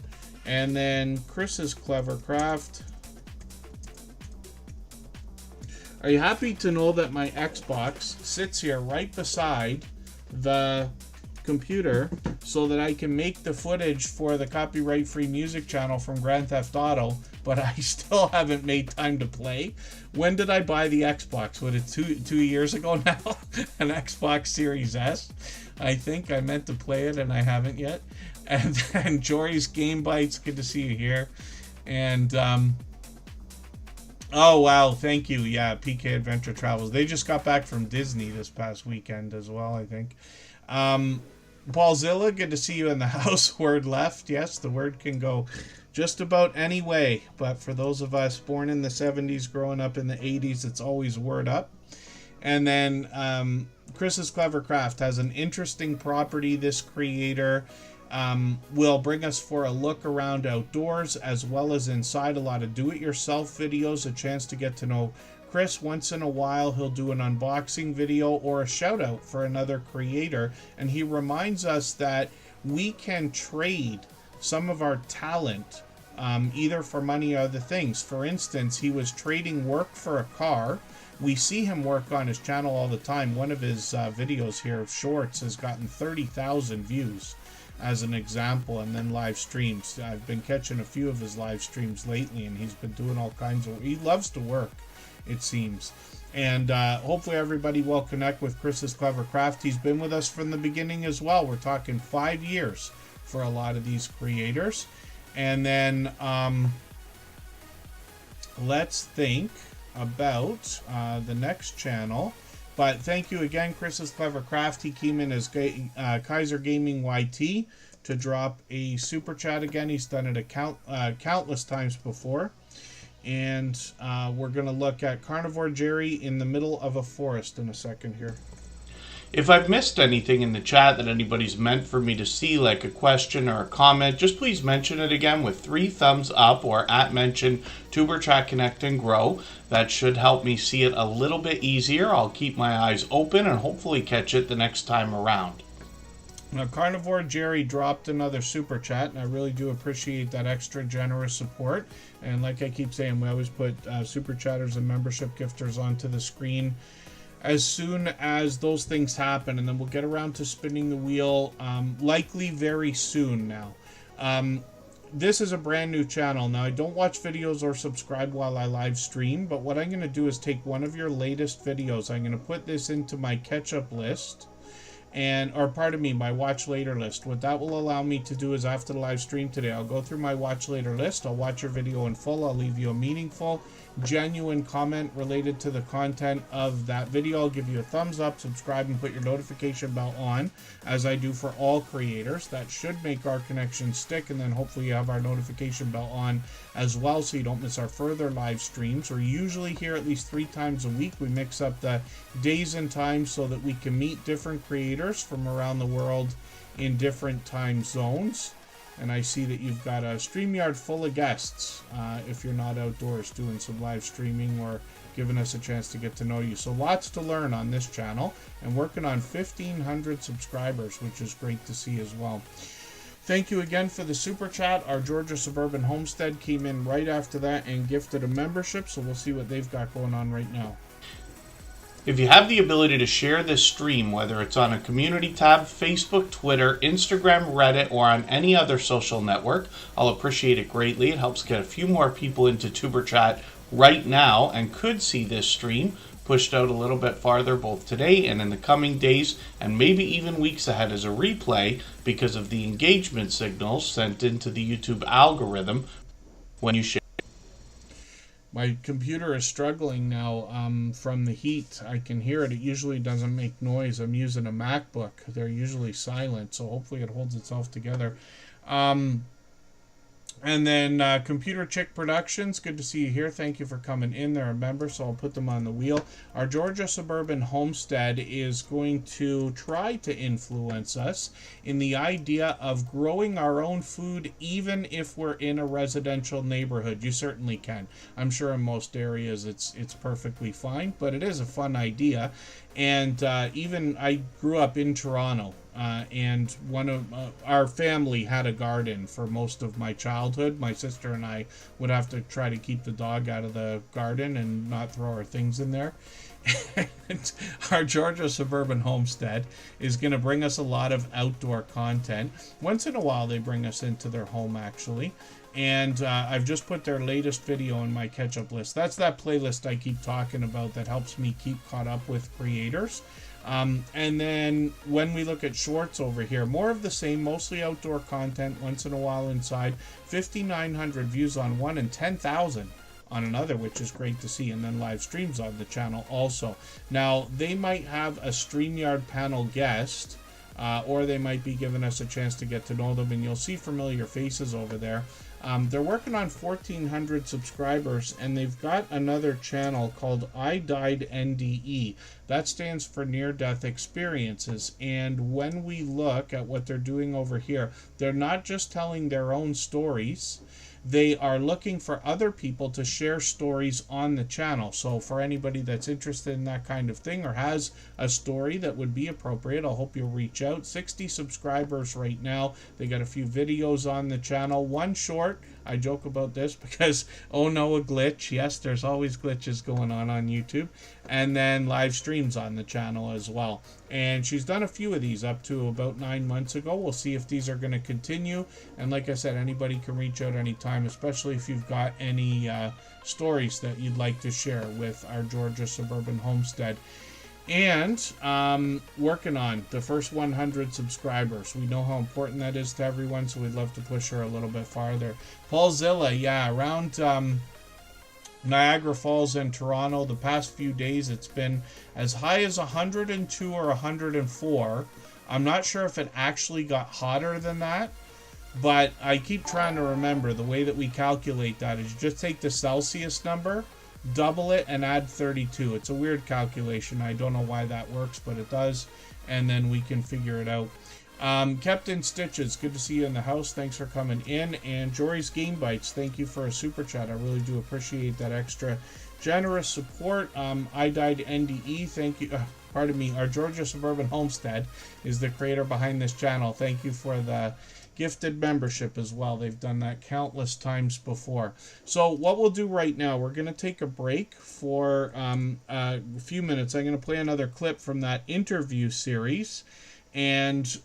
And then Chris's Clever Craft. Are you happy to know that my Xbox sits here right beside the computer so that I can make the footage for the copyright-free music channel from Grand Theft Auto, but I still haven't made time to play. When did I buy the Xbox? What, it two years ago now? An Xbox Series S. I think I meant to play it and I haven't yet. And then Jory's Game Bites, good to see you here. And oh wow, thank you. Yeah, PK Adventure Travels. They just got back from Disney this past weekend as well, I think. Paulzilla, good to see you in the house. Word left. Yes, the word can go just about any way, but for those of us born in the 70s, growing up in the 80s, it's always word up. And then Chris's Clever Craft has an interesting property. This creator will bring us for a look around outdoors as well as inside. A lot of do-it-yourself videos, a chance to get to know Chris. Once in a while he'll do an unboxing video or a shout out for another creator, and he reminds us that we can trade some of our talent either for money or other things. For instance, he was trading work for a car. We see him work on his channel all the time. One of his videos here, shorts, has gotten 30,000 views as an example, and then live streams. I've been catching a few of his live streams lately, and he's been doing all kinds of, he loves to work, it seems. And hopefully everybody will connect with Chris's Clever Craft. He's been with us from the beginning as well. We're talking 5 years for a lot of these creators. And then let's think about the next channel. But thank you again, Chris's Clever Craft. He came in as Kaiser Gaming YT to drop a super chat again. He's done it countless times before. And we're going to look at Carnivore Jerry in the middle of a forest in a second here. If I've missed anything in the chat that anybody's meant for me to see, like a question or a comment, just please mention it again with 3 thumbs up or @mention Tuberchat Connect and Grow. That should help me see it a little bit easier. I'll keep my eyes open and hopefully catch it the next time around. Now, Carnivore Jerry dropped another super chat, and I really do appreciate that extra generous support. And like I keep saying, we always put super chatters and membership gifters onto the screen as soon as those things happen, and then we'll get around to spinning the wheel likely very soon now. This is a brand new channel. Now, I don't watch videos or subscribe while I live stream, but what I'm going to do is take one of your latest videos. I'm going to put this into my catch-up list, or pardon me, my watch later list. What that will allow me to do is after the live stream today, I'll go through my watch later list. I'll watch your video in full. I'll leave you a meaningful, genuine comment related to the content of that video. I'll give you a thumbs up, subscribe, and put your notification bell on, as I do for all creators. That should make our connection stick, and then hopefully you have our notification bell on as well so you don't miss our further live streams. We're usually here at least 3 times a week. We mix up the days and times so that we can meet different creators from around the world in different time zones. And I see that you've got a StreamYard full of guests if you're not outdoors doing some live streaming or giving us a chance to get to know you. So lots to learn on this channel, and working on 1,500 subscribers, which is great to see as well. Thank you again for the super chat. Our Georgia Suburban Homestead came in right after that and gifted a membership, so we'll see what they've got going on right now. If you have the ability to share this stream, whether it's on a community tab, Facebook, Twitter, Instagram, Reddit, or on any other social network, I'll appreciate it greatly. It helps get a few more people into Tuberchat right now and could see this stream pushed out a little bit farther both today and in the coming days and maybe even weeks ahead as a replay because of the engagement signals sent into the YouTube algorithm when you share. My computer is struggling now from the heat. I can hear it. It usually doesn't make noise. I'm using a MacBook. They're usually silent, so hopefully it holds itself together. And then Computer Chick Productions, good to see you here. Thank you for coming in. They're a member, so I'll put them on the wheel. Our Georgia Suburban Homestead is going to try to influence us in the idea of growing our own food, even if we're in a residential neighborhood. You certainly can. I'm sure in most areas it's perfectly fine, but it is a fun idea. And even I grew up in Toronto, and one of our family had a garden for most of my childhood. My sister and I would have to try to keep the dog out of the garden and not throw our things in there. And our Georgia Suburban Homestead is going to bring us a lot of outdoor content. Once in a while, they bring us into their home, actually. And I've just put their latest video on my catch-up list. That's that playlist I keep talking about that helps me keep caught up with creators. And then when we look at shorts over here, more of the same, mostly outdoor content, once in a while inside. 5,900 views on one and 10,000 on another, which is great to see. And then live streams on the channel also. Now, they might have a StreamYard panel guest, or they might be giving us a chance to get to know them, and you'll see familiar faces over there. They're working on 1,400 subscribers, and they've got another channel called I Died NDE. That stands for Near Death Experiences. And when we look at what they're doing over here, they're not just telling their own stories. They are looking for other people to share stories on the channel. So for anybody that's interested in that kind of thing or has a story that would be appropriate, I hope you'll reach out. 60 subscribers right now. They got a few videos on the channel. One short. I joke about this because, oh no, a glitch. Yes, there's always glitches going on YouTube. And then live streams on the channel as well. And she's done a few of these up to about 9 months ago. We'll see if these are going to continue. And like I said, anybody can reach out anytime, especially if you've got any stories that you'd like to share with our Georgia Suburban Homestead. And working on the first 100 subscribers. We know how important that is to everyone, so we'd love to push her a little bit farther. Paulzilla, yeah, around Niagara Falls and Toronto, the past few days it's been as high as 102 or 104. I'm not sure if it actually got hotter than that, but I keep trying to remember the way that we calculate that is you just take the Celsius number, double it, and add 32. It's a weird calculation. I don't know why that works, but it does, and then we can figure it out. Captain Stitches, good to see you in the house. Thanks for coming in. And Jory's Game Bites, thank you for a super chat. I really do appreciate that extra generous support. I Died NDE, thank you. Pardon me, our Georgia Suburban Homestead is the creator behind this channel. Thank you for the gifted membership as well. They've done that countless times before. So what we'll do right now, we're going to take a break for a few minutes. I'm going to play another clip from that interview series. And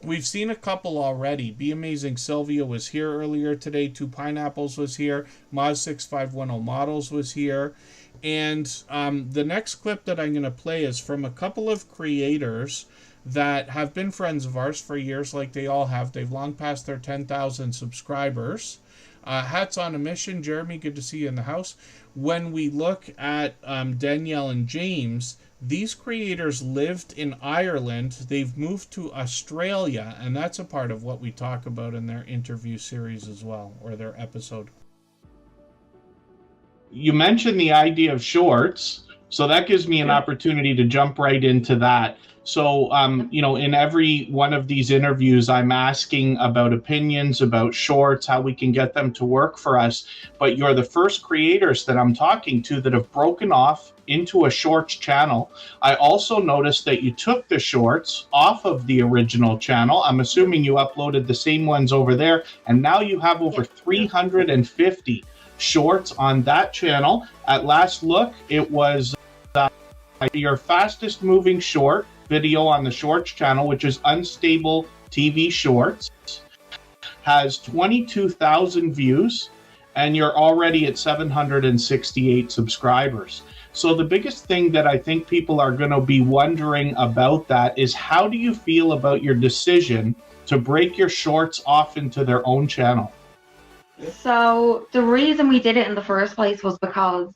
we've seen a couple already. Be Amazing Sylvia was here earlier today. Two Pineapples was here. Moz6510 Models was here. And the next clip that I'm going to play is from a couple of creators that have been friends of ours for years, like they all have. They've long passed their 10,000 subscribers. Hats on a mission. Jeremy, good to see you in the house. When we look at Danielle and James, these creators lived in Ireland. They've moved to Australia, and that's a part of what we talk about in their interview series as well, or their episode. You mentioned the idea of shorts, so that gives me an opportunity to jump right into that. So, in every one of these interviews, I'm asking about opinions, about shorts, how we can get them to work for us. But you're the first creators that I'm talking to that have broken off into a shorts channel. I also noticed that you took the shorts off of the original channel. I'm assuming you uploaded the same ones over there. And now you have over 350 shorts on that channel. At last look, it was your fastest moving short video on the shorts channel, which is Unstable TV Shorts, has 22,000 views, and you're already at 768 subscribers. So the biggest thing that I think people are going to be wondering about that is, how do you feel about your decision to break your shorts off into their own channel? So the reason we did it in the first place was because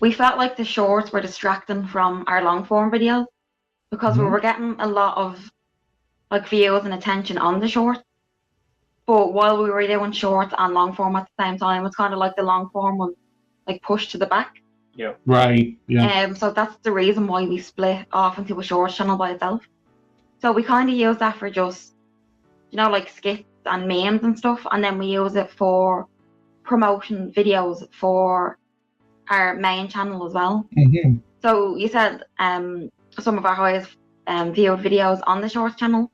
we felt like the shorts were distracting from our long form videos, because we were getting a lot of views and attention on the shorts. But while we were doing shorts and long form at the same time, it's kind of like the long form was pushed to the back. Yeah. Right. Yeah. So that's the reason why we split off into a shorts channel by itself. So we kind of use that for just, skits and memes and stuff, and then we use it for promotion videos for our main channel as well. So you said some of our highest viewed videos on the Shorts channel,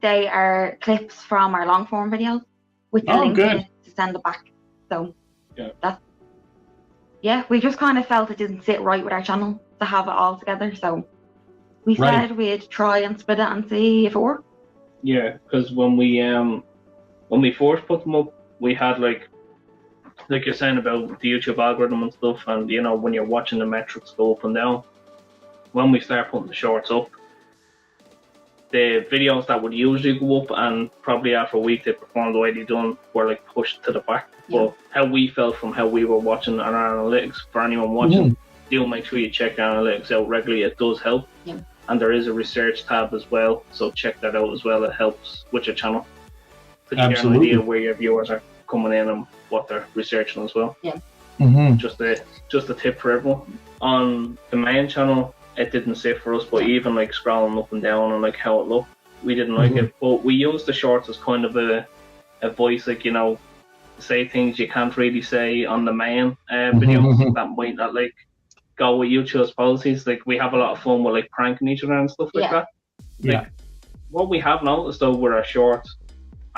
they are clips from our long form videos with the link in it to send it back. So we just kind of felt it didn't sit right with our channel to have it all together. So we said we'd try and split it and see if it worked. Yeah, because when we first put them up, we had like you're saying about the YouTube algorithm and stuff, and you know, when you're watching the metrics go up and down. When we start putting the shorts up, the videos that would usually go up and probably after a week they performed the way they done were like pushed to the back. But how we felt from how we were watching on our analytics, for anyone watching, do make sure you check the analytics out regularly. It does help. Yeah. And there is a research tab as well, so check that out as well. It helps with your channel. So you get an idea where your viewers are coming in and what they're researching as well. Yeah. Just a tip for everyone. On the main channel, it didn't sit for us, but even like scrolling up and down and like how it looked, we didn't like it. But we used the shorts as kind of a voice, like, you know, say things you can't really say on the main videos that might not like go with YouTube's policies. Like, we have a lot of fun with like pranking each other and stuff like that. Like, what we have noticed though with our shorts,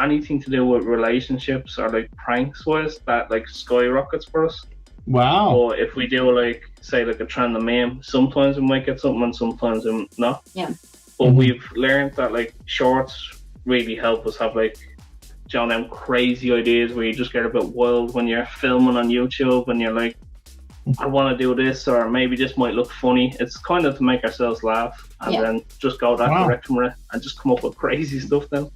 anything to do with relationships or like pranks wise, that like skyrockets for us. Wow. Or if we do like, say like a trending meme, sometimes we might get something and sometimes not. Yeah. But we've learned that like shorts really help us have like, you know, them crazy ideas where you just get a bit wild when you're filming on YouTube and you're like, I want to do this, or maybe this might look funny. It's kind of to make ourselves laugh and then just go that direction with it and just come up with crazy stuff then.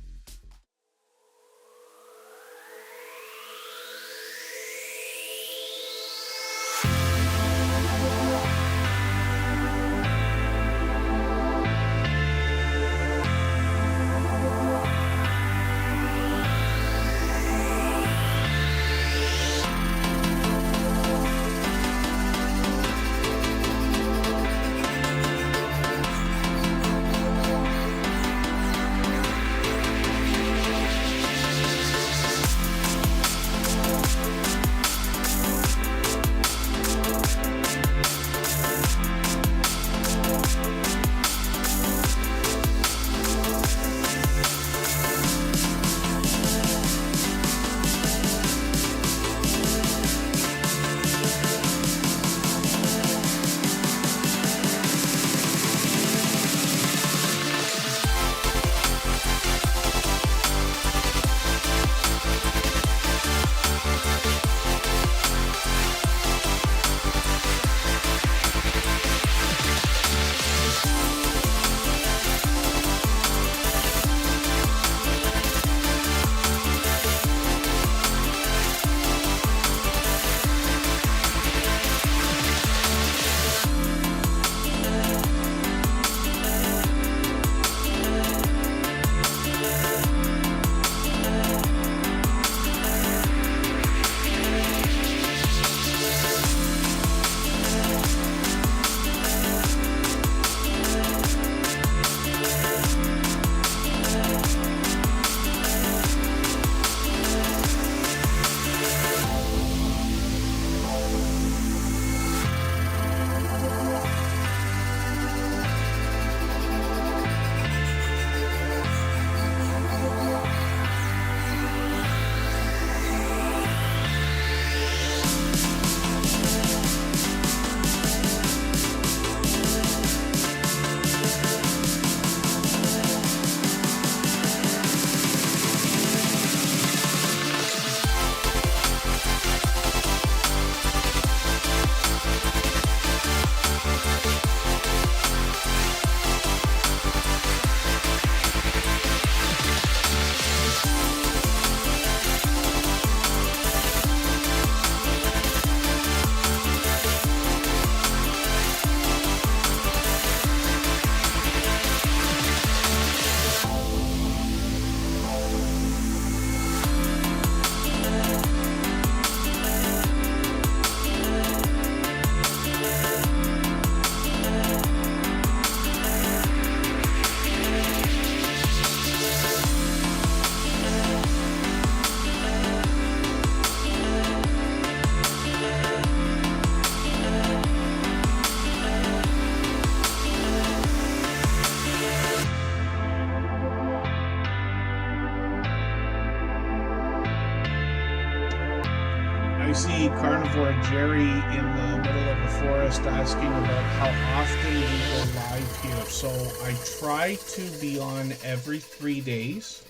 I see Carnivore Jerry in the middle of the forest asking about how often we go live here. So I try to be on every 3 days.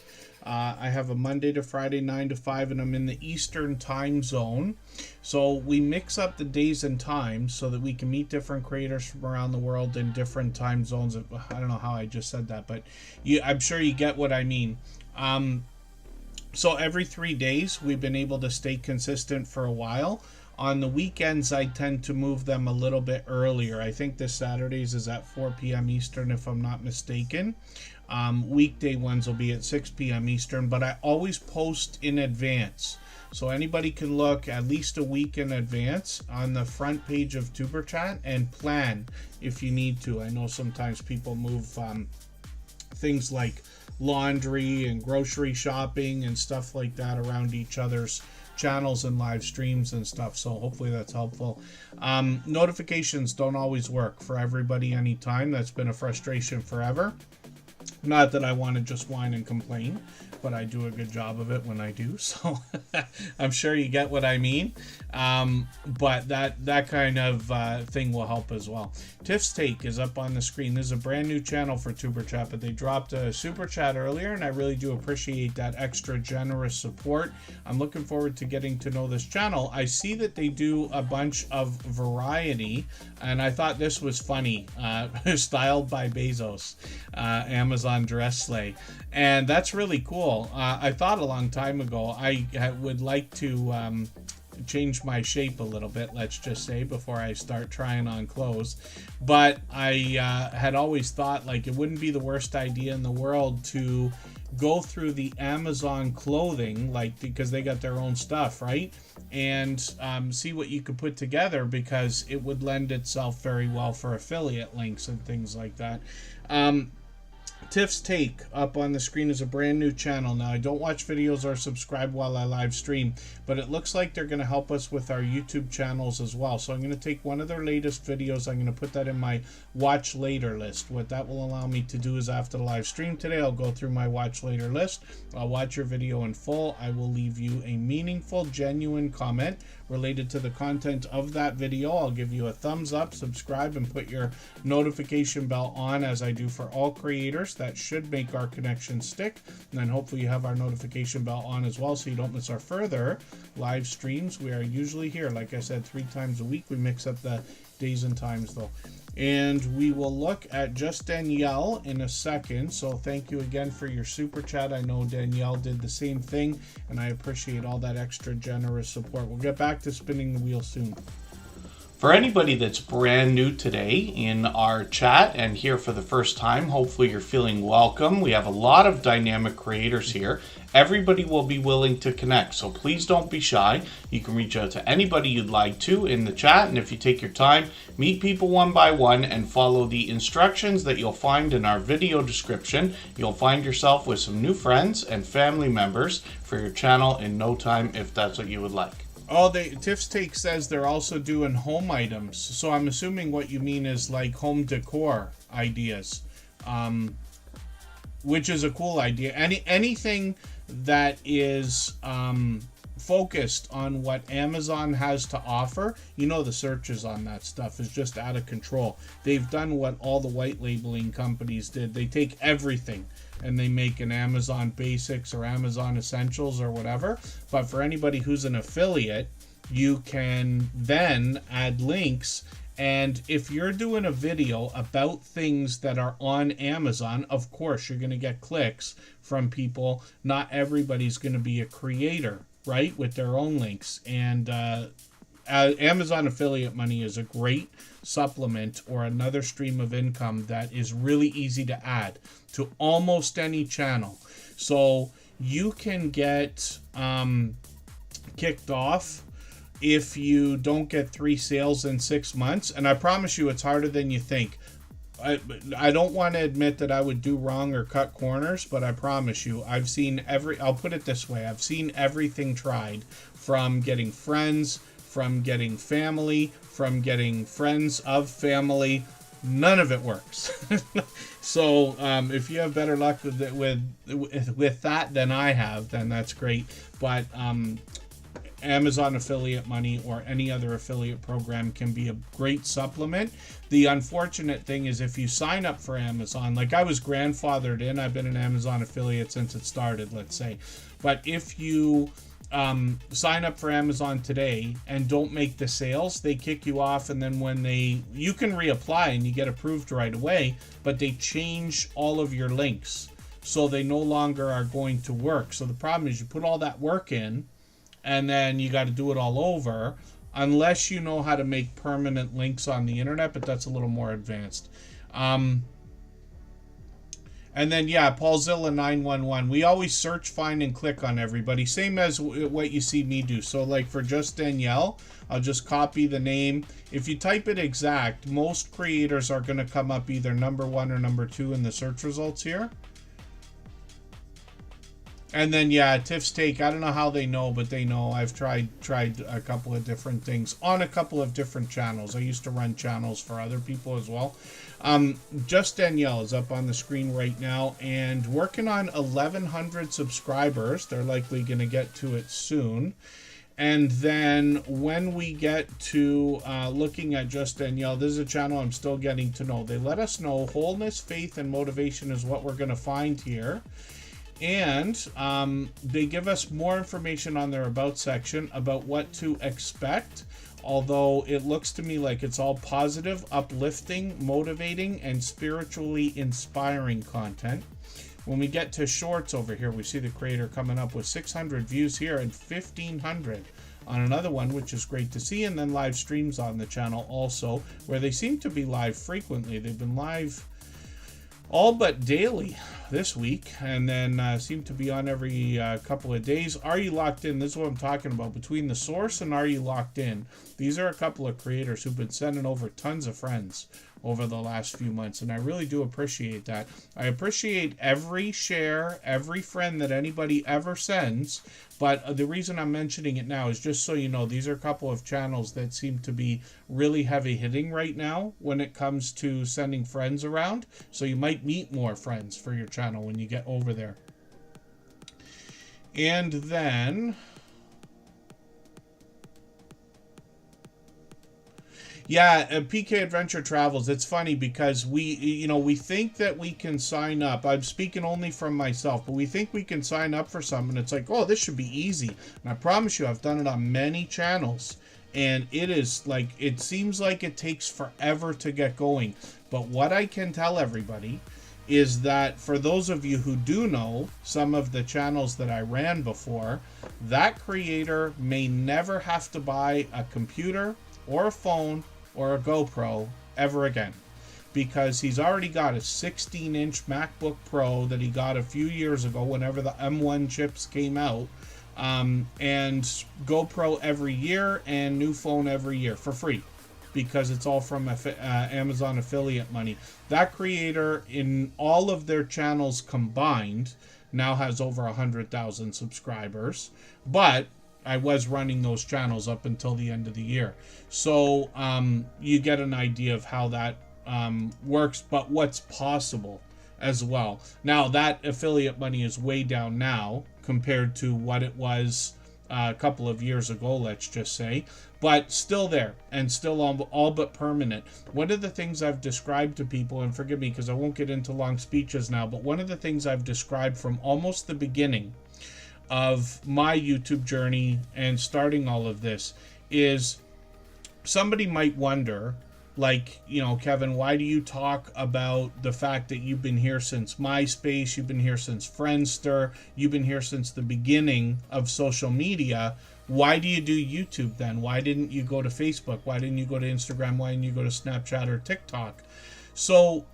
I have a Monday to Friday 9 to 5, and I'm in the Eastern time zone. So we mix up the days and times so that we can meet different creators from around the world in different time zones. I don't know how I just said that, but I'm sure you get what I mean. So every 3 days, we've been able to stay consistent for a while. On the weekends, I tend to move them a little bit earlier. I think this Saturdays is at 4 p.m. Eastern, if I'm not mistaken. Weekday ones will be at 6 p.m. Eastern, but I always post in advance. So anybody can look at least a week in advance on the front page of Superchat and plan if you need to. I know sometimes people move things like laundry and grocery shopping and stuff like that around each other's channels and live streams and stuff, so hopefully that's helpful. Notifications don't always work for everybody anytime. That's been a frustration forever. Not that I want to just whine and complain, but I do a good job of it when I do, so I'm sure you get what I mean. But that kind of thing will help as well. Tiff's Take is up on the screen. This is a brand new channel for Superchat, but they dropped a Super Chat earlier, and I really do appreciate that extra generous support. I'm looking forward to getting to know this channel. I see that they do a bunch of variety, and I thought this was funny. Styled by Bezos, Amazon dress sleigh, and that's really cool. I thought a long time ago I would like to change my shape a little bit, let's just say, before I start trying on clothes. But I had always thought like it wouldn't be the worst idea in the world to go through the Amazon clothing, like, because they got their own stuff, right? And see what you could put together, because it would lend itself very well for affiliate links and things like that. Tiff's Take up on the screen is a brand new channel. Now, I don't watch videos or subscribe while I live stream, but it looks like they're going to help us with our YouTube channels as well. So I'm going to take one of their latest videos. I'm going to put that in my watch later list. What that will allow me to do is after the live stream today, I'll go through my watch later list. I'll watch your video in full. I will leave you a meaningful, genuine comment related to the content of that video. I'll give you a thumbs up, subscribe, and put your notification bell on, as I do for all creators. That should make our connection stick. And then hopefully you have our notification bell on as well, so you don't miss our further live streams. We are usually here, like I said, 3 times a week. We mix up the days and times though. And we will look at Just Danielle in a second. So thank you again for your super chat. I know Danielle did the same thing, and I appreciate all that extra generous support. We'll get back to spinning the wheel soon. For anybody that's brand new today in our chat and here for the first time, hopefully you're feeling welcome. We have a lot of dynamic creators here. Everybody will be willing to connect, so please don't be shy. You can reach out to anybody you'd like to in the chat, and if you take your time, meet people one by one and follow the instructions that you'll find in our video description. You'll find yourself with some new friends and family members for your channel in no time, if that's what you would like. Oh, Tiff's Take says they're also doing home items. So I'm assuming what you mean is like home decor ideas, which is a cool idea. Anything that is focused on what Amazon has to offer, you know, the searches on that stuff is just out of control. They've done what all the white labeling companies did. They take everything and they make an Amazon Basics or Amazon Essentials or whatever. But for anybody who's an affiliate, you can then add links. And if you're doing a video about things that are on Amazon, of course, you're going to get clicks from people. Not everybody's going to be a creator, right, with their own links. And Amazon affiliate money is a great supplement or another stream of income that is really easy to add to almost any channel. So you can get kicked off if you don't get 3 sales in 6 months. And I promise you it's harder than you think. I don't want to admit that I would do wrong or cut corners, but I promise you, I've seen I'll put it this way, I've seen everything tried, from getting friends, from getting family, from getting friends of family. None of it works. So if you have better luck with that than I have, then that's great. But Amazon affiliate money or any other affiliate program can be a great supplement. The unfortunate thing is if you sign up for Amazon, like I was grandfathered in, I've been an Amazon affiliate since it started, let's say. But if you sign up for Amazon today and don't make the sales, they kick you off, and then when you can reapply and you get approved right away, but they change all of your links. So they no longer are going to work. So the problem is you put all that work in and then you got to do it all over unless you know how to make permanent links on the internet, but that's a little more advanced. And then, yeah, Paulzilla911. We always search, find, and click on everybody. Same as what you see me do. So, like for Just Danielle, I'll just copy the name. If you type it exact, most creators are going to come up either number 1 or number 2 in the search results here. And then, yeah, Tiff's Take. I don't know how they know, but they know. I've tried a couple of different things on a couple of different channels. I used to run channels for other people as well. Just Danielle is up on the screen right now and working on 1,100 subscribers. They're likely going to get to it soon. And then when we get to looking at Just Danielle, this is a channel I'm still getting to know. They let us know wholeness, faith, and motivation is what we're going to find here. And they give us more information on their About section about what to expect, although it looks to me like it's all positive, uplifting, motivating, and spiritually inspiring content. When we get to shorts over here, we see the creator coming up with 600 views here and 1,500 on another one, which is great to see. And then live streams on the channel also, where they seem to be live frequently. They've been live all but daily this week, and then seem to be on every couple of days. Are you locked in? This is what I'm talking about. Between the source and Are You Locked In? These are a couple of creators who've been sending over tons of friends over the last few months, and I really do appreciate that. I appreciate every share, every friend that anybody ever sends, but the reason I'm mentioning it now is just so you know, these are a couple of channels that seem to be really heavy hitting right now when it comes to sending friends around, so you might meet more friends for your channel when you get over there. And then yeah, PK Adventure Travels, it's funny because we think that we can sign up. I'm speaking only from myself, but we think we can sign up for something. It's like, oh, this should be easy. And I promise you, I've done it on many channels. And it is like, it seems like it takes forever to get going. But what I can tell everybody is that for those of you who do know some of the channels that I ran before, that creator may never have to buy a computer or a phone or a GoPro ever again, because he's already got a 16-inch MacBook Pro that he got a few years ago whenever the M1 chips came out, and GoPro every year and new phone every year for free, because it's all from Amazon affiliate money. That creator, in all of their channels combined, now has over 100,000 subscribers, but I was running those channels up until the end of the year. So you get an idea of how that works, but what's possible as well. Now, that affiliate money is way down now compared to what it was a couple of years ago, let's just say, but still there and still all but permanent. One of the things I've described to people, and forgive me because I won't get into long speeches now, but one of the things I've described from almost the beginning of my YouTube journey and starting all of this is, somebody might wonder, like, Kevin, why do you talk about the fact that you've been here since MySpace, you've been here since Friendster, you've been here since the beginning of social media? Why do you do YouTube then? Why didn't you go to Facebook? Why didn't you go to Instagram? Why didn't you go to Snapchat or TikTok? So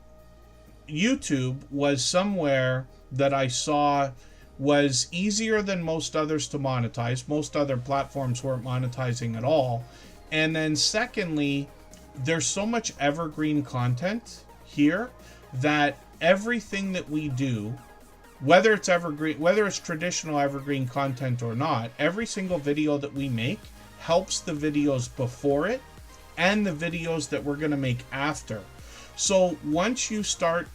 YouTube was somewhere that I saw was easier than most others to monetize. Most other platforms weren't monetizing at all. And then secondly, there's so much evergreen content here that everything that we do, whether it's evergreen, whether it's traditional evergreen content or not, every single video that we make helps the videos before it and the videos that we're going to make after. So once you start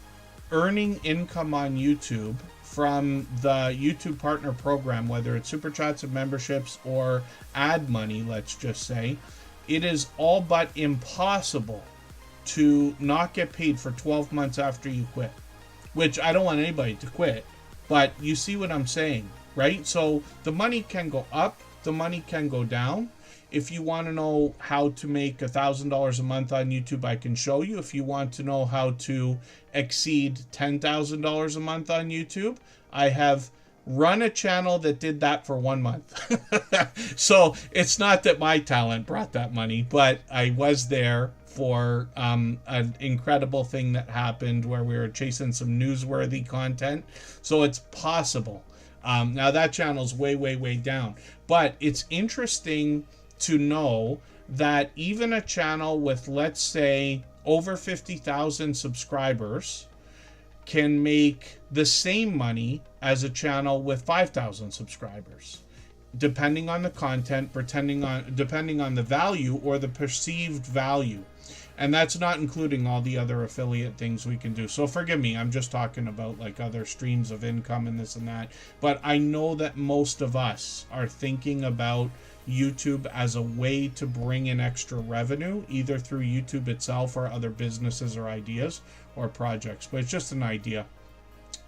earning income on YouTube from the YouTube Partner Program, whether it's Super Chats and memberships or ad money, let's just say, it is all but impossible to not get paid for 12 months after you quit. Which I don't want anybody to quit, but you see what I'm saying, right? So the money can go up, the money can go down. If you want to know how to make $1,000 a month on YouTube, I can show you. If you want to know how to exceed $10,000 a month on YouTube, I have run a channel that did that for 1 month. So it's not that my talent brought that money, but I was there for an incredible thing that happened where we were chasing some newsworthy content. So it's possible. Now that channel's way, way, way down. But it's interesting to know that even a channel with, let's say, over 50,000 subscribers can make the same money as a channel with 5,000 subscribers, depending on the content, depending on the value or the perceived value. And that's not including all the other affiliate things we can do. So forgive me, I'm just talking about like other streams of income and this and that. But I know that most of us are thinking about YouTube as a way to bring in extra revenue, either through YouTube itself or other businesses or ideas or projects. But it's just an idea.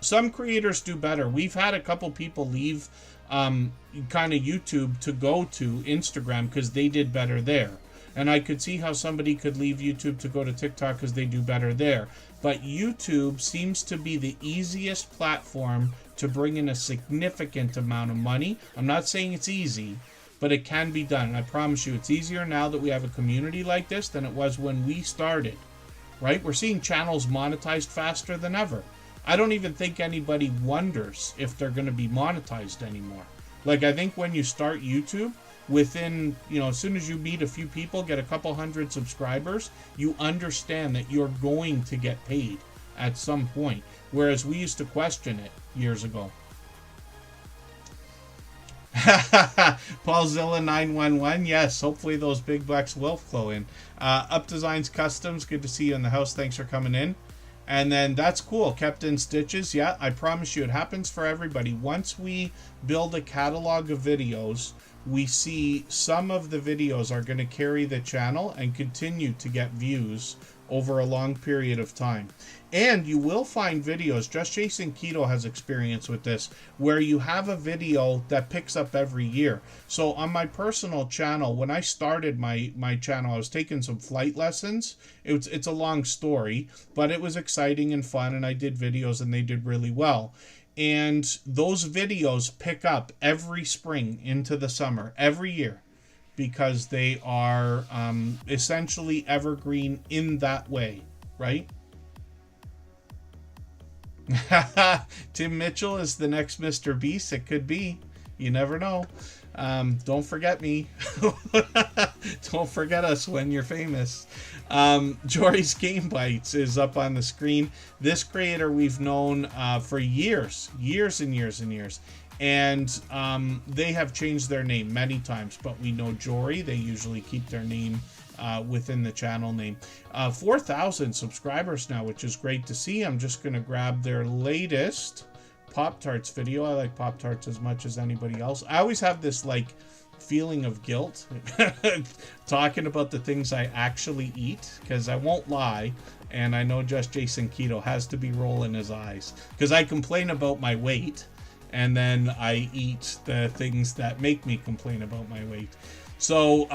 Some creators do better. We've had a couple people leave kind of YouTube to go to Instagram because they did better there. And I could see how somebody could leave YouTube to go to TikTok because they do better there. But YouTube seems to be the easiest platform to bring in a significant amount of money. I'm not saying it's easy, but it can be done. And I promise you, it's easier now that we have a community like this than it was when we started, right? We're seeing channels monetized faster than ever. I don't even think anybody wonders if they're going to be monetized anymore. Like, I think when you start YouTube, within, as soon as you meet a few people, get a couple hundred subscribers, you understand that you're going to get paid at some point. Whereas we used to question it years ago. Paulzilla 911, yes, hopefully those big bucks will flow in. Up Designs Customs, good to see you in the house. Thanks for coming in. And then that's cool. Kept in Stitches. Yeah, I promise you it happens for everybody. Once we build a catalog of videos, we see some of the videos are going to carry the channel and continue to get views over a long period of time. And you will find videos, Just Jason Keto has experience with this, where you have a video that picks up every year. So on my personal channel, when I started my channel, I was taking some flight lessons. It's a long story, but it was exciting and fun, and I did videos and they did really well. And those videos pick up every spring into the summer, every year, because they are essentially evergreen in that way, right? Tim Mitchell is the next Mr. Beast. It could be. You never know. Don't forget me. Don't forget us when you're famous. Jory's Game Bites is up on the screen. This creator we've known for years and years and years. And they have changed their name many times, but we know Jory. They usually keep their name within the channel name. 4,000 subscribers now, which is great to see. I'm just going to grab their latest Pop-Tarts video. I like Pop-Tarts as much as anybody else. I always have this like feeling of guilt talking about the things I actually eat, because I won't lie, and I know Just Jason Keto has to be rolling his eyes because I complain about my weight and then I eat the things that make me complain about my weight. So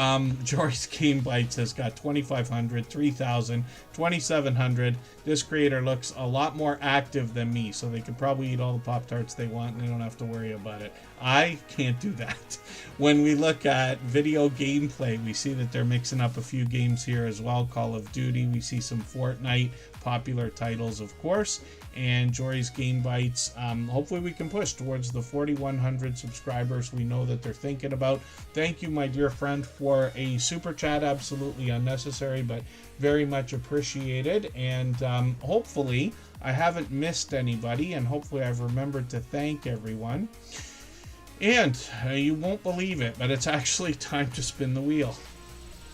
Jory's Game Bites has got 2,500, 3,000, 2,700. This creator looks a lot more active than me, so they could probably eat all the Pop-Tarts they want and they don't have to worry about it. I can't do that. When we look at video gameplay, we see that they're mixing up a few games here as well. Call of Duty, we see some Fortnite, popular titles, of course. And Jory's Game Bites, hopefully we can push towards the 4,100 subscribers we know that they're thinking about. Thank you, my dear friend, for a super chat. Absolutely unnecessary, but very much appreciated. And hopefully I haven't missed anybody, and hopefully I've remembered to thank everyone. And you won't believe it, but it's actually time to spin the wheel.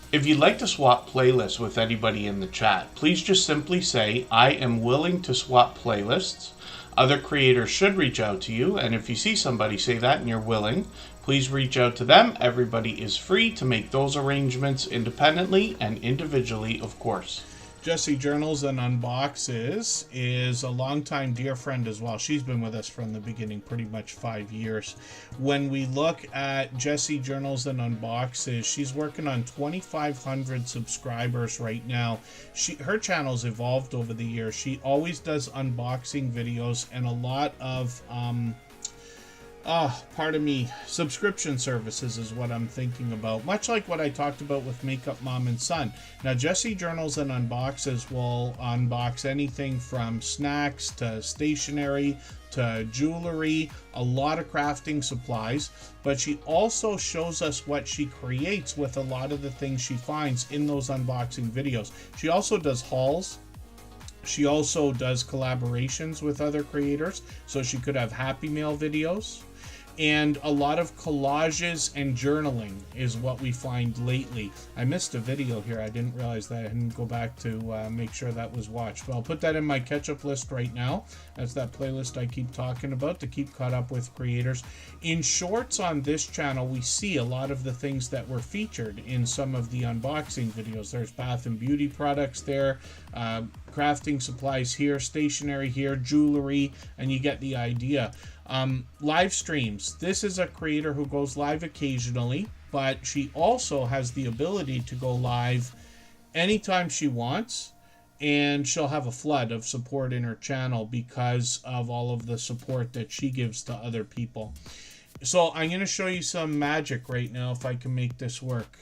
If you'd like to swap playlists with anybody in the chat, please just simply say, I am willing to swap playlists. Other creators should reach out to you, and if you see somebody say that and you're willing, please reach out to them. Everybody is free to make those arrangements independently and individually, of course. Jessie Journals and Unboxes is a longtime dear friend as well. She's been with us from the beginning, pretty much 5 years. When we look at Jessie Journals and Unboxes, she's working on 2,500 subscribers right now. Her channel's evolved over the years. She always does unboxing videos and a lot of subscription services is what I'm thinking about. Much like what I talked about with Makeup Mom and Son. Now, Jessie Journals and Unboxes will unbox anything from snacks to stationery to jewelry, a lot of crafting supplies, but she also shows us what she creates with a lot of the things she finds in those unboxing videos. She also does hauls. She also does collaborations with other creators, so she could have Happy Mail videos. And a lot of collages and journaling is what we find lately. I missed a video here. I didn't realize that. I didn't go back to make sure that was watched. But I'll put that in my catch-up list right now. That's that playlist I keep talking about to keep caught up with creators. In shorts on this channel, we see a lot of the things that were featured in some of the unboxing videos. There's bath and beauty products there, crafting supplies here, stationery here, jewelry, and you get the idea. Live streams. This is a creator who goes live occasionally, but she also has the ability to go live anytime she wants, and she'll have a flood of support in her channel because of all of the support that she gives to other people. So I'm going to show you some magic right now if I can make this work.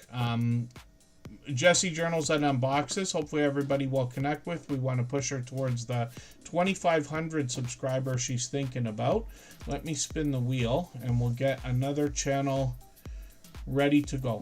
Jessie Journals and Unboxes, hopefully everybody will connect with. We want to push her towards the 2,500 subscribers she's thinking about. Let me spin the wheel and we'll get another channel ready to go.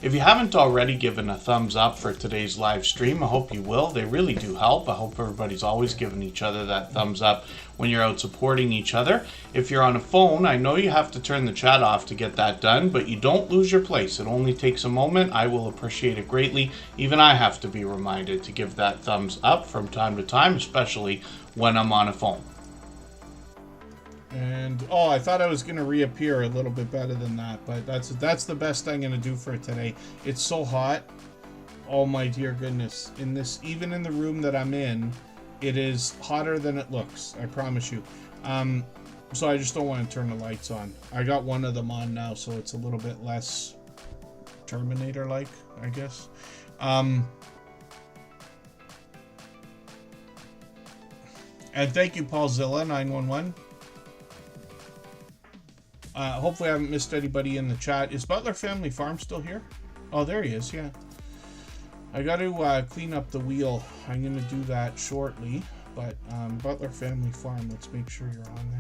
If you haven't already given a thumbs up for today's live stream, I hope you will. They really do help. I hope everybody's always giving each other that thumbs up when you're out supporting each other. If you're on a phone, I know you have to turn the chat off to get that done, but you don't lose your place. It only takes a moment. I will appreciate it greatly. Even I have to be reminded to give that thumbs up from time to time, especially when I'm on a phone. And oh, I thought I was going to reappear a little bit better than that, but that's the best I'm going to do for today. It's so hot. Oh my dear goodness. Even in the room that I'm in, it is hotter than it looks. I promise you. So I just don't want to turn the lights on. I got one of them on now, so it's a little bit less Terminator-like, I guess. And thank you, Paulzilla911. Hopefully I haven't missed anybody in the chat. Is Butler Family Farm still here? Oh, there he is, yeah. I got to clean up the wheel. I'm going to do that shortly. But Butler Family Farm, let's make sure you're on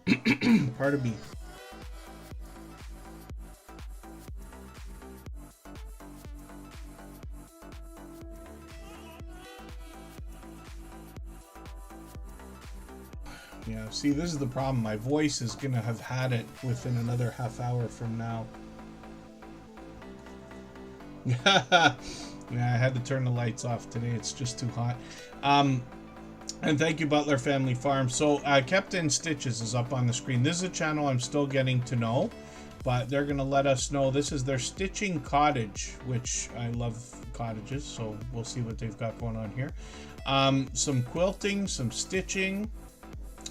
there. Pardon me. Yeah, see, this is the problem. My voice is going to have had it within another half hour from now. Yeah, I had to turn the lights off today. It's just too hot. And thank you, Butler Family Farm. So, Kept in Stitches is up on the screen. This is a channel I'm still getting to know, but they're going to let us know. This is their stitching cottage, which I love cottages, so we'll see what they've got going on here. Some quilting, some stitching,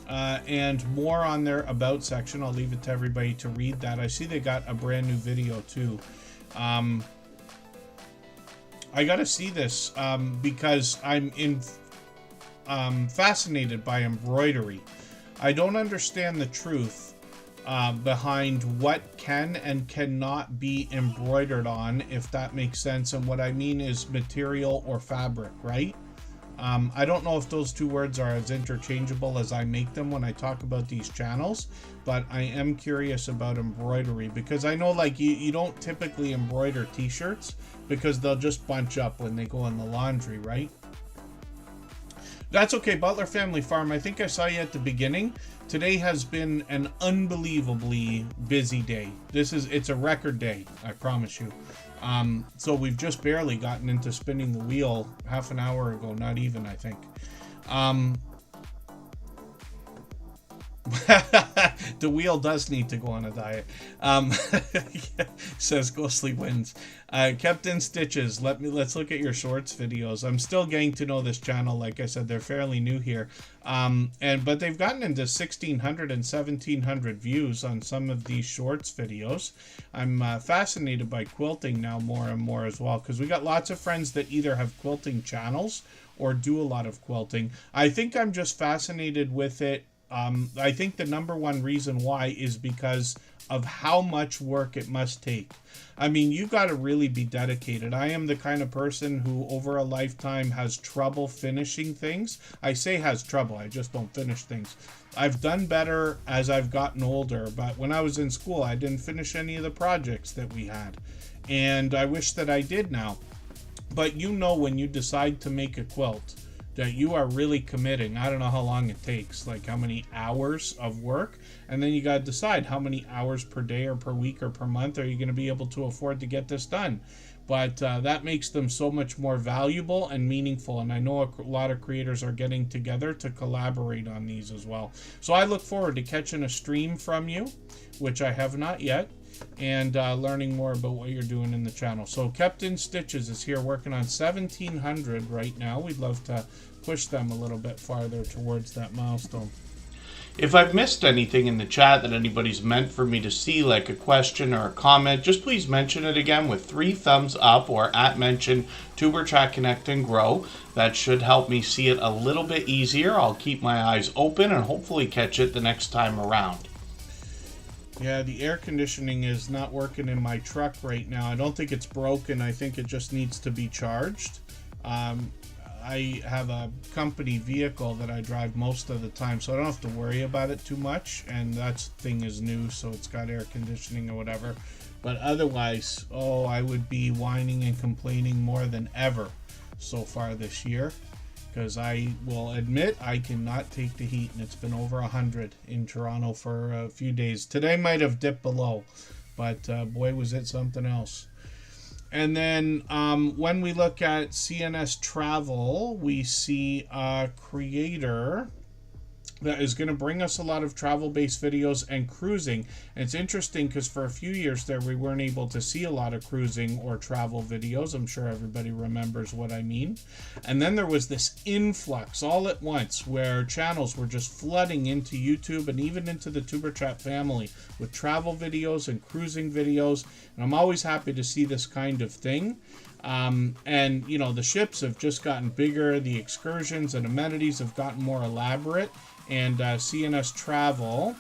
and more on their About section. I'll leave it to everybody to read that. I see they got a brand new video, too. I gotta see this because I'm fascinated by embroidery. I don't understand the truth behind what can and cannot be embroidered on, if that makes sense. And what I mean is material or fabric, right? I don't know if those two words are as interchangeable as I make them when I talk about these channels, but I am curious about embroidery because I know, like, you don't typically embroider t-shirts because they'll just bunch up when they go in the laundry, right? That's okay, Butler Family Farm. I think I saw you at the beginning. Today has been an unbelievably busy day. It's a record day, I promise you. So we've just barely gotten into spinning the wheel half an hour ago, not even, I think. The wheel does need to go on a diet. Says Ghostly Wins. Kept in Stitches. Let's look at your shorts videos. I'm still getting to know this channel. Like I said, they're fairly new here. But they've gotten into 1,600 and 1,700 views on some of these shorts videos. I'm fascinated by quilting now more and more as well, because we got lots of friends that either have quilting channels or do a lot of quilting. I think I'm just fascinated with it. I think the number one reason why is because of how much work it must take. I mean, you got to really be dedicated. I am the kind of person who over a lifetime has trouble finishing things. I say has trouble, I just don't finish things. I've done better as I've gotten older, but when I was in school, I didn't finish any of the projects that we had. And I wish that I did now. But you know, when you decide to make a quilt, that you are really committing. I don't know how long it takes, like how many hours of work, and then you got to decide how many hours per day or per week or per month are you going to be able to afford to get this done. But that makes them so much more valuable and meaningful, and I know a lot of creators are getting together to collaborate on these as well. So I look forward to catching a stream from you, which I have not yet, and learning more about what you're doing in the channel. So Kept in Stitches is here working on 1,700 right now. We'd love to push them a little bit farther towards that milestone. If I've missed anything in the chat that anybody's meant for me to see, like a question or a comment, just please mention it again with 3 thumbs up or @mention Tuberchat Connect and Grow. That should help me see it a little bit easier. I'll keep my eyes open and hopefully catch it the next time around. Yeah, the air conditioning is not working in my truck right now. I don't think it's broken. I think it just needs to be charged. I have a company vehicle that I drive most of the time, so I don't have to worry about it too much. And that thing is new, so it's got air conditioning or whatever. But otherwise, I would be whining and complaining more than ever so far this year. Because I will admit I cannot take the heat, and it's been over 100 in Toronto for a few days. Today might have dipped below, but boy, was it something else. And then when we look at CNS Travel, we see a creator that is going to bring us a lot of travel-based videos and cruising. And it's interesting because for a few years there we weren't able to see a lot of cruising or travel videos. I'm sure everybody remembers what I mean. And then there was this influx all at once where channels were just flooding into YouTube and even into the Superchat family with travel videos and cruising videos. And I'm always happy to see this kind of thing. And you know, the ships have just gotten bigger, the excursions and amenities have gotten more elaborate, and CNS Travel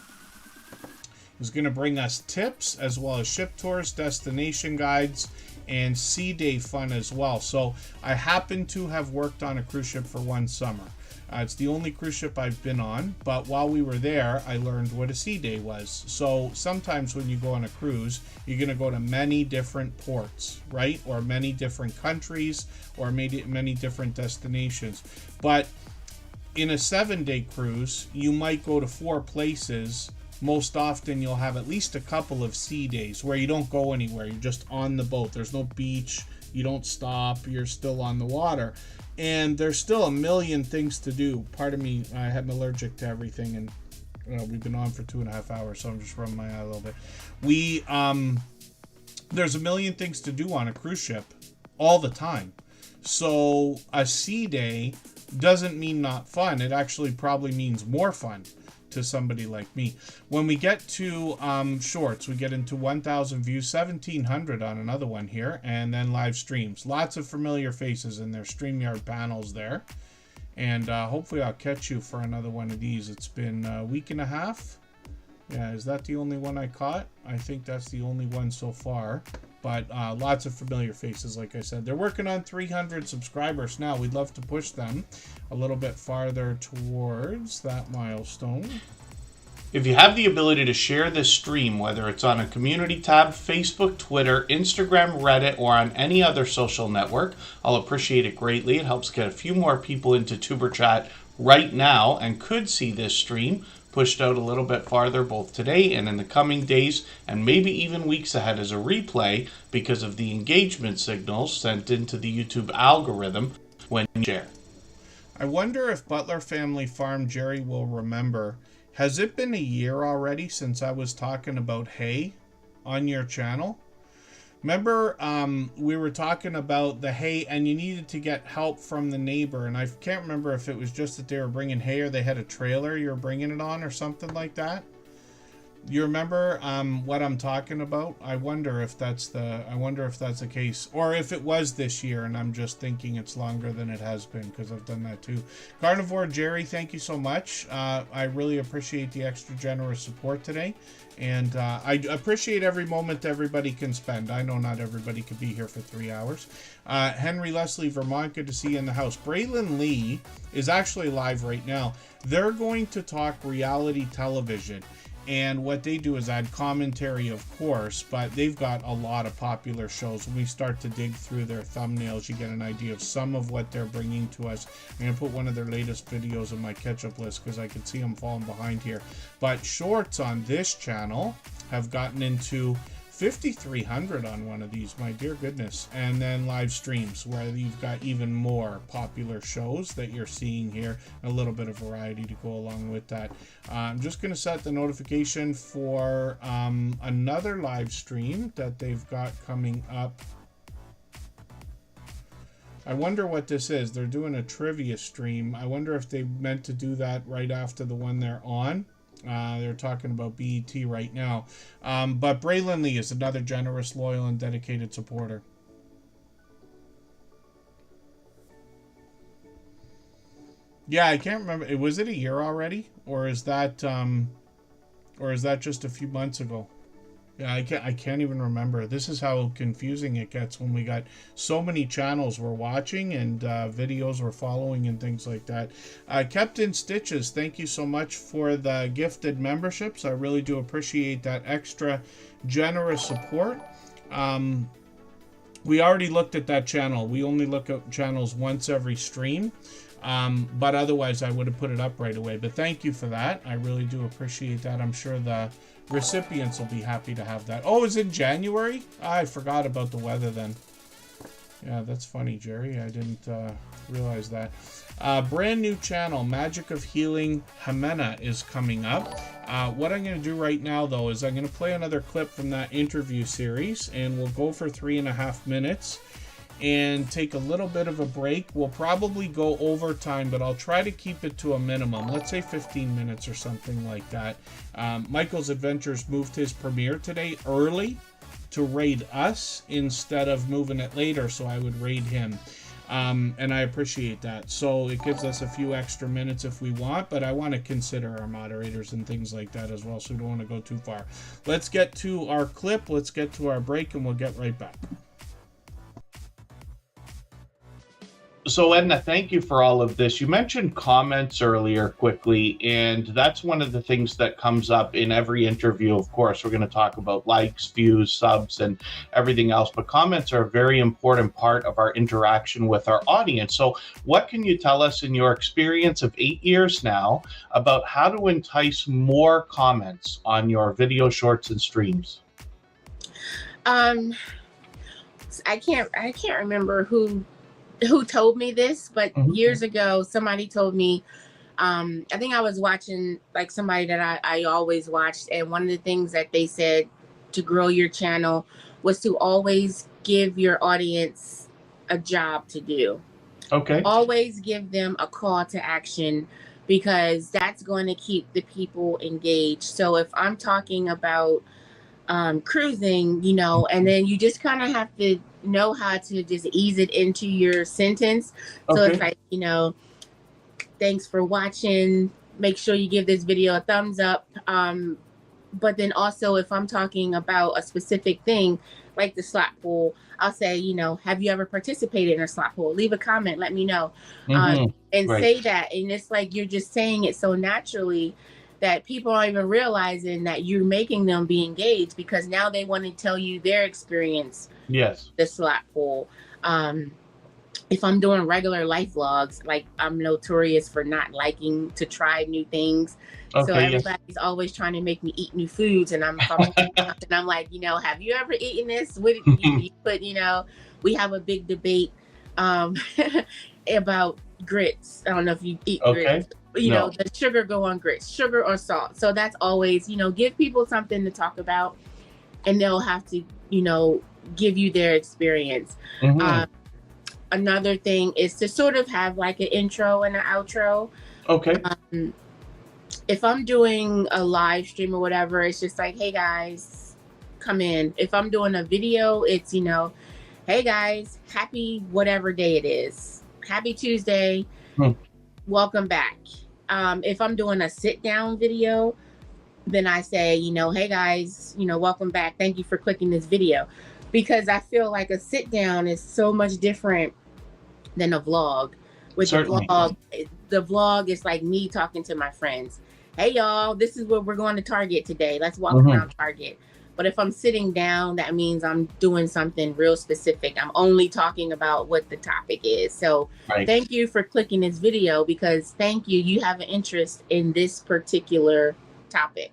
is going to bring us tips as well as ship tours, destination guides, and sea day fun as well. So I happen to have worked on a cruise ship for one summer. It's the only cruise ship I've been on, but while we were there, I learned what a sea day was. So sometimes when you go on a cruise, you're going to go to many different ports, right? Or many different countries, or maybe many different destinations. But in a 7-day cruise, you might go to 4 places. Most often you'll have at least a couple of sea days where you don't go anywhere. You're just on the boat. There's no beach. You don't stop. You're still on the water. And there's still a million things to do. Pardon me, I'm allergic to everything, and we've been on for 2.5 hours, so I'm just rubbing my eye a little bit. There's a million things to do on a cruise ship all the time. So a sea day doesn't mean not fun. It actually probably means more fun to somebody like me. When we get to shorts, we get into 1,000 views, 1,700 on another one here, and then live streams. Lots of familiar faces in their StreamYard panels there. And hopefully I'll catch you for another one of these. It's been a week and a half. Yeah, is that the only one I caught? I think that's the only one so far. But lots of familiar faces, like I said. They're working on 300 subscribers now. We'd love to push them a little bit farther towards that milestone. If you have the ability to share this stream, whether it's on a community tab, Facebook, Twitter, Instagram, Reddit, or on any other social network, I'll appreciate it greatly. It helps get a few more people into Tuberchat right now and could see this stream pushed out a little bit farther both today and in the coming days and maybe even weeks ahead as a replay because of the engagement signals sent into the YouTube algorithm when you share. I wonder if Butler Family Farm Jerry will remember. Has it been a year already since I was talking about hay on your channel? Remember, we were talking about the hay, and you needed to get help from the neighbor, and I can't remember if it was just that they were bringing hay or they had a trailer you were bringing it on or something like that. You remember what I'm talking about? I wonder if that's the case, or if it was this year and I'm just thinking it's longer than it has been, because I've done that too. Carnivore Jerry, thank you so much. I really appreciate the extra generous support today, and I appreciate every moment everybody can spend. I know not everybody could be here for 3 hours. Henry Leslie, Vermont, good to see you in the house. Braylon Lee is actually live right now. They're going to talk reality television. And what they do is add commentary, of course, but they've got a lot of popular shows. When we start to dig through their thumbnails, you get an idea of some of what they're bringing to us. I'm going to put one of their latest videos on my catch-up list because I can see them falling behind here. But shorts on this channel have gotten into 5,300 on one of these, my dear goodness. And then live streams where you've got even more popular shows that you're seeing here, a little bit of variety to go along with that. I'm just going to set the notification for another live stream that they've got coming up. I wonder what this is. They're doing a trivia stream. I wonder if they meant to do that right after the one they're on. They're talking about BET right now. But Braylon Lee is another generous, loyal, and dedicated supporter. Yeah, I can't remember. Was it a year already? Or is that just a few months ago? Yeah, I can't even remember. This is how confusing it gets when we got so many channels we're watching and videos we're following and things like that. Kept in Stitches, thank you so much for the gifted memberships. I really do appreciate that extra generous support. We already looked at that channel. We only look at channels once every stream. But otherwise I would have put it up right away. But thank you for that. I really do appreciate that. I'm sure the recipients will be happy to have that. Oh, is it January? I forgot about the weather then. Yeah, that's funny, Jerry. I didn't realize that. Brand new channel, Magic of Healing Jimena, is coming up. What I'm going to do right now, though, is I'm going to play another clip from that interview series, and we'll go for 3.5 minutes. And take a little bit of a break. We'll probably go overtime, but I'll try to keep it to a minimum. Let's say 15 minutes or something like that. Michael's Adventures moved his premiere today early to raid us instead of moving it later, so I would raid him. And I appreciate that. So it gives us a few extra minutes if we want, but I want to consider our moderators and things like that as well, so we don't want to go too far. Let's get to our clip, let's get to our break, and we'll get right back. So Edna, thank you for all of this. You mentioned comments earlier quickly, and that's one of the things that comes up in every interview. Of course, we're going to talk about likes, views, subs, and everything else, but comments are a very important part of our interaction with our audience. So what can you tell us in your experience of 8 years now about how to entice more comments on your video shorts and streams? I can't remember who told me this, but years ago somebody told me, I think I was watching like somebody that I always watched, and one of the things that they said to grow your channel was to always give your audience a job to do. Okay. Always give them a call to action, because that's going to keep the people engaged. So if I'm talking about cruising, you know, and then you just kind of have to know how to just ease it into your sentence. So it's like, you know, thanks for watching, make sure you give this video a thumbs up. But then also if I'm talking about a specific thing like the slot pool, I'll say, you know, have you ever participated in a slot pool? Leave a comment, let me know. And say that. And it's like you're just saying it so naturally that people aren't even realizing that you're making them be engaged, because now they want to tell you their experience. Yes. The slot pool. If I'm doing regular life vlogs, like I'm notorious for not liking to try new things. So everybody's always trying to make me eat new foods, and I'm like, you know, have you ever eaten this? But you know, we have a big debate about grits. I don't know if you eat Okay. grits. You No. know, the sugar go on grits, sugar or salt. So that's always, you know, give people something to talk about, and they'll have to, you know, give you their experience. Mhm. Another thing is to sort of have like an intro and an outro. Okay. If I'm doing a live stream or whatever, it's just like, hey guys, come in. If I'm doing a video, it's, you know, hey guys, happy whatever day it is. Happy Tuesday. Welcome back. If I'm doing a sit down video, then I say, you know, hey guys, you know, welcome back. Thank you for clicking this video. Because I feel like a sit down is so much different than a vlog. With Certainly. the vlog is like me talking to my friends. Hey y'all, this is what we're going to Target today. Let's walk around Target. But if I'm sitting down, that means I'm doing something real specific. I'm only talking about what the topic is. So thank you for clicking this video, because thank you. You have an interest in this particular topic.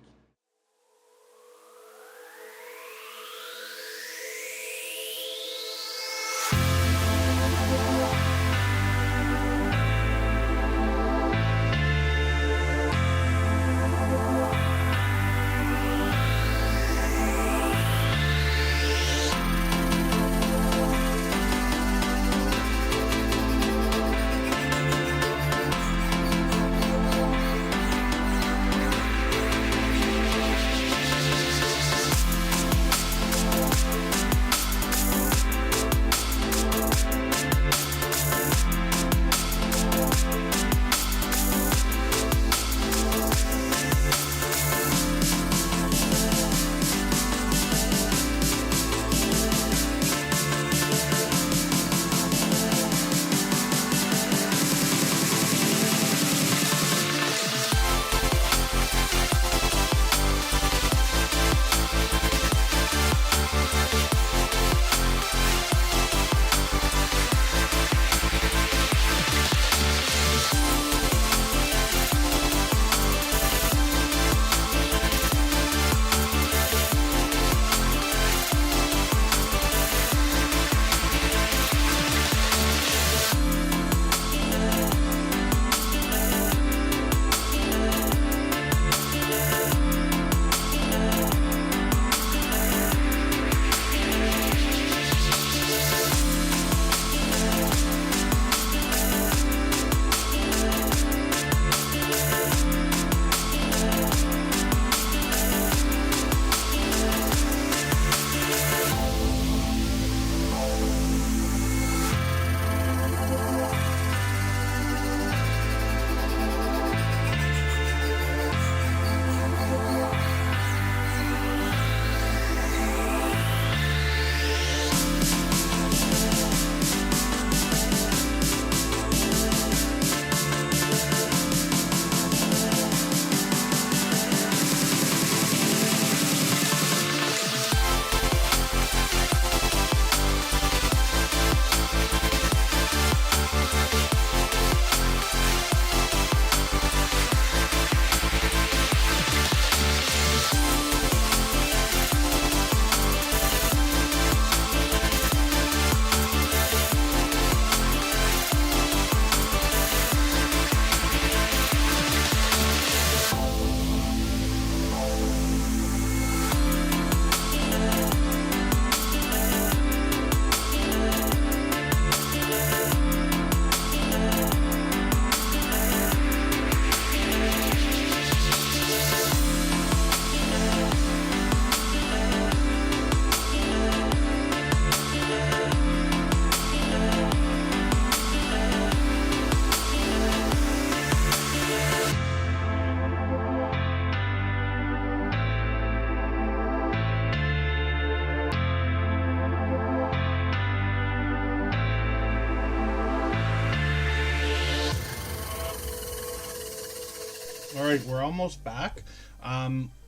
All right, we're almost back.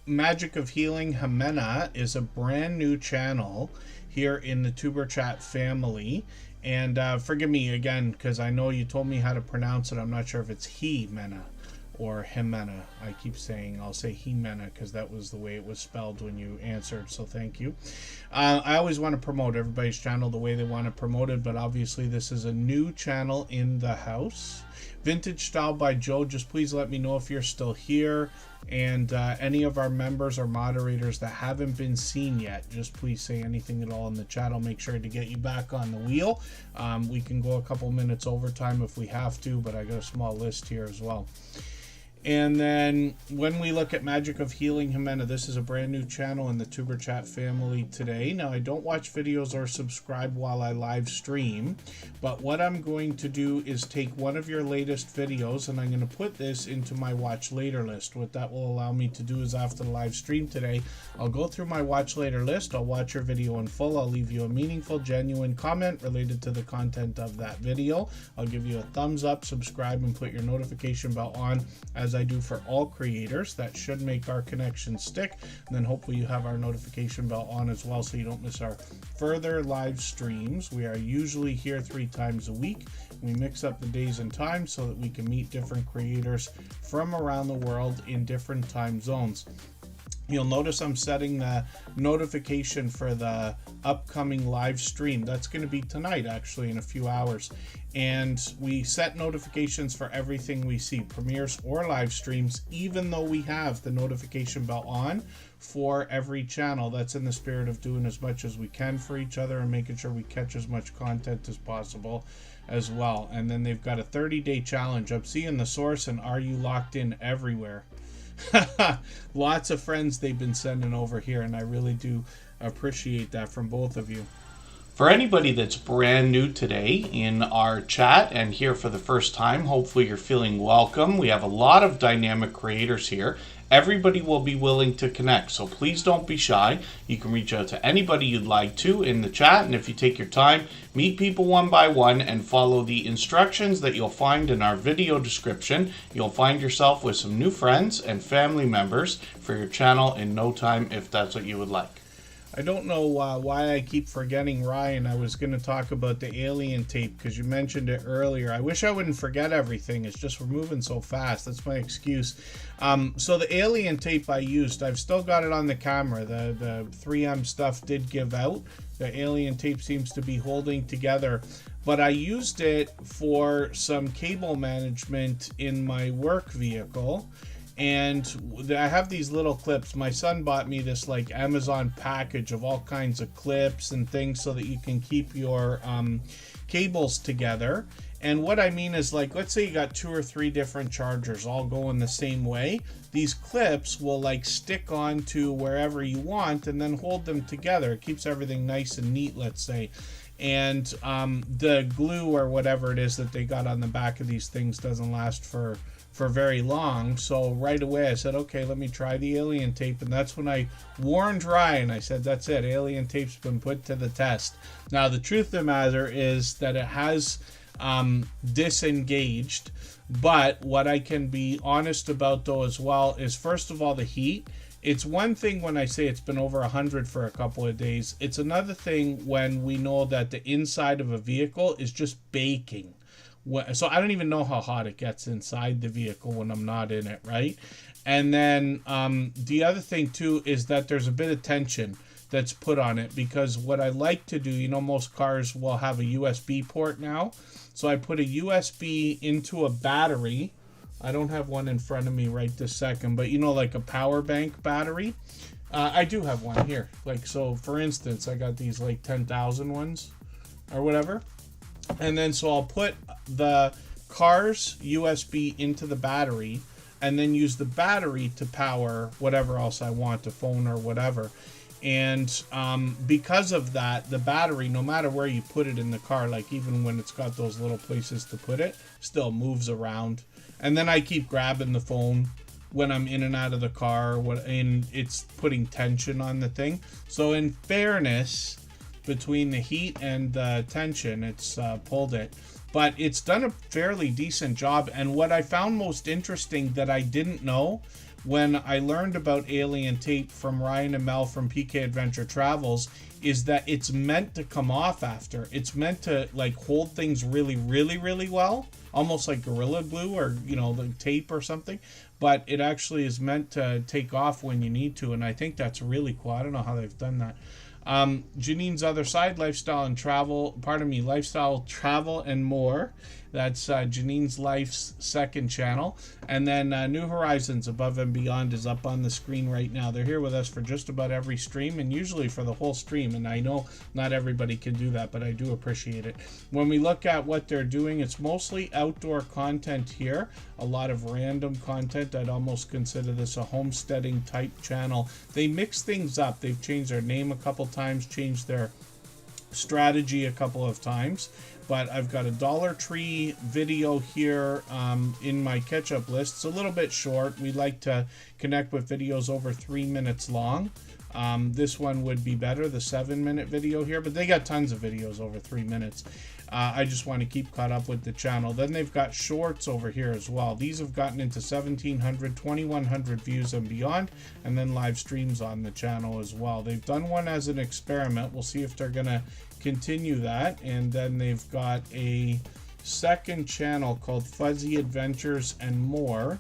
Magic of Healing Jimena is a brand new channel here in the Tuber Chat family. And forgive me again, because I know you told me how to pronounce it. I'm not sure if it's Jimena or Jimena. I keep saying, I'll say Jimena because that was the way it was spelled when you answered, so thank you. I always want to promote everybody's channel the way they want to promote it, but obviously this is a new channel in the house. Vintage Style by Joe, just please let me know if you're still here. And any of our members or moderators that haven't been seen yet, just please say anything at all in the chat. I'll make sure to get you back on the wheel. We can go a couple minutes overtime if we have to, but I got a small list here as well. And then when we look at Magic of Healing Jimena, this is a brand new channel in the Tuber Chat family today. Now, I don't watch videos or subscribe while I live stream, but what I'm going to do is take one of your latest videos and I'm going to put this into my watch later list. What that will allow me to do is after the live stream today, I'll go through my watch later list. I'll watch your video in full. I'll leave you a meaningful, genuine comment related to the content of that video. I'll give you a thumbs up, subscribe, and put your notification bell on as I do for all creators. That should make our connection stick, and then hopefully you have our notification bell on as well so you don't miss our further live streams. We are usually here 3 times a week. We mix up the days and times so that we can meet different creators from around the world in different time zones. You'll notice I'm setting the notification for the upcoming live stream. That's going to be tonight, actually, in a few hours. And we set notifications for everything we see, premieres or live streams, even though we have the notification bell on for every channel. That's in the spirit of doing as much as we can for each other and making sure we catch as much content as possible as well. And then they've got a 30-day challenge. I'm seeing the source and Are You Locked In everywhere. Lots of friends they've been sending over here, and I really do appreciate that from both of you. For anybody that's brand new today in our chat and here for the first time, hopefully you're feeling welcome. We have a lot of dynamic creators here. Everybody will be willing to connect, so please don't be shy. You can reach out to anybody you'd like to in the chat, and if you take your time, meet people one by one and follow the instructions that you'll find in our video description. You'll find yourself with some new friends and family members for your channel in no time if that's what you would like. I don't know why I keep forgetting Ryan. I was going to talk about the alien tape because you mentioned it earlier. I wish I wouldn't forget everything. It's just we're moving so fast. That's my excuse. So the alien tape I used, I've still got it on the camera. The 3M stuff did give out. The alien tape seems to be holding together. But I used it for some cable management in my work vehicle. And I have these little clips. My son bought me this like Amazon package of all kinds of clips and things so that you can keep your cables together. And what I mean is, like, let's say you got 2 or 3 different chargers all going the same way. These clips will like stick onto wherever you want and then hold them together. It keeps everything nice and neat, let's say. And the glue or whatever it is that they got on the back of these things doesn't last for very long. So right away I said, okay, let me try the alien tape. And that's when I warned Ryan. I said, that's it, alien tape's been put to the test. Now the truth of the matter is that it has disengaged, but what I can be honest about though as well is, first of all, the heat. It's one thing when I say it's been over 100 for a couple of days. It's another thing when we know that the inside of a vehicle is just baking. So I don't even know how hot it gets inside the vehicle when I'm not in it, right? And then the other thing too is that there's a bit of tension that's put on it, because what I like to do, you know, most cars will have a USB port now. So I put a USB into a battery. I don't have one in front of me right this second, but you know, like a power bank battery. I do have one here. Like, so for instance, I got these like 10,000 ones or whatever. And then so I'll put the car's USB into the battery and then use the battery to power whatever else I want, a phone or whatever. And because of that, the battery, no matter where you put it in the car, like even when it's got those little places to put it, still moves around. And then I keep grabbing the phone when I'm in and out of the car, and it's putting tension on the thing. So in fairness, between the heat and the tension, it's pulled it. But it's done a fairly decent job. And what I found most interesting that I didn't know when I learned about alien tape from Ryan and Mel from PK Adventure Travels is that it's meant to come off after. It's meant to like hold things really, really, really well, almost like Gorilla Glue or, you know, the tape or something. But it actually is meant to take off when you need to, and I think that's really cool. I don't know how they've done that. Janine's Other Side, lifestyle, travel, and more. That's Janine's Life's second channel. And then New Horizons, Above and Beyond, is up on the screen right now. They're here with us for just about every stream, and usually for the whole stream. And I know not everybody can do that, but I do appreciate it. When we look at what they're doing, it's mostly outdoor content here. A lot of random content. I'd almost consider this a homesteading type channel. They mix things up. They've changed their name a couple times, changed their strategy a couple of times. But I've got a Dollar Tree video here in my catch-up list. It's a little bit short. We like to connect with videos over 3 minutes long. This one would be better, the 7-minute video here, but they got tons of videos over 3 minutes. I just want to keep caught up with the channel. Then they've got shorts over here as well. These have gotten into 1,700, 2,100 views and beyond, and then live streams on the channel as well. They've done one as an experiment. We'll see if they're going to continue that. And then they've got a second channel called Fuzzy Adventures and More,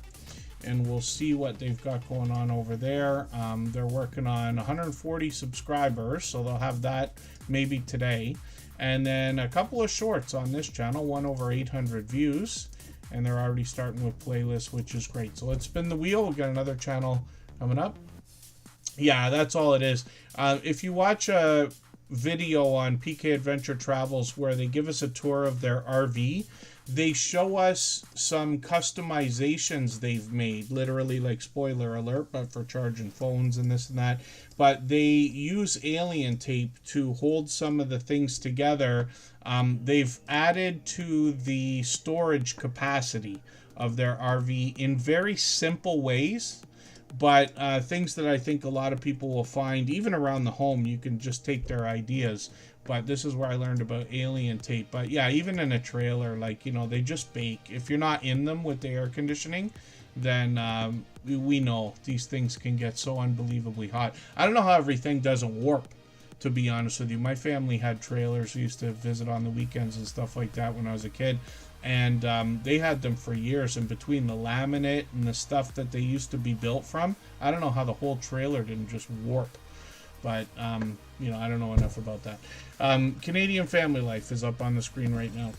and we'll see what they've got going on over there. They're working on 140 subscribers, so they'll have that maybe today. And then a couple of shorts on this channel, one over 800 views, and they're already starting with playlists, which is great. So let's spin the wheel. We've got another channel coming up. Yeah, that's all it is. If you watch a video on PK Adventure Travels where they give us a tour of their RV, they show us some customizations they've made, literally, like, spoiler alert, but for charging phones and this and that. But they use alien tape to hold some of the things together. They've added to the storage capacity of their RV in very simple ways, but things that I think a lot of people will find, even around the home. You can just take their ideas. But this is where I learned about alien tape. But yeah, even in a trailer, like, you know, they just bake. If you're not in them with the air conditioning, then we know these things can get so unbelievably hot. I don't know how everything doesn't warp, to be honest with you. My family had trailers. We used to visit on the weekends and stuff like that when I was a kid. And they had them for years. And between the laminate and the stuff that they used to be built from, I don't know how the whole trailer didn't just warp. But, you know, I don't know enough about that. Canadian Family Life is up on the screen right now.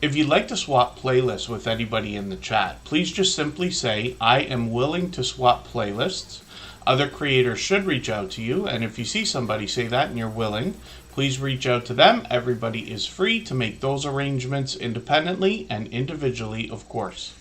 If you'd like to swap playlists with anybody in the chat, please just simply say, I am willing to swap playlists. Other creators should reach out to you, and if you see somebody say that and you're willing, please reach out to them. Everybody is free to make those arrangements independently and individually, of course.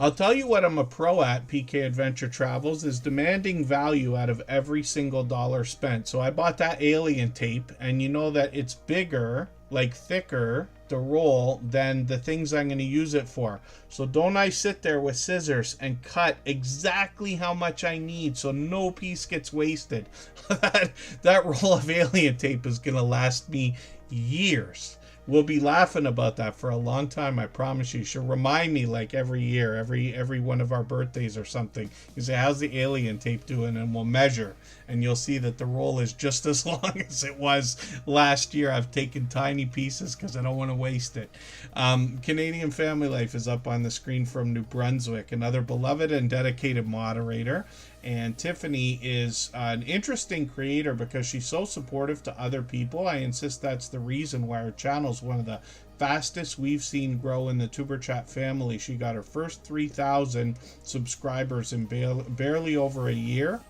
I'll tell you what I'm a pro at, PK Adventure Travels, is demanding value out of every single dollar spent. So I bought that alien tape, and you know that it's bigger, like thicker, the roll, than the things I'm going to use it for. So don't I sit there with scissors and cut exactly how much I need so no piece gets wasted. That roll of alien tape is going to last me years. We'll be laughing about that for a long time, I promise you. She'll remind me, like, every year, every one of our birthdays or something. You say, how's the alien tape doing? And we'll measure. And you'll see that the roll is just as long as it was last year. I've taken tiny pieces because I don't want to waste it. Canadian Family Life is up on the screen from New Brunswick, another beloved and dedicated moderator. And Tiffany is an interesting creator because she's so supportive to other people. I insist that's the reason why her channel is one of the fastest we've seen grow in the Superchat family. She got her first 3,000 subscribers in barely over a year,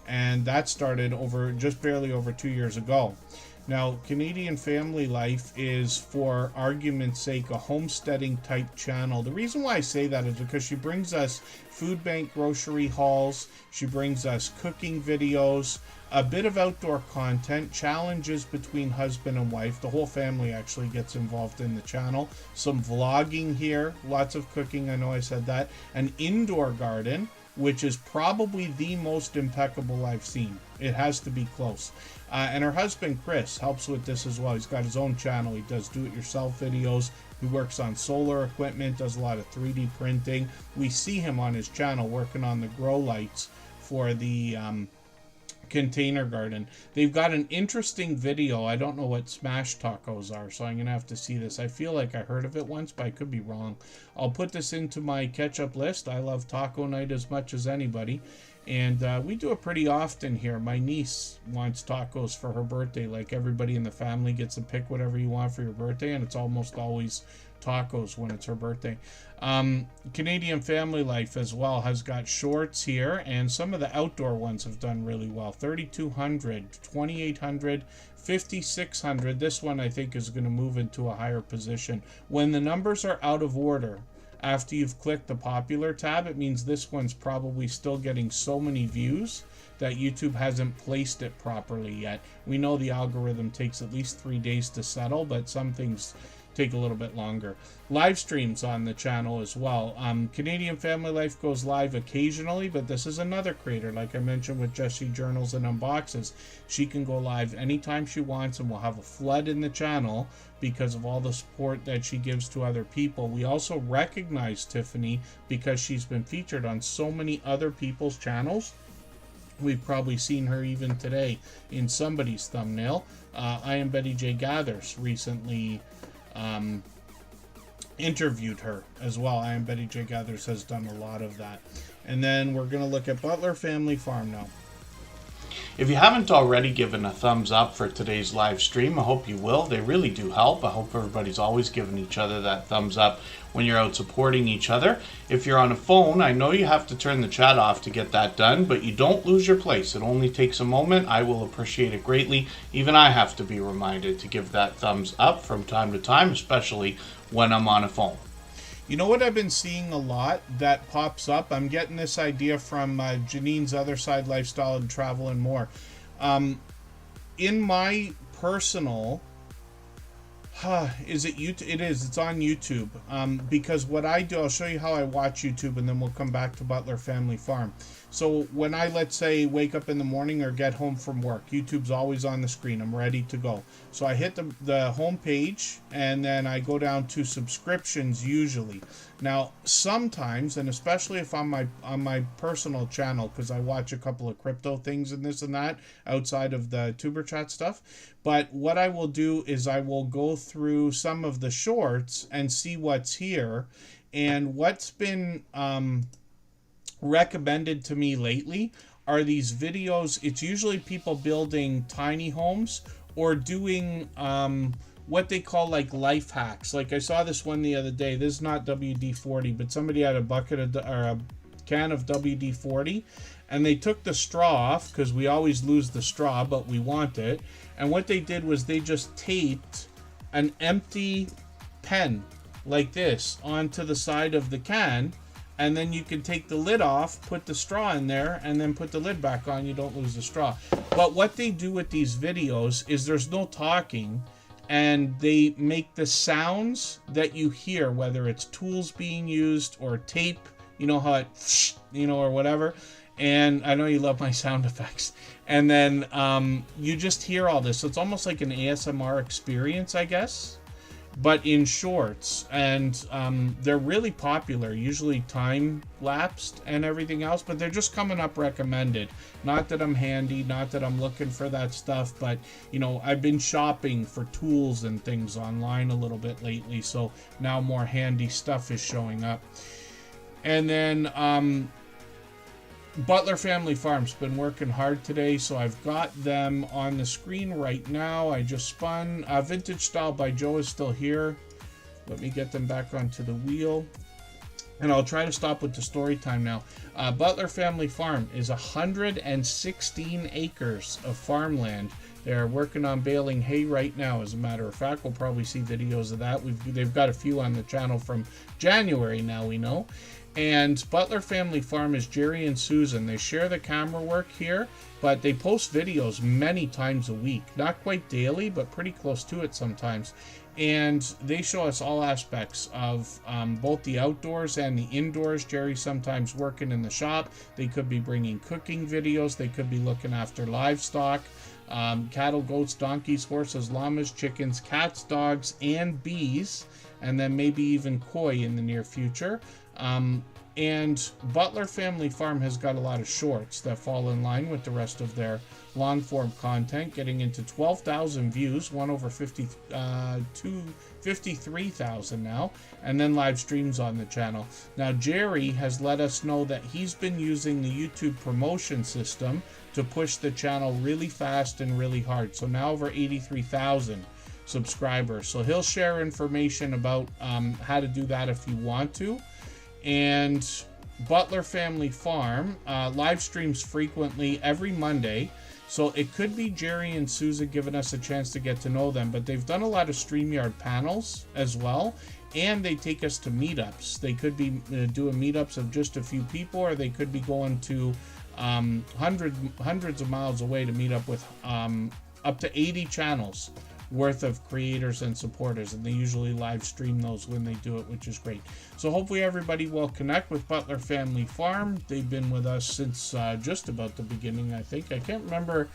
and that started just barely over 2 years ago. Now, Canadian Family Life is, for argument's sake, a homesteading type channel. The reason why I say that is because she brings us food bank grocery hauls, she brings us cooking videos, a bit of outdoor content, challenges between husband and wife. The whole family actually gets involved in the channel. Some vlogging here, lots of cooking, I know I said that. An indoor garden, which is probably the most impeccable I've seen. It has to be close. And her husband, Chris, helps with this as well. He's got his own channel. He does do-it-yourself videos. He works on solar equipment, does a lot of 3D printing. We see him on his channel working on the grow lights for the Container Garden. They've got an interesting video. I don't know what smash tacos are, so I'm gonna have to see this. I feel like I heard of it once, but I could be wrong. I'll put this into my catch-up list. I love taco night as much as anybody, and we do it pretty often here. My niece wants tacos for her birthday. Like, everybody in the family gets to pick whatever you want for your birthday, and it's almost always tacos when it's her birthday. Canadian Family Life as well has got shorts here, and some of the outdoor ones have done really well. 3,200, 2,800, 5,600. This one I think is going to move into a higher position. When the numbers are out of order after you've clicked the popular tab, it means this one's probably still getting so many views that YouTube hasn't placed it properly yet. We know the algorithm takes at least 3 days to settle, but some things take a little bit longer. Live streams on the channel as well. Canadian Family Life goes live occasionally, but this is another creator, like I mentioned with Jessie Journals and Unboxes. She can go live anytime she wants, and we'll have a flood in the channel because of all the support that she gives to other people. We also recognize Tiffany because she's been featured on so many other people's channels. We've probably seen her even today in somebody's thumbnail. I Am Betty J Gathers recently interviewed her as well. I Am Betty J Gathers has done a lot of that. And then we're going to look at Butler Family Farm now. If you haven't already given a thumbs up for today's live stream, I hope you will. They really do help. I hope everybody's always giving each other that thumbs up when you're out supporting each other. If you're on a phone, I know you have to turn the chat off to get that done, but you don't lose your place. It only takes a moment. I will appreciate it greatly. Even I have to be reminded to give that thumbs up from time to time, especially when I'm on a phone. You know what I've been seeing a lot that pops up? I'm getting this idea from Janine's Other Side Lifestyle and Travel and More. In my personal... is it YouTube? It is. It's on YouTube. Because what I do, I'll show you how I watch YouTube, and then we'll come back to Butler Family Farm. So when I, let's say, wake up in the morning or get home from work, YouTube's always on the screen. I'm ready to go. So I hit the home page, and then I go down to subscriptions usually. Now, sometimes, and especially if I'm on my personal channel, because I watch a couple of crypto things and this and that outside of the Tuber Chat stuff. But what I will do is I will go through some of the shorts and see what's here. And what's been recommended to me lately are these videos. It's usually people building tiny homes or doing what they call like life hacks. Like I saw this one the other day. This is not WD-40, but somebody had a bucket of, or a can of WD-40, and they took the straw off because we always lose the straw, but we want it. And what they did was they just taped an empty pen like this onto the side of the can, and then you can take the lid off, put the straw in there, and then put the lid back on. You don't lose the straw. But what they do with these videos is there's no talking, and they make the sounds that you hear, whether it's tools being used or tape, you know how it, you know, or whatever. And I know you love my sound effects. And then you just hear all this. So it's almost like an ASMR experience, I guess, but in shorts. And they're really popular, usually time-lapsed and everything else, but they're just coming up recommended. Not that I'm handy, not that I'm looking for that stuff, but, you know, I've been shopping for tools and things online a little bit lately, so now more handy stuff is showing up. And then Butler Family Farm's been working hard today, so I've got them on the screen right now. I just spun. Vintage Style by Joe is still here. Let me get them back onto the wheel. And I'll try to stop with the story time now. Butler Family Farm is 116 acres of farmland. They're working on baling hay right now, as a matter of fact. We'll probably see videos of that. They've got a few on the channel from January now, we know. And Butler Family Farm is Jerry and Susan. They share the camera work here, but they post videos many times a week. Not quite daily, but pretty close to it sometimes. And they show us all aspects of both the outdoors and the indoors. Jerry's sometimes working in the shop. They could be bringing cooking videos. They could be looking after livestock. Cattle, goats, donkeys, horses, llamas, chickens, cats, dogs, and bees. And then maybe even koi in the near future. And Butler Family Farm has got a lot of shorts that fall in line with the rest of their long form content, getting into 12,000 views, one over 53,000 now, and then live streams on the channel. Now, Jerry has let us know that he's been using the YouTube promotion system to push the channel really fast and really hard. So now over 83,000 subscribers. So he'll share information about how to do that if you want to. And Butler Family Farm live streams frequently every Monday. So it could be Jerry and Susan giving us a chance to get to know them, but they've done a lot of StreamYard panels as well, and they take us to meetups. They could be doing meetups of just a few people, or they could be going to hundreds of miles away to meet up with up to 80 channels worth of creators and supporters, and they usually live stream those when they do it, which is great. So hopefully everybody will connect with Butler Family Farm. They've been with us since just about the beginning, I think. I can't remember.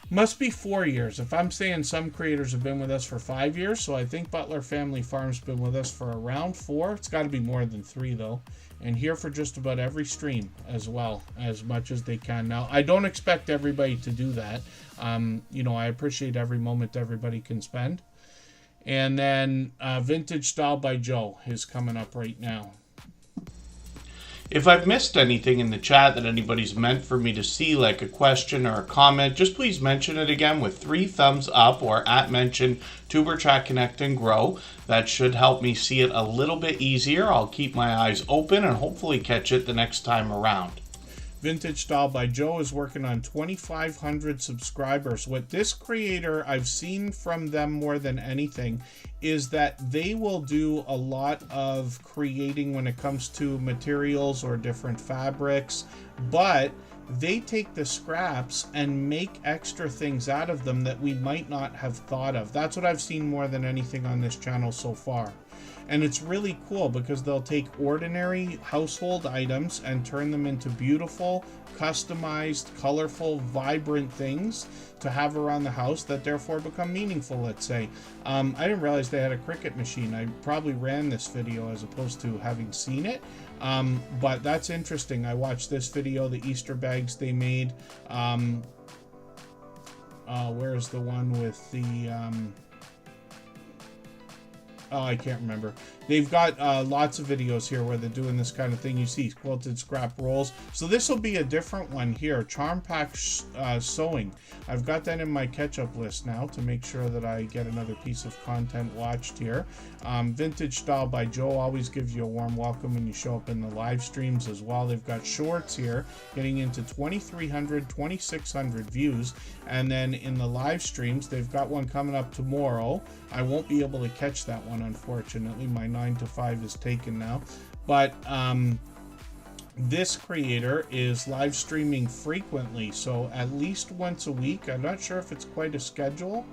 Must be 4 years. If I'm saying some creators have been with us for 5 years, so I think Butler Family Farm's been with us for around 4. It's got to be more than 3 though. And here for just about every stream as well, as much as they can. Now, I don't expect everybody to do that. You know, I appreciate every moment everybody can spend. And then Vintage Style by Joe is coming up right now. If I've missed anything in the chat that anybody's meant for me to see, like a question or a comment, just please mention it again with 3 thumbs up or @mention Tuberchat Connect and Grow. That should help me see it a little bit easier. I'll keep my eyes open and hopefully catch it the next time around. Vintage Style by Joe is working on 2,500 subscribers. What this creator, I've seen from them more than anything, is that they will do a lot of creating when it comes to materials or different fabrics, but they take the scraps and make extra things out of them that we might not have thought of. That's what I've seen more than anything on this channel so far. And it's really cool because they'll take ordinary household items and turn them into beautiful, customized, colorful, vibrant things to have around the house that therefore become meaningful, let's say. I didn't realize they had a Cricut machine. I probably ran this video as opposed to having seen it. But that's interesting. I watched this video, the Easter bags they made. Where's the one with the... Oh, I can't remember. They've got lots of videos here where they're doing this kind of thing. You see quilted scrap rolls. So this will be a different one here. Charm Pack Sewing. I've got that in my catch-up list now to make sure that I get another piece of content watched here. Vintage Style by Joe always gives you a warm welcome when you show up in the live streams as well. They've got shorts here getting into 2,300, 2,600 views. And then in the live streams, they've got one coming up tomorrow. I won't be able to catch that one, unfortunately. My 9 to 5 is taken now. But this creator is live streaming frequently, so at least once a week. I'm not sure if it's quite a schedule,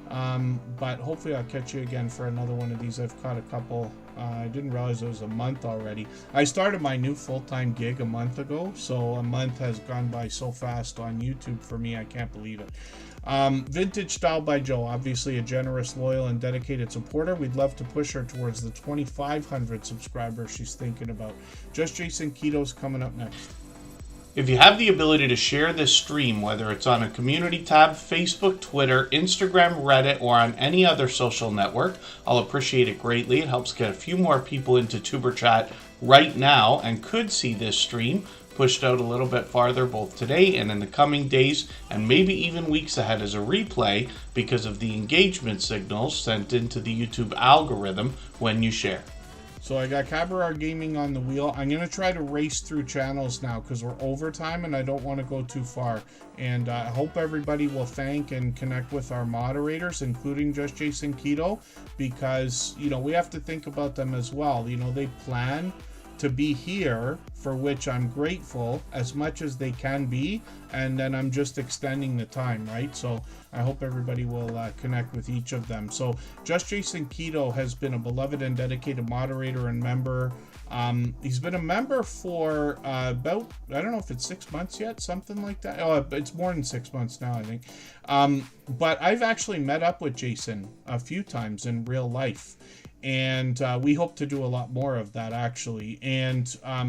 but hopefully I'll catch you again for another one of these. I've caught a couple. I didn't realize it was a month already. I started my new full-time gig a month ago, so a month has gone by so fast on YouTube for me, I can't believe it. Vintage Style by Joe, obviously a generous, loyal, and dedicated supporter. We'd love to push her towards the 2,500 subscribers she's thinking about. Just Jason Keto's coming up next. If you have the ability to share this stream, whether it's on a community tab, Facebook, Twitter, Instagram, Reddit, or on any other social network, I'll appreciate it greatly. It helps get a few more people into Tuberchat right now and could see this stream pushed out a little bit farther both today and in the coming days and maybe even weeks ahead as a replay because of the engagement signals sent into the YouTube algorithm when you share. So I got Cabaret Gaming on the wheel. I'm going to try to race through channels now because we're overtime and I don't want to go too far. And I hope everybody will thank and connect with our moderators, including Just Jason Keto, because, you know, we have to think about them as well. You know, they plan to be here, for which I'm grateful as much as they can be, and then I'm just extending the time, right? So I hope everybody will connect with each of them. So Just Jason Keto has been a beloved and dedicated moderator and member. He's been a member for about, I don't know if it's 6 months yet, something like that. Oh, it's more than 6 months now, I think. But I've actually met up with Jason a few times in real life. And we hope to do a lot more of that, actually. And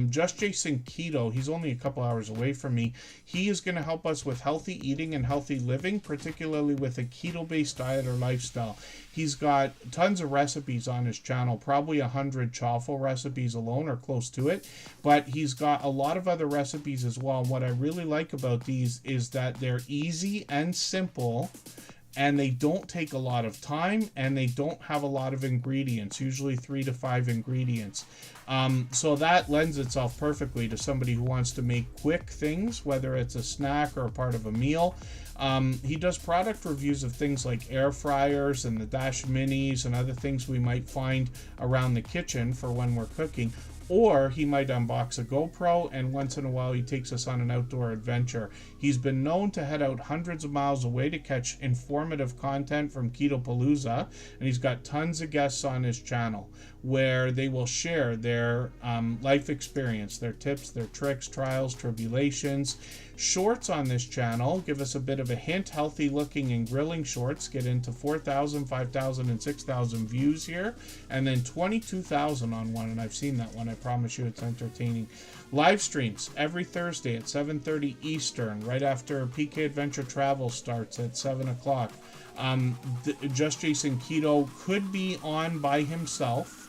Just Jason Keto, he's only a couple hours away from me. He is going to help us with healthy eating and healthy living, particularly with a keto-based diet or lifestyle. He's got tons of recipes on his channel, probably 100 chaffle recipes alone or close to it. But he's got a lot of other recipes as well. And what I really like about these is that they're easy and simple, and they don't take a lot of time, and they don't have a lot of ingredients, usually 3 to 5 ingredients. So that lends itself perfectly to somebody who wants to make quick things, whether it's a snack or a part of a meal. He does product reviews of things like air fryers and the Dash Minis and other things we might find around the kitchen for when we're cooking. Or he might unbox a GoPro, and once in a while he takes us on an outdoor adventure. He's been known to head out hundreds of miles away to catch informative content from Ketopalooza, and he's got tons of guests on his channel where they will share their life experience, their tips, their tricks, trials, tribulations. Shorts on this channel give us a bit of a hint. Healthy looking and grilling shorts get into 4,000, 5,000, and 6,000 views here, and then 22,000 on one, and I've seen that one. I promise you it's entertaining. Live streams every Thursday at 7:30 Eastern, right after PK Adventure Travel starts at 7 o'clock. Just Jason Keto could be on by himself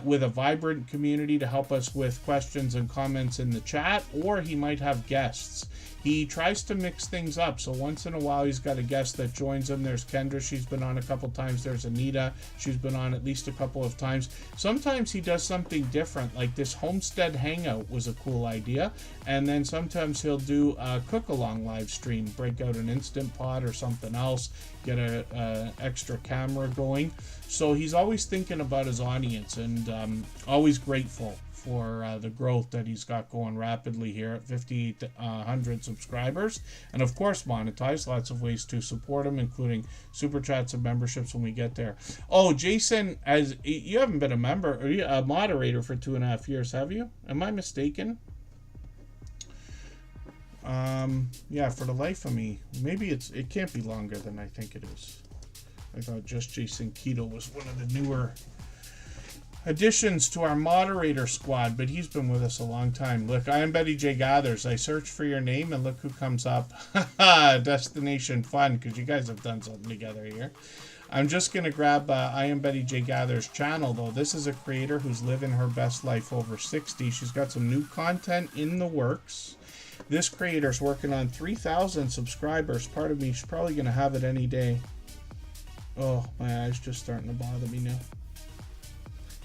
with a vibrant community to help us with questions and comments in the chat, or he might have guests. He tries to mix things up, so once in a while he's got a guest that joins him. There's Kendra, she's been on a couple times. There's Anita, she's been on at least a couple of times. Sometimes he does something different, like this Homestead Hangout was a cool idea, and then sometimes he'll do a cook-along live stream, break out an Instant Pot or something else, get a extra camera going. So he's always thinking about his audience, and always grateful for the growth that he's got going rapidly here at 5,800 subscribers, and of course monetize. Lots of ways to support him, including super chats and memberships when we get there. Oh, Jason, as you haven't been a member or a moderator for 2.5 years, have you? Am I mistaken? Yeah, for the life of me, maybe it can't be longer than I think it is. I thought Just Jason Keto was one of the newer additions to our moderator squad, but he's been with us a long time. Look, I am Betty J Gathers. I search for your name and look who comes up. Destination Fun, because you guys have done something together here. I'm just going to grab I am Betty J Gathers channel, though. This is a creator who's living her best life over 60. She's got some new content in the works. This creator's working on 3,000 subscribers. Part of me is probably going to have it any day. Oh, my eyes just starting to bother me now.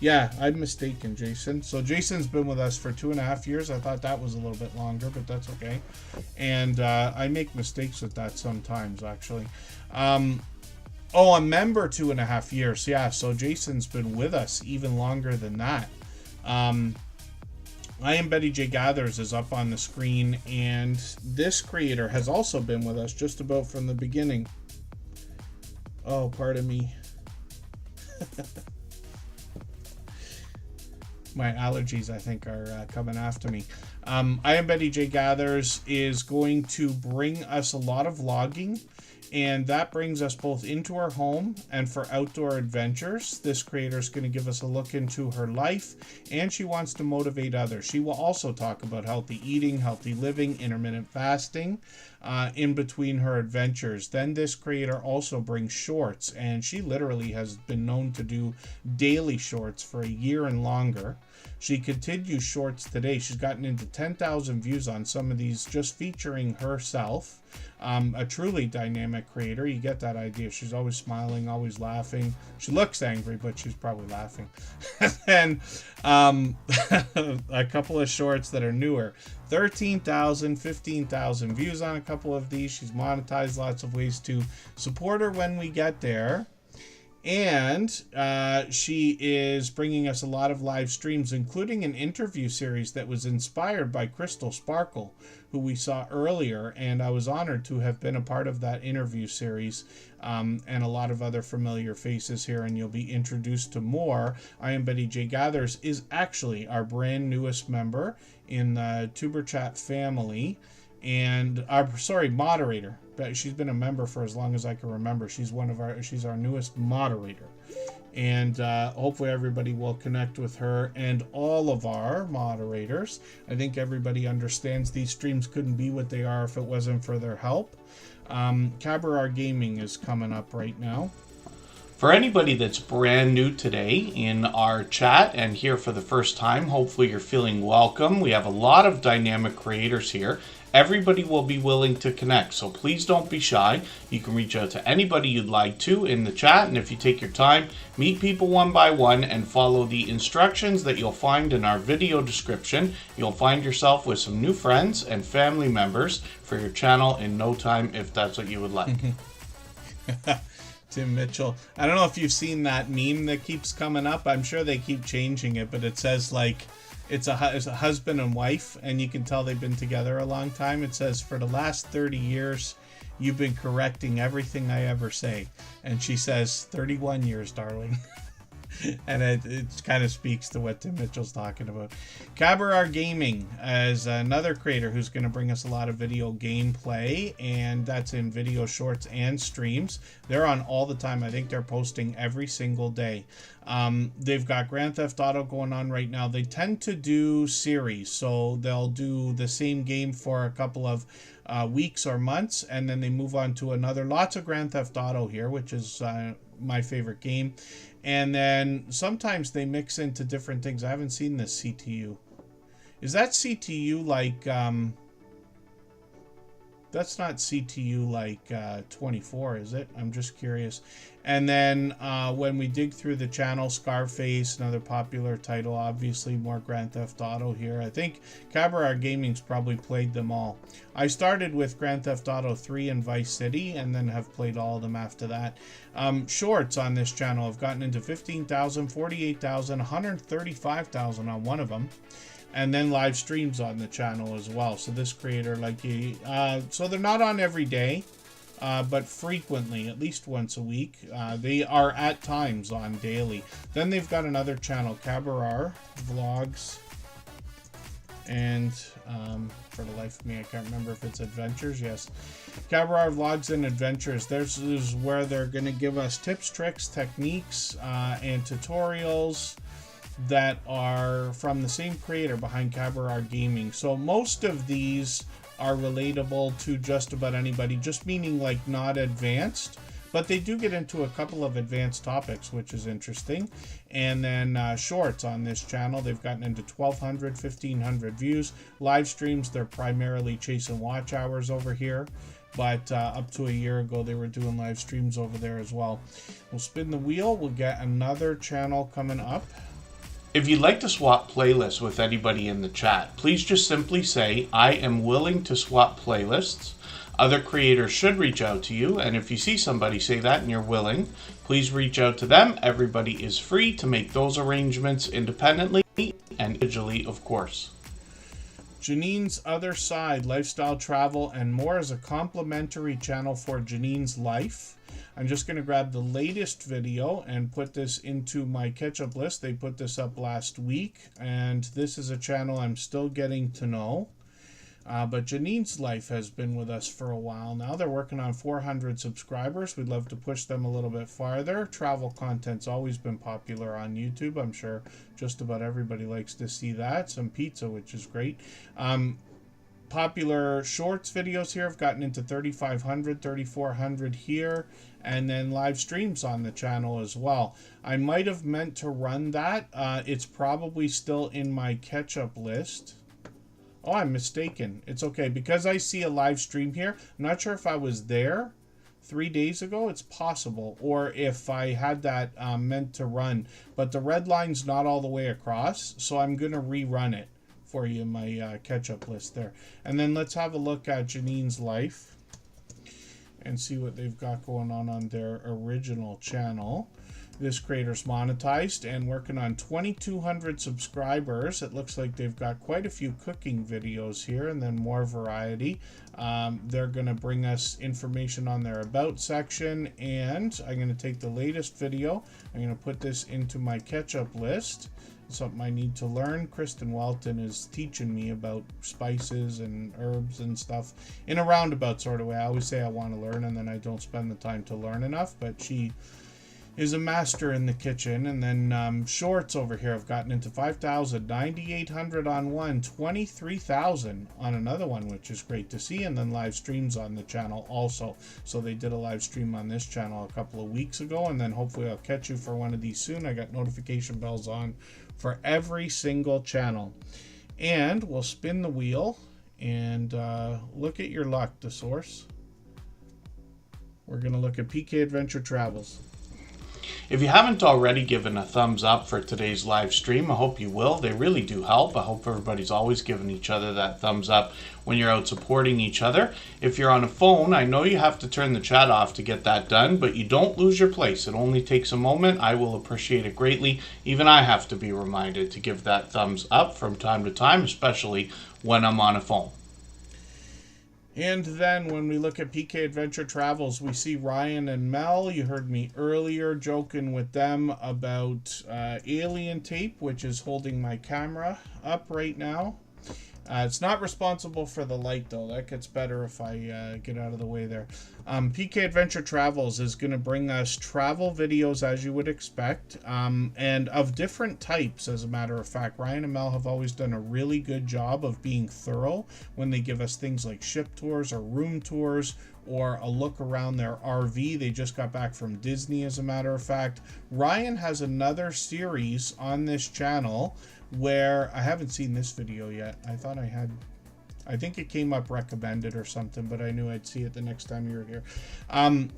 Yeah, I'm mistaken, Jason. So Jason's been with us for 2.5 years. I thought that was a little bit longer, but that's okay. And I make mistakes with that sometimes, actually. Oh, a member 2.5 years. Yeah, so Jason's been with us even longer than that. I am Betty J Gathers is up on the screen, and this creator has also been with us just about from the beginning. Oh, pardon me. My allergies, I think, are coming after me. I am Betty J Gathers is going to bring us a lot of vlogging, and that brings us both into her home and for outdoor adventures. This creator is going to give us a look into her life, and she wants to motivate others. She will also talk about healthy eating, healthy living, intermittent fasting in between her adventures. Then this creator also brings shorts, and she literally has been known to do daily shorts for a year and longer. She continues shorts today. She's gotten into 10,000 views on some of these just featuring herself. A truly dynamic creator. You get that idea. She's always smiling, always laughing. She looks angry, but she's probably laughing. And a couple of shorts that are newer. 13,000, 15,000 views on a couple of these. She's monetized. Lots of ways to support her when we get there. And she is bringing us a lot of live streams, including an interview series that was inspired by Crystal Sparkle, who we saw earlier. And I was honored to have been a part of that interview series, and a lot of other familiar faces here. And you'll be introduced to more. I am Betty J Gathers is actually our brand newest member in the Superchat family. And moderator. But she's been a member for as long as I can remember. She's our newest moderator. And hopefully everybody will connect with her and all of our moderators. I think everybody understands these streams couldn't be what they are if it wasn't for their help. Cabaret Gaming is coming up right now. For anybody that's brand new today in our chat and here for the first time, hopefully you're feeling welcome. We have a lot of dynamic creators here. Everybody will be willing to connect, so please don't be shy. You can reach out to anybody you'd like to in the chat, and if you take your time, meet people one by one and follow the instructions that you'll find in our video description. You'll find yourself with some new friends and family members for your channel in no time, if that's what you would like. Tim Mitchell. I don't know if you've seen that meme that keeps coming up. I'm sure they keep changing it, but it says like it's a husband and wife, and you can tell they've been together a long time. It says, for the last 30 years, you've been correcting everything I ever say. And she says, 31 years, darling. And it kind of speaks to what Tim Mitchell's talking about. Cabaret Gaming is another creator who's going to bring us a lot of video gameplay, and that's in video shorts and streams. They're on all the time. I think they're posting every single day. They've got Grand Theft Auto going on right now. They tend to do series, so they'll do the same game for a couple of weeks or months, and then they move on to another. Lots of Grand Theft Auto here, which is my favorite game. And then sometimes they mix into different things. I haven't seen this CTU. Is that CTU like... that's not CTU like 24, is it? I'm just curious. And then when we dig through the channel, Scarface, another popular title, obviously more Grand Theft Auto here. I think Cabaret Gaming's probably played them all. I started with Grand Theft Auto 3 and Vice City, and then have played all of them after that. Shorts on this channel have gotten into 15,000, 48,000, 135,000 on one of them. And then live streams on the channel as well. So this creator, like so they're not on every day, but frequently, at least once a week. They are at times on daily. Then they've got another channel, Cabaret Vlogs, and for the life of me, I can't remember if it's Adventures. Yes, Cabaret Vlogs and Adventures. This is where they're going to give us tips, tricks, techniques, and tutorials that are from the same creator behind Cabaret Gaming. So most of these are relatable to just about anybody, just meaning like not advanced, but they do get into a couple of advanced topics, which is interesting. And then shorts on this channel, they've gotten into 1,200, 1,500 views. Live streams, they're primarily chasing watch hours over here, but up to a year ago they were doing live streams over there as well. We'll spin the wheel, we'll get another channel coming up. If you'd like to swap playlists with anybody in the chat, please just simply say, I am willing to swap playlists. Other creators should reach out to you, and if you see somebody say that and you're willing, please reach out to them. Everybody is free to make those arrangements independently and individually, of course. Janine's Other Side, lifestyle, travel, and more is a complimentary channel for Janine's life. I'm just going to grab the latest video and put this into my catch-up list. They put this up last week, and this is a channel I'm still getting to know. But Janine's Life has been with us for a while now. They're working on 400 subscribers. We'd love to push them a little bit farther. Travel content's always been popular on YouTube. I'm sure just about everybody likes to see that. Some pizza, which is great. Popular shorts videos here have gotten into 3,500, 3,400 here, and then live streams on the channel as well. I might have meant to run that. It's probably still in my catch-up list. Oh, I'm mistaken. It's okay. Because I see a live stream here, I'm not sure if I was there 3 days ago. It's possible. Or if I had that meant to run. But the red line's not all the way across, so I'm going to rerun it for you in my catch-up list there. And then let's have a look at Janine's Life and see what they've got going on their original channel. This creator's monetized and working on 2,200 subscribers. It looks like they've got quite a few cooking videos here and then more variety. They're going to bring us information on their About section, and I'm going to take the latest video. I'm going to put this into my catch-up list. Something I need to learn. Kristen Walton is teaching me about spices and herbs and stuff in a roundabout sort of way. I always say I want to learn and then I don't spend the time to learn enough, but she is a master in the kitchen. And then shorts over here have gotten into 5,000, 9,800 on one, 23,000 on another one, which is great to see. And then live streams on the channel also. So they did a live stream on this channel a couple of weeks ago, and then hopefully I'll catch you for one of these soon. I got notification bells on for every single channel. And we'll spin the wheel and look at your luck, the source. We're going to look at PK Adventure Travels. If you haven't already given a thumbs up for today's live stream, I hope you will. They really do help. I hope everybody's always giving each other that thumbs up when you're out supporting each other. If you're on a phone, I know you have to turn the chat off to get that done, but you don't lose your place. It only takes a moment. I will appreciate it greatly. Even I have to be reminded to give that thumbs up from time to time, especially when I'm on a phone. And then when we look at PK Adventure Travels, we see Ryan and Mel. You heard me earlier joking with them about alien tape, which is holding my camera up right now. It's not responsible for the light, though. That gets better if I get out of the way there. PK Adventure Travels is going to bring us travel videos, as you would expect, and of different types, as a matter of fact. Ryan and Mel have always done a really good job of being thorough when they give us things like ship tours or room tours or a look around their RV. They just got back from Disney, as a matter of fact. Ryan has another series on this channel where I haven't seen this video yet. I thought I had. I think it came up recommended or something, but I knew I'd see it the next time you were here.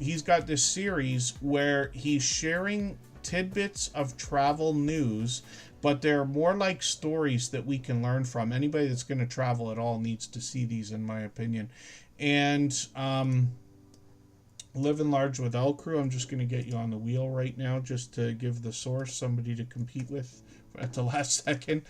He's got this series where he's sharing tidbits of travel news, but they're more like stories that we can learn from. Anybody that's going to travel at all needs to see these, in my opinion. And Living Large with L Crew, I'm just going to get you on the wheel right now just to give the source somebody to compete with at the last second.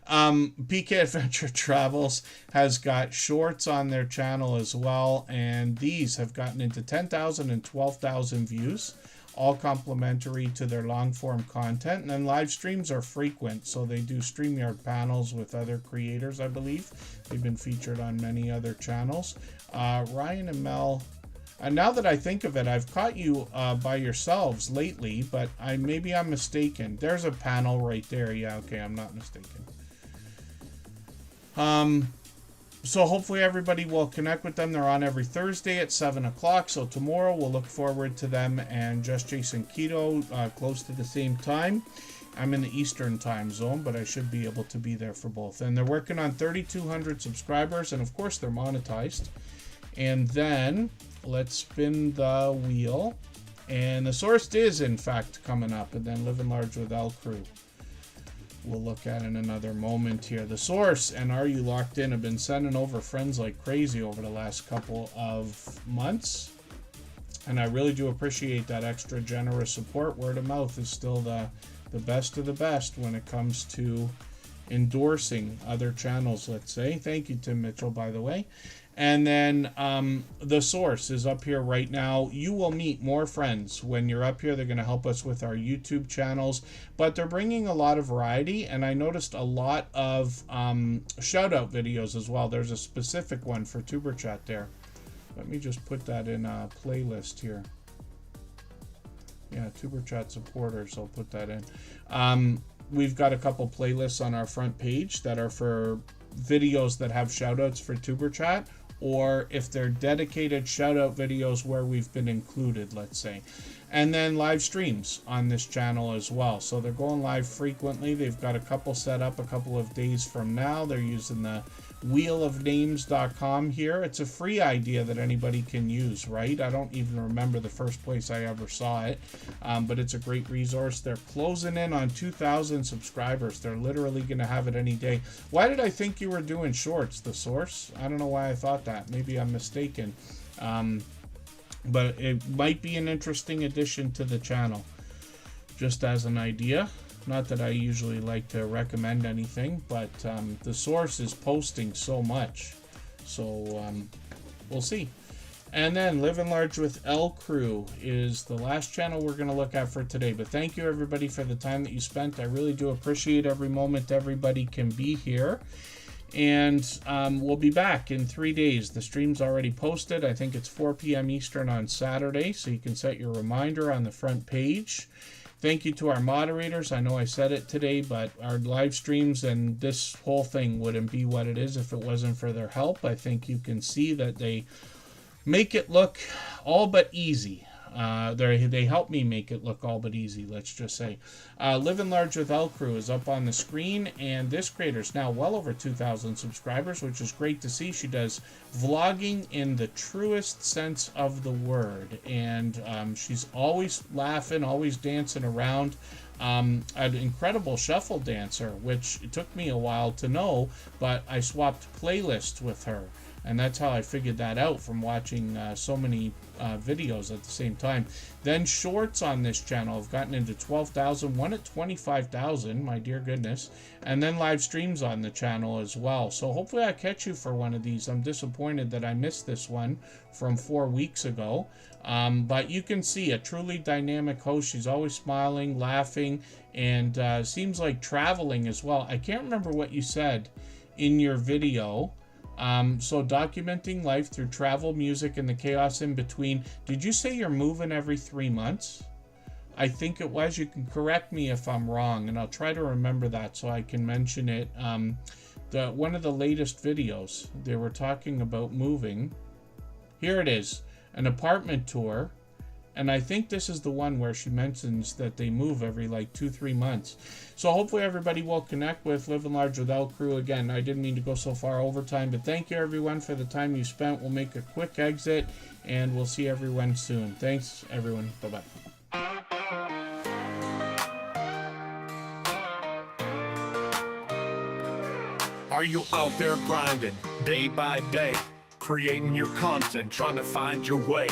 PK Adventure Travels has got shorts on their channel as well, and these have gotten into 10,000 and 12,000 views, all complimentary to their long form content. And then live streams are frequent, so they do StreamYard panels with other creators, I believe. They've been featured on many other channels. Ryan and Mel, now that I think of it, I've caught you by yourselves lately, but maybe I'm mistaken. There's a panel right there. Yeah, okay, I'm not mistaken. So hopefully everybody will connect with them. They're on every Thursday at 7 o'clock. So tomorrow we'll look forward to them and Just Jason Keto close to the same time. I'm in the Eastern time zone, but I should be able to be there for both. And they're working on 3,200 subscribers, and of course they're monetized. And then let's spin the wheel. And the source is, in fact, coming up. And then Living Large with L Crew we'll look at in another moment here. The source and Are You Locked In have been sending over friends like crazy over the last couple of months. And I really do appreciate that extra generous support. Word of mouth is still the best of the best when it comes to endorsing other channels, let's say. Thank you, Tim Mitchell, by the way. And then the source is up here right now. You will meet more friends when you're up here. They're going to help us with our YouTube channels, but they're bringing a lot of variety. And I noticed a lot of shout out videos as well. There's a specific one for Superchat there. Let me just put that in a playlist here. Yeah, Superchat supporters. I'll put that in. We've got a couple playlists on our front page that are for videos that have shout outs for Superchat, or if they're dedicated shout out videos where we've been included, let's say. And then live streams on this channel as well. So they're going live frequently. They've got a couple set up a couple of days from now. They're using the wheelofnames.com here. It's a free idea that anybody can use, right? I don't even remember the first place I ever saw it, but it's a great resource. They're closing in on 2,000 subscribers. They're literally going to have it any day. Why did I think you were doing shorts, the source? I don't know why I thought that. Maybe I'm mistaken. But it might be an interesting addition to the channel, just as an idea. Not that I usually like to recommend anything, but the source is posting so much. So we'll see. And then Living Large with L Crew is the last channel we're going to look at for today. But thank you, everybody, for the time that you spent. I really do appreciate every moment everybody can be here. And we'll be back in 3 days. The stream's already posted. I think it's 4 p.m. Eastern on Saturday, so you can set your reminder on the front page. Thank you to our moderators. I know I said it today, but our live streams and this whole thing wouldn't be what it is if it wasn't for their help. I think you can see that they make it look all but easy. They help me make it look all but easy, let's just say. Living Large with El Crew is up on the screen, and this creator's now well over 2,000 subscribers, which is great to see. She does vlogging in the truest sense of the word, and she's always laughing, always dancing around. An incredible shuffle dancer, which it took me a while to know, but I swapped playlists with her. And that's how I figured that out from watching so many videos at the same time. Then shorts on this channel have gotten into 12,000, one at 25,000, my dear goodness. And then live streams on the channel as well. So hopefully I catch you for one of these. I'm disappointed that I missed this one from 4 weeks ago. But you can see a truly dynamic host. She's always smiling, laughing, and seems like traveling as well. I can't remember what you said in your video. So documenting life through travel, music, and the chaos in between. Did you say you're moving every 3 months? I think it was. You can correct me if I'm wrong, and I'll try to remember that so I can mention it. One of the latest videos, they were talking about moving. Here it is, an apartment tour. And I think this is the one where she mentions that they move every like 2-3 months. So hopefully everybody will connect with Living Large with El Crew. Again, I didn't mean to go so far overtime, but thank you everyone for the time you spent. We'll make a quick exit and we'll see everyone soon. Thanks everyone. Bye-bye. Are you out there grinding day by day, creating your content, trying to find your way?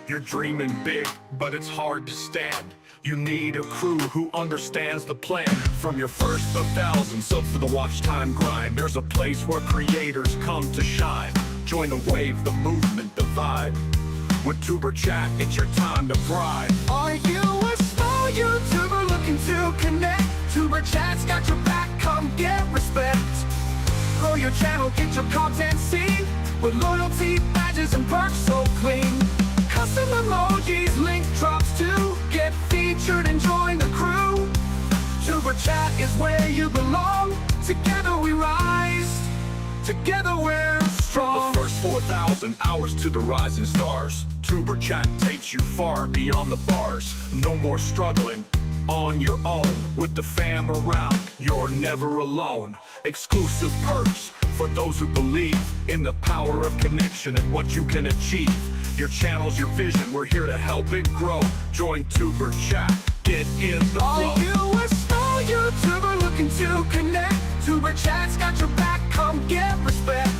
You're dreaming big, but it's hard to stand. You need a crew who understands the plan. From your first of thousands up to the watch time grind, there's a place where creators come to shine. Join the wave, the movement, the vibe. With Tuber Chat, it's your time to thrive. Are you a small YouTuber looking to connect? Tuber Chat's got your back, come get respect. Grow your channel, get your content seen, with loyalty, badges, and perks so clean. Custom emojis, link drops to get featured and join the crew. Tuber Chat is where you belong. Together we rise. Together we're strong. The first 4,000 hours to the rising stars. Tuber Chat takes you far beyond the bars. No more struggling on your own. With the fam around, you're never alone. Exclusive perks for those who believe in the power of connection and what you can achieve. Your channel's your vision, we're here to help it grow. Join Tuber Chat, get in the flow. Are you a small YouTuber looking to connect? Tuber Chat's got your back, come get respect.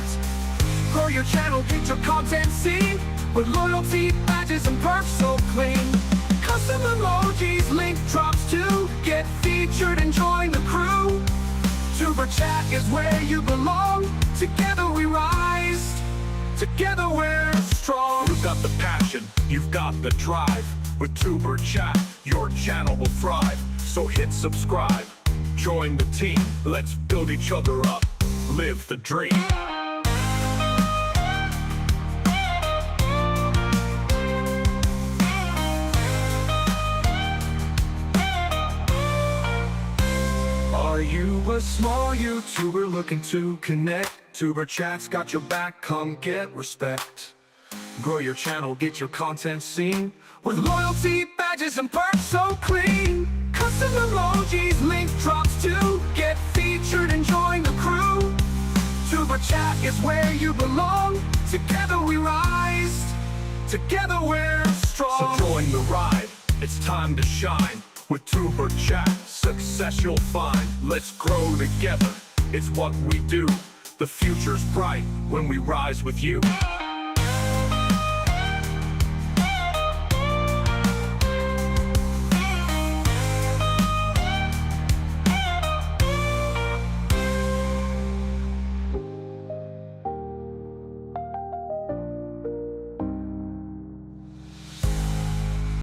Grow your channel, get your content seen, with loyalty, badges, and perks so clean. Custom emojis, link drops to get featured and join the crew. Tuber Chat is where you belong. Together we rise. Together we're strong. You've got the passion, you've got the drive. With Tuber Chat, your channel will thrive. So hit subscribe, join the team. Let's build each other up, live the dream. Are you a small YouTuber looking to connect? Tuber Chat's got your back, come get respect. Grow your channel, get your content seen, with loyalty, badges, and perks so clean. Custom emojis, link drops to get featured and join the crew. Tuber Chat is where you belong. Together we rise. Together we're strong. So join the ride, it's time to shine. With Tuber Chat, success you'll find. Let's grow together, it's what we do. The future's bright when we rise with you.